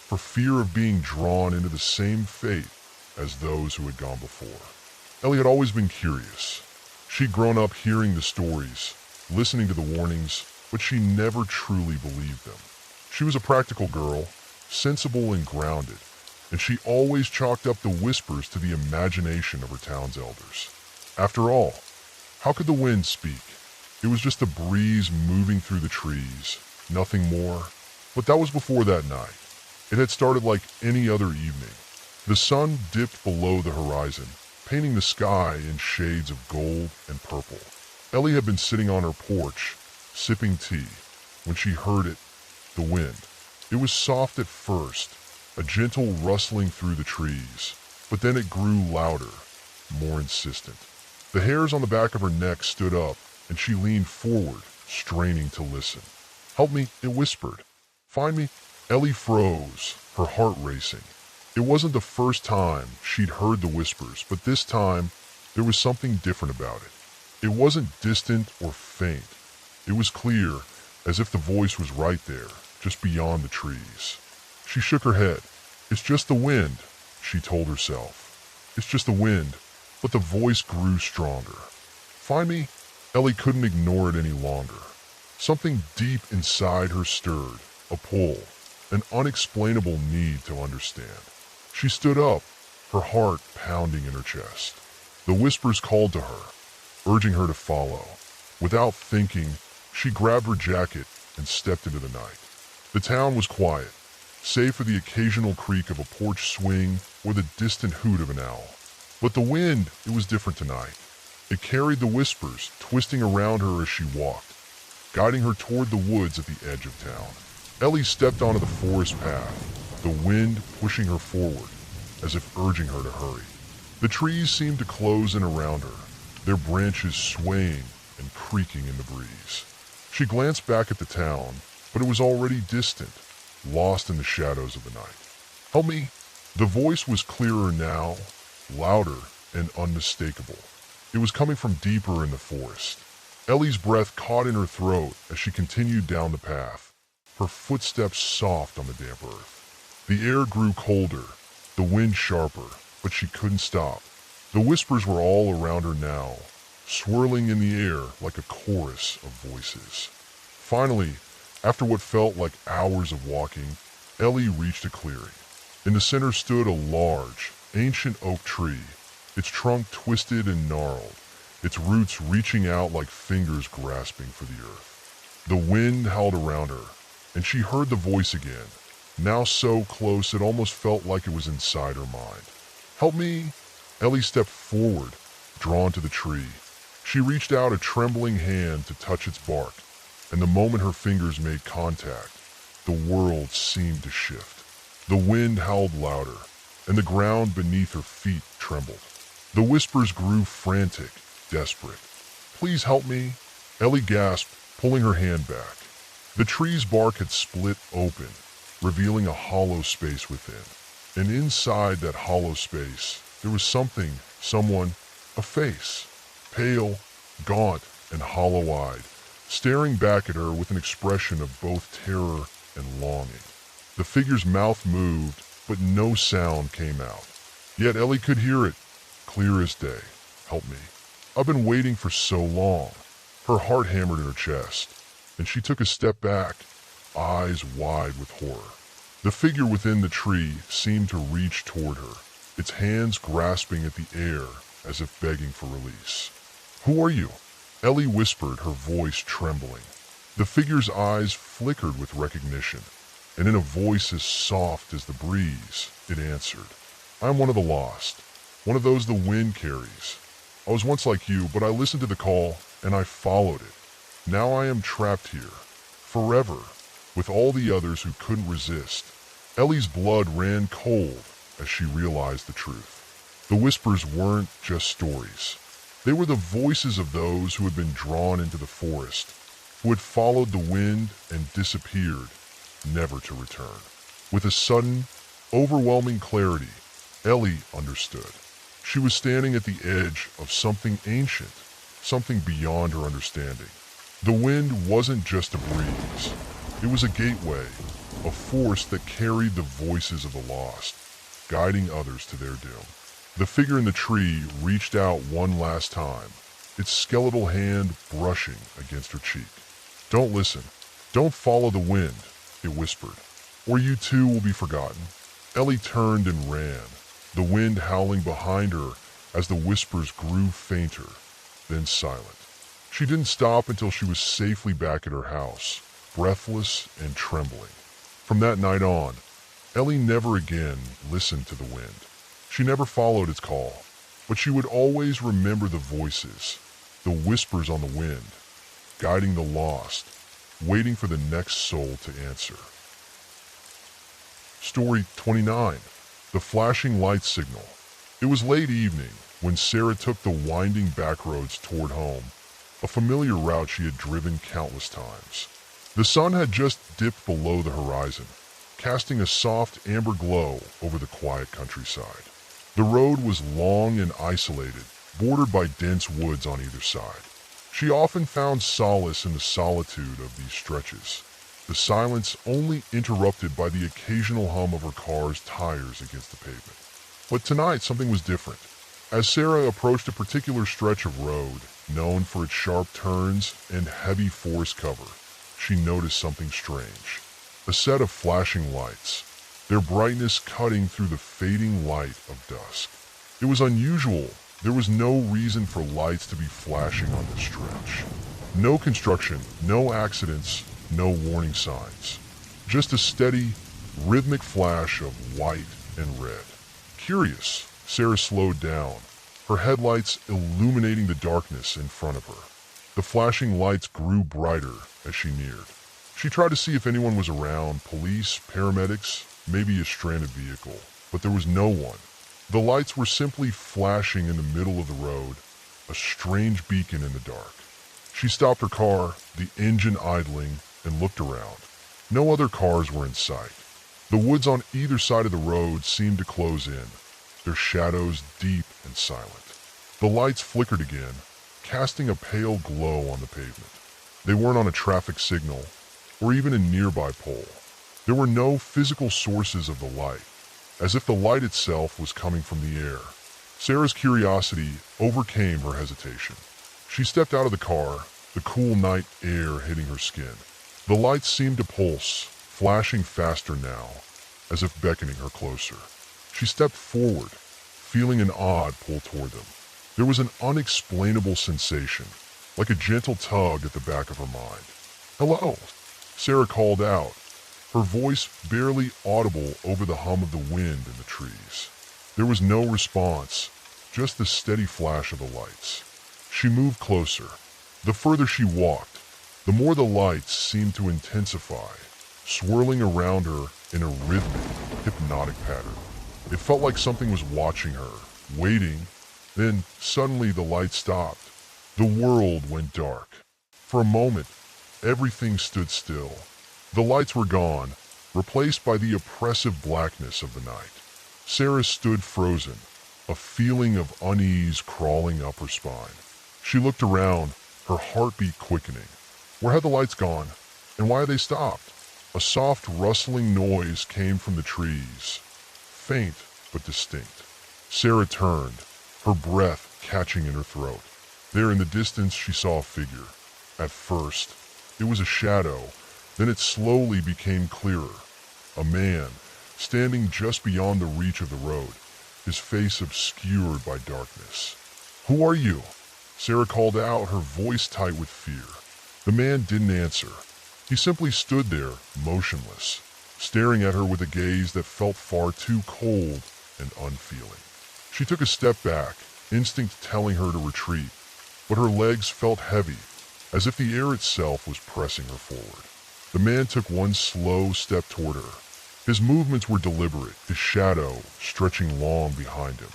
for fear of being drawn into the same fate as those who had gone before. Ellie had always been curious. She'd grown up hearing the stories, listening to the warnings, but she never truly believed them. She was a practical girl, sensible and grounded, and she always chalked up the whispers to the imagination of her town's elders. After all, how could the wind speak? It was just a breeze moving through the trees, nothing more. But that was before that night. It had started like any other evening. The sun dipped below the horizon, painting the sky in shades of gold and purple. Ellie had been sitting on her porch, sipping tea, when she heard it, the wind. It was soft at first, a gentle rustling through the trees, but then it grew louder, more insistent. The hairs on the back of her neck stood up, and she leaned forward, straining to listen. "Help me," it whispered. "Find me." Ellie froze, her heart racing. It wasn't the first time she'd heard the whispers, but this time there was something different about it. It wasn't distant or faint. It was clear, as if the voice was right there, just beyond the trees. She shook her head. "It's just the wind," she told herself. "It's just the wind." But the voice grew stronger. "Find me?" Ellie couldn't ignore it any longer. Something deep inside her stirred, a pull, an unexplainable need to understand. She stood up, her heart pounding in her chest. The whispers called to her, urging her to follow. Without thinking, she grabbed her jacket and stepped into the night. The town was quiet, save for the occasional creak of a porch swing or the distant hoot of an owl. But the wind, it was different tonight. It carried the whispers, twisting around her as she walked, guiding her toward the woods at the edge of town. Ellie stepped onto the forest path, the wind pushing her forward, as if urging her to hurry. The trees seemed to close in around her, their branches swaying and creaking in the breeze. She glanced back at the town, but it was already distant, lost in the shadows of the night. "Help me!" The voice was clearer now, louder and unmistakable. It was coming from deeper in the forest. Ellie's breath caught in her throat as she continued down the path, her footsteps soft on the damp earth. The air grew colder, the wind sharper, but she couldn't stop. The whispers were all around her now, swirling in the air like a chorus of voices. Finally, after what felt like hours of walking, Ellie reached a clearing. In the center stood a large, ancient oak tree, its trunk twisted and gnarled, its roots reaching out like fingers grasping for the earth. The wind howled around her, and she heard the voice again, now so close it almost felt like it was inside her mind. "Help me!" Ellie stepped forward, drawn to the tree. She reached out a trembling hand to touch its bark, and the moment her fingers made contact, the world seemed to shift. The wind howled louder, and the ground beneath her feet trembled. The whispers grew frantic, desperate. "Please help me!" Ellie gasped, pulling her hand back. The tree's bark had split open, revealing a hollow space within. And inside that hollow space, there was something, someone, a face, pale, gaunt, and hollow-eyed, staring back at her with an expression of both terror and longing. The figure's mouth moved, but no sound came out. Yet Ellie could hear it, clear as day. "Help me. I've been waiting for so long." Her heart hammered in her chest, and she took a step back, eyes wide with horror. The figure within the tree seemed to reach toward her, its hands grasping at the air as if begging for release. "Who are you?" Ellie whispered, her voice trembling. The figure's eyes flickered with recognition, and in a voice as soft as the breeze, it answered, "I'm one of the lost, one of those the wind carries. I was once like you, but I listened to the call, and I followed it. Now I am trapped here, forever, with all the others who couldn't resist." Ellie's blood ran cold as she realized the truth. The whispers weren't just stories. They were the voices of those who had been drawn into the forest, who had followed the wind and disappeared, never to return. With a sudden, overwhelming clarity, Ellie understood. She was standing at the edge of something ancient, something beyond her understanding. The wind wasn't just a breeze. It was a gateway, a force that carried the voices of the lost, guiding others to their doom. The figure in the tree reached out one last time, its skeletal hand brushing against her cheek. "Don't listen. Don't follow the wind," it whispered, "or you too will be forgotten." Ellie turned and ran, the wind howling behind her as the whispers grew fainter, then silent. She didn't stop until she was safely back at her house, breathless and trembling. From that night on, Ellie never again listened to the wind. She never followed its call, but she would always remember the voices, the whispers on the wind, guiding the lost, waiting for the next soul to answer. Story 29. The Flashing Light Signal. It was late evening when Sarah took the winding back roads toward home, a familiar route she had driven countless times. The sun had just dipped below the horizon, casting a soft amber glow over the quiet countryside. The road was long and isolated, bordered by dense woods on either side. She often found solace in the solitude of these stretches, the silence only interrupted by the occasional hum of her car's tires against the pavement. But tonight something was different. As Sarah approached a particular stretch of road, known for its sharp turns and heavy forest cover, she noticed something strange. A set of flashing lights, their brightness cutting through the fading light of dusk. It was unusual. There was no reason for lights to be flashing on this stretch. No construction, no accidents, no warning signs. Just a steady, rhythmic flash of white and red. Curious, Sarah slowed down, her headlights illuminating the darkness in front of her. The flashing lights grew brighter as she neared. She tried to see if anyone was around, police, paramedics, maybe a stranded vehicle, but there was no one. The lights were simply flashing in the middle of the road, a strange beacon in the dark. She stopped her car, the engine idling, and looked around. No other cars were in sight. The woods on either side of the road seemed to close in, their shadows deep and silent. The lights flickered again, casting a pale glow on the pavement. They weren't on a traffic signal, or even a nearby pole. There were no physical sources of the light, as if the light itself was coming from the air. Sarah's curiosity overcame her hesitation. She stepped out of the car, the cool night air hitting her skin. The lights seemed to pulse, flashing faster now, as if beckoning her closer. She stepped forward, feeling an odd pull toward them. There was an unexplainable sensation, like a gentle tug at the back of her mind. "Hello," Sarah called out, her voice barely audible over the hum of the wind in the trees. There was no response, just the steady flash of the lights. She moved closer. The further she walked, the more the lights seemed to intensify, swirling around her in a rhythmic, hypnotic pattern. It felt like something was watching her, waiting. Then suddenly the light stopped. The world went dark. For a moment, everything stood still. The lights were gone, replaced by the oppressive blackness of the night. Sarah stood frozen, a feeling of unease crawling up her spine. She looked around, her heartbeat quickening. Where had the lights gone, and why had they stopped? A soft rustling noise came from the trees, faint but distinct. Sarah turned, her breath catching in her throat. There in the distance she saw a figure. At first, it was a shadow, then it slowly became clearer. A man, standing just beyond the reach of the road, his face obscured by darkness. "Who are you?" Sarah called out, her voice tight with fear. The man didn't answer. He simply stood there, motionless, staring at her with a gaze that felt far too cold and unfeeling. She took a step back, instinct telling her to retreat, but her legs felt heavy, as if the air itself was pressing her forward. The man took one slow step toward her. His movements were deliberate, his shadow stretching long behind him.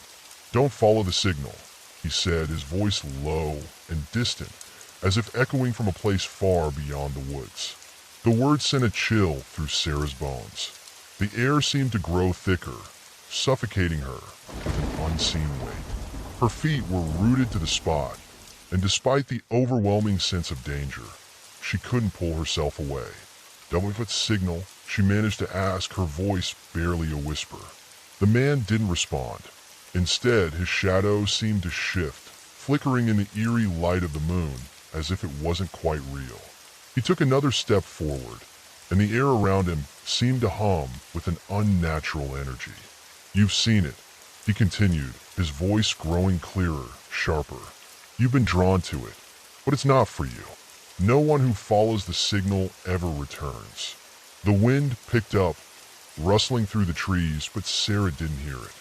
"Don't follow the signal," he said, his voice low and distant, as if echoing from a place far beyond the woods. The words sent a chill through Sarah's bones. The air seemed to grow thicker, suffocating her with an unseen weight. Her feet were rooted to the spot, and despite the overwhelming sense of danger, she couldn't pull herself away. "Don't but signal," she managed to ask, her voice barely a whisper. The man didn't respond. Instead, his shadow seemed to shift, flickering in the eerie light of the moon, as if it wasn't quite real. He took another step forward, and the air around him seemed to hum with an unnatural energy. "You've seen it," he continued, his voice growing clearer, sharper. "You've been drawn to it, but it's not for you. No one who follows the signal ever returns." The wind picked up, rustling through the trees, but Sarah didn't hear it.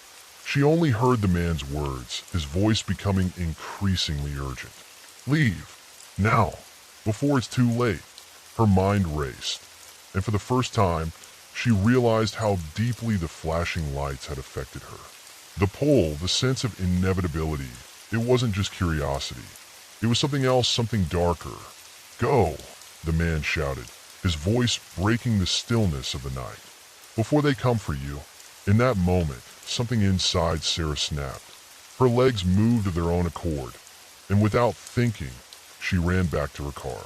She only heard the man's words, his voice becoming increasingly urgent. "Leave, now, before it's too late." Her mind raced, and for the first time, she realized how deeply the flashing lights had affected her. The pull, the sense of inevitability, it wasn't just curiosity. It was something else, something darker. "Go," the man shouted, his voice breaking the stillness of the night. before they come for you. In that moment, something inside Sarah snapped. Her legs moved of their own accord, and without thinking, she ran back to her car.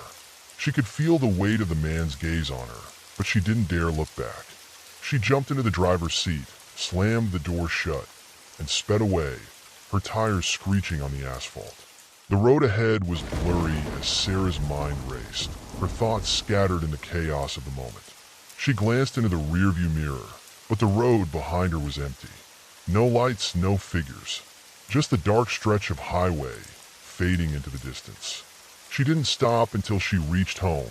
She could feel the weight of the man's gaze on her, but she didn't dare look back. She jumped into the driver's seat, slammed the door shut, and sped away, her tires screeching on the asphalt. The road ahead was blurry as Sarah's mind raced, her thoughts scattered in the chaos of the moment. She glanced into the rearview mirror, but the road behind her was empty. No lights, no figures, just the dark stretch of highway fading into the distance. She didn't stop until she reached home,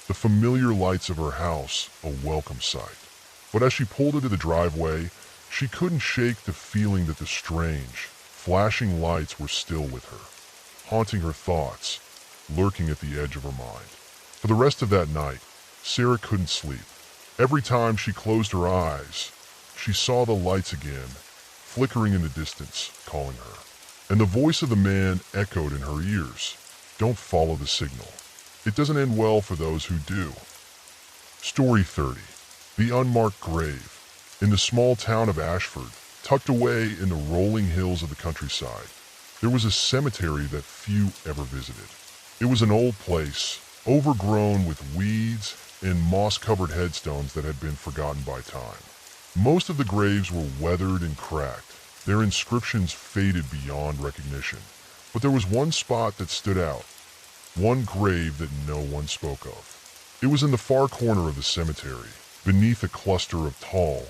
the familiar lights of her house a welcome sight. But as she pulled into the driveway, she couldn't shake the feeling that the strange, flashing lights were still with her, haunting her thoughts, lurking at the edge of her mind. For the rest of that night, Sarah couldn't sleep. Every time she closed her eyes, she saw the lights again, flickering in the distance, calling her. And the voice of the man echoed in her ears. Don't follow the signal. It doesn't end well for those who do. Story 30. The Unmarked Grave. In the small town of Ashford, tucked away in the rolling hills of the countryside, there was a cemetery that few ever visited. It was an old place, overgrown with weeds and moss-covered headstones that had been forgotten by time. Most of the graves were weathered and cracked, their inscriptions faded beyond recognition. But there was one spot that stood out, one grave that no one spoke of. It was in the far corner of the cemetery, beneath a cluster of tall,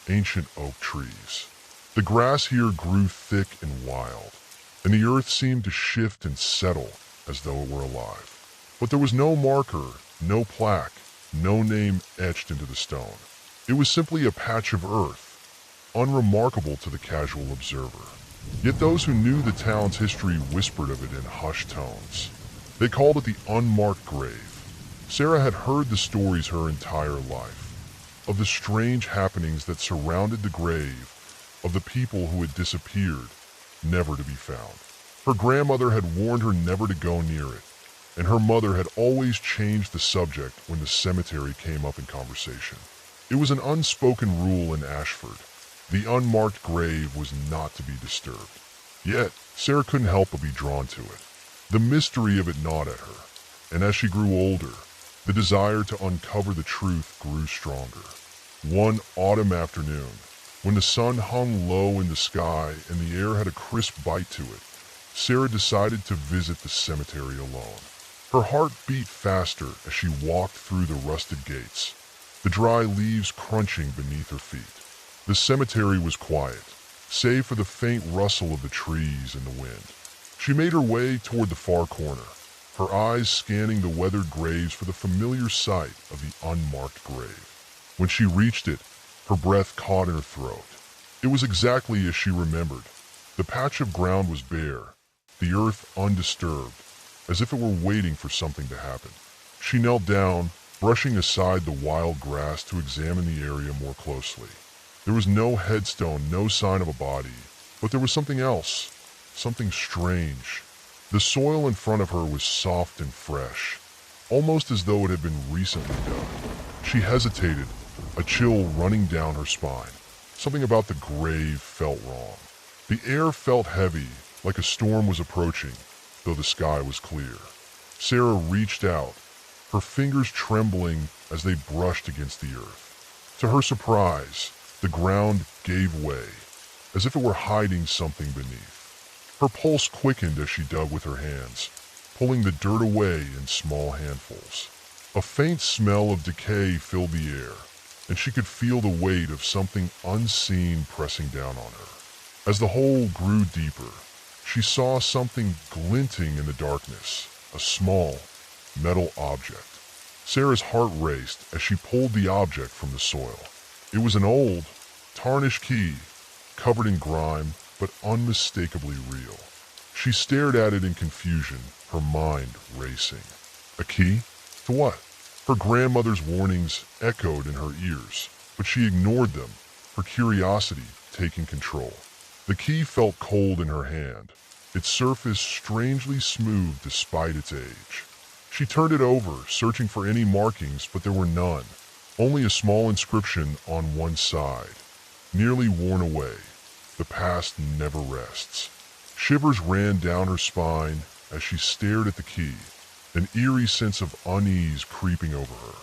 ancient oak trees. The grass here grew thick and wild, and the earth seemed to shift and settle as though it were alive. But there was no marker, no plaque, no name etched into the stone. It was simply a patch of earth, unremarkable to the casual observer. Yet those who knew the town's history whispered of it in hushed tones. They called it the Unmarked Grave. Sarah had heard the stories her entire life, of the strange happenings that surrounded the grave, of the people who had disappeared, never to be found. Her grandmother had warned her never to go near it, and her mother had always changed the subject when the cemetery came up in conversation. It was an unspoken rule in Ashford. The unmarked grave was not to be disturbed. Yet, Sarah couldn't help but be drawn to it. The mystery of it gnawed at her, and as she grew older, the desire to uncover the truth grew stronger. One autumn afternoon, when the sun hung low in the sky and the air had a crisp bite to it, Sarah decided to visit the cemetery alone. Her heart beat faster as she walked through the rusted gates, the dry leaves crunching beneath her feet. The cemetery was quiet, save for the faint rustle of the trees in the wind. She made her way toward the far corner, her eyes scanning the weathered graves for the familiar sight of the unmarked grave. When she reached it, her breath caught in her throat. It was exactly as she remembered. The patch of ground was bare, the earth undisturbed, as if it were waiting for something to happen. She knelt down, brushing aside the wild grass to examine the area more closely. There was no headstone, no sign of a body, but there was something else, something strange. The soil in front of her was soft and fresh, almost as though it had been recently dug. She hesitated, a chill running down her spine. Something about the grave felt wrong. The air felt heavy, like a storm was approaching, though the sky was clear. Sarah reached out, her fingers trembling as they brushed against the earth. To her surprise, the ground gave way, as if it were hiding something beneath. Her pulse quickened as she dug with her hands, pulling the dirt away in small handfuls. A faint smell of decay filled the air, and she could feel the weight of something unseen pressing down on her. As the hole grew deeper, she saw something glinting in the darkness, a small, metal object. Sarah's heart raced as she pulled the object from the soil. It was an old, tarnished key, covered in grime, but unmistakably real. She stared at it in confusion, her mind racing. A key? To what? Her grandmother's warnings echoed in her ears, but she ignored them, her curiosity taking control. The key felt cold in her hand, its surface strangely smooth despite its age. She turned it over, searching for any markings, but there were none. Only a small inscription on one side, nearly worn away. The past never rests. Shivers ran down her spine as she stared at the key, an eerie sense of unease creeping over her.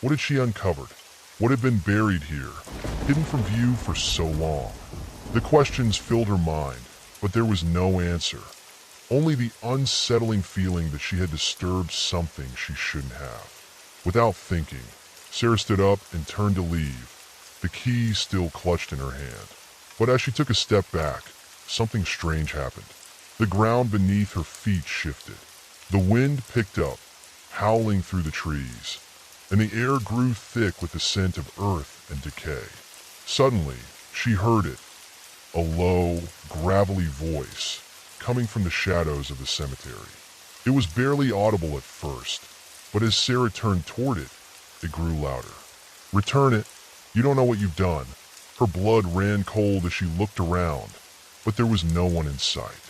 What had she uncovered? What had been buried here, hidden from view for so long? The questions filled her mind, but there was no answer. Only the unsettling feeling that she had disturbed something she shouldn't have. Without thinking, Sarah stood up and turned to leave, the key still clutched in her hand. But as she took a step back, something strange happened. The ground beneath her feet shifted. The wind picked up, howling through the trees, and the air grew thick with the scent of earth and decay. Suddenly, she heard it, a low, gravelly voice coming from the shadows of the cemetery. It was barely audible at first, but as Sarah turned toward it, it grew louder. "Return it. You don't know what you've done." Her blood ran cold as she looked around, but there was no one in sight.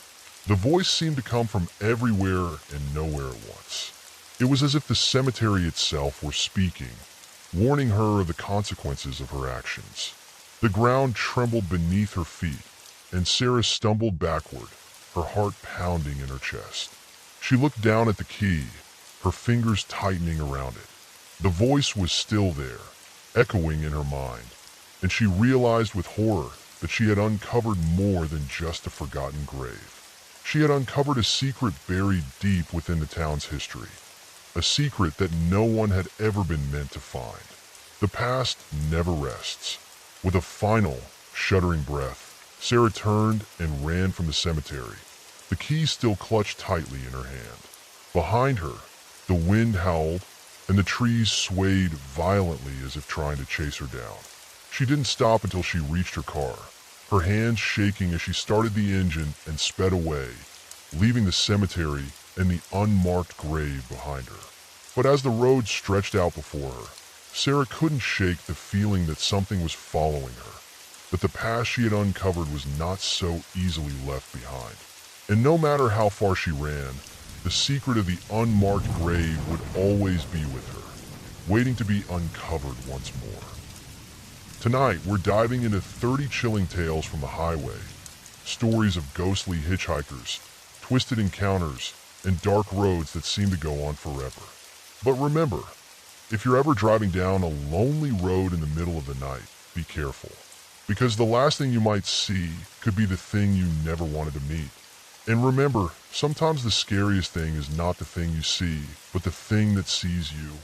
The voice seemed to come from everywhere and nowhere at once. It was as if the cemetery itself were speaking, warning her of the consequences of her actions. The ground trembled beneath her feet, and Sarah stumbled backward, her heart pounding in her chest. She looked down at the key, her fingers tightening around it. The voice was still there, echoing in her mind, and she realized with horror that she had uncovered more than just a forgotten grave. She had uncovered a secret buried deep within the town's history, a secret that no one had ever been meant to find. The past never rests. With a final, shuddering breath, Sarah turned and ran from the cemetery, the key still clutched tightly in her hand. Behind her, the wind howled, and the trees swayed violently as if trying to chase her down. She didn't stop until she reached her car, her hands shaking as she started the engine and sped away, leaving the cemetery and the unmarked grave behind her. But as the road stretched out before her, Sarah couldn't shake the feeling that something was following her, that the past she had uncovered was not so easily left behind. And no matter how far she ran, the secret of the unmarked grave would always be with her, waiting to be uncovered once more. Tonight, we're diving into 30 chilling tales from the highway, stories of ghostly hitchhikers, twisted encounters, and dark roads that seem to go on forever. But remember, if you're ever driving down a lonely road in the middle of the night, be careful, because the last thing you might see could be the thing you never wanted to meet. And remember, sometimes the scariest thing is not the thing you see, but the thing that sees you.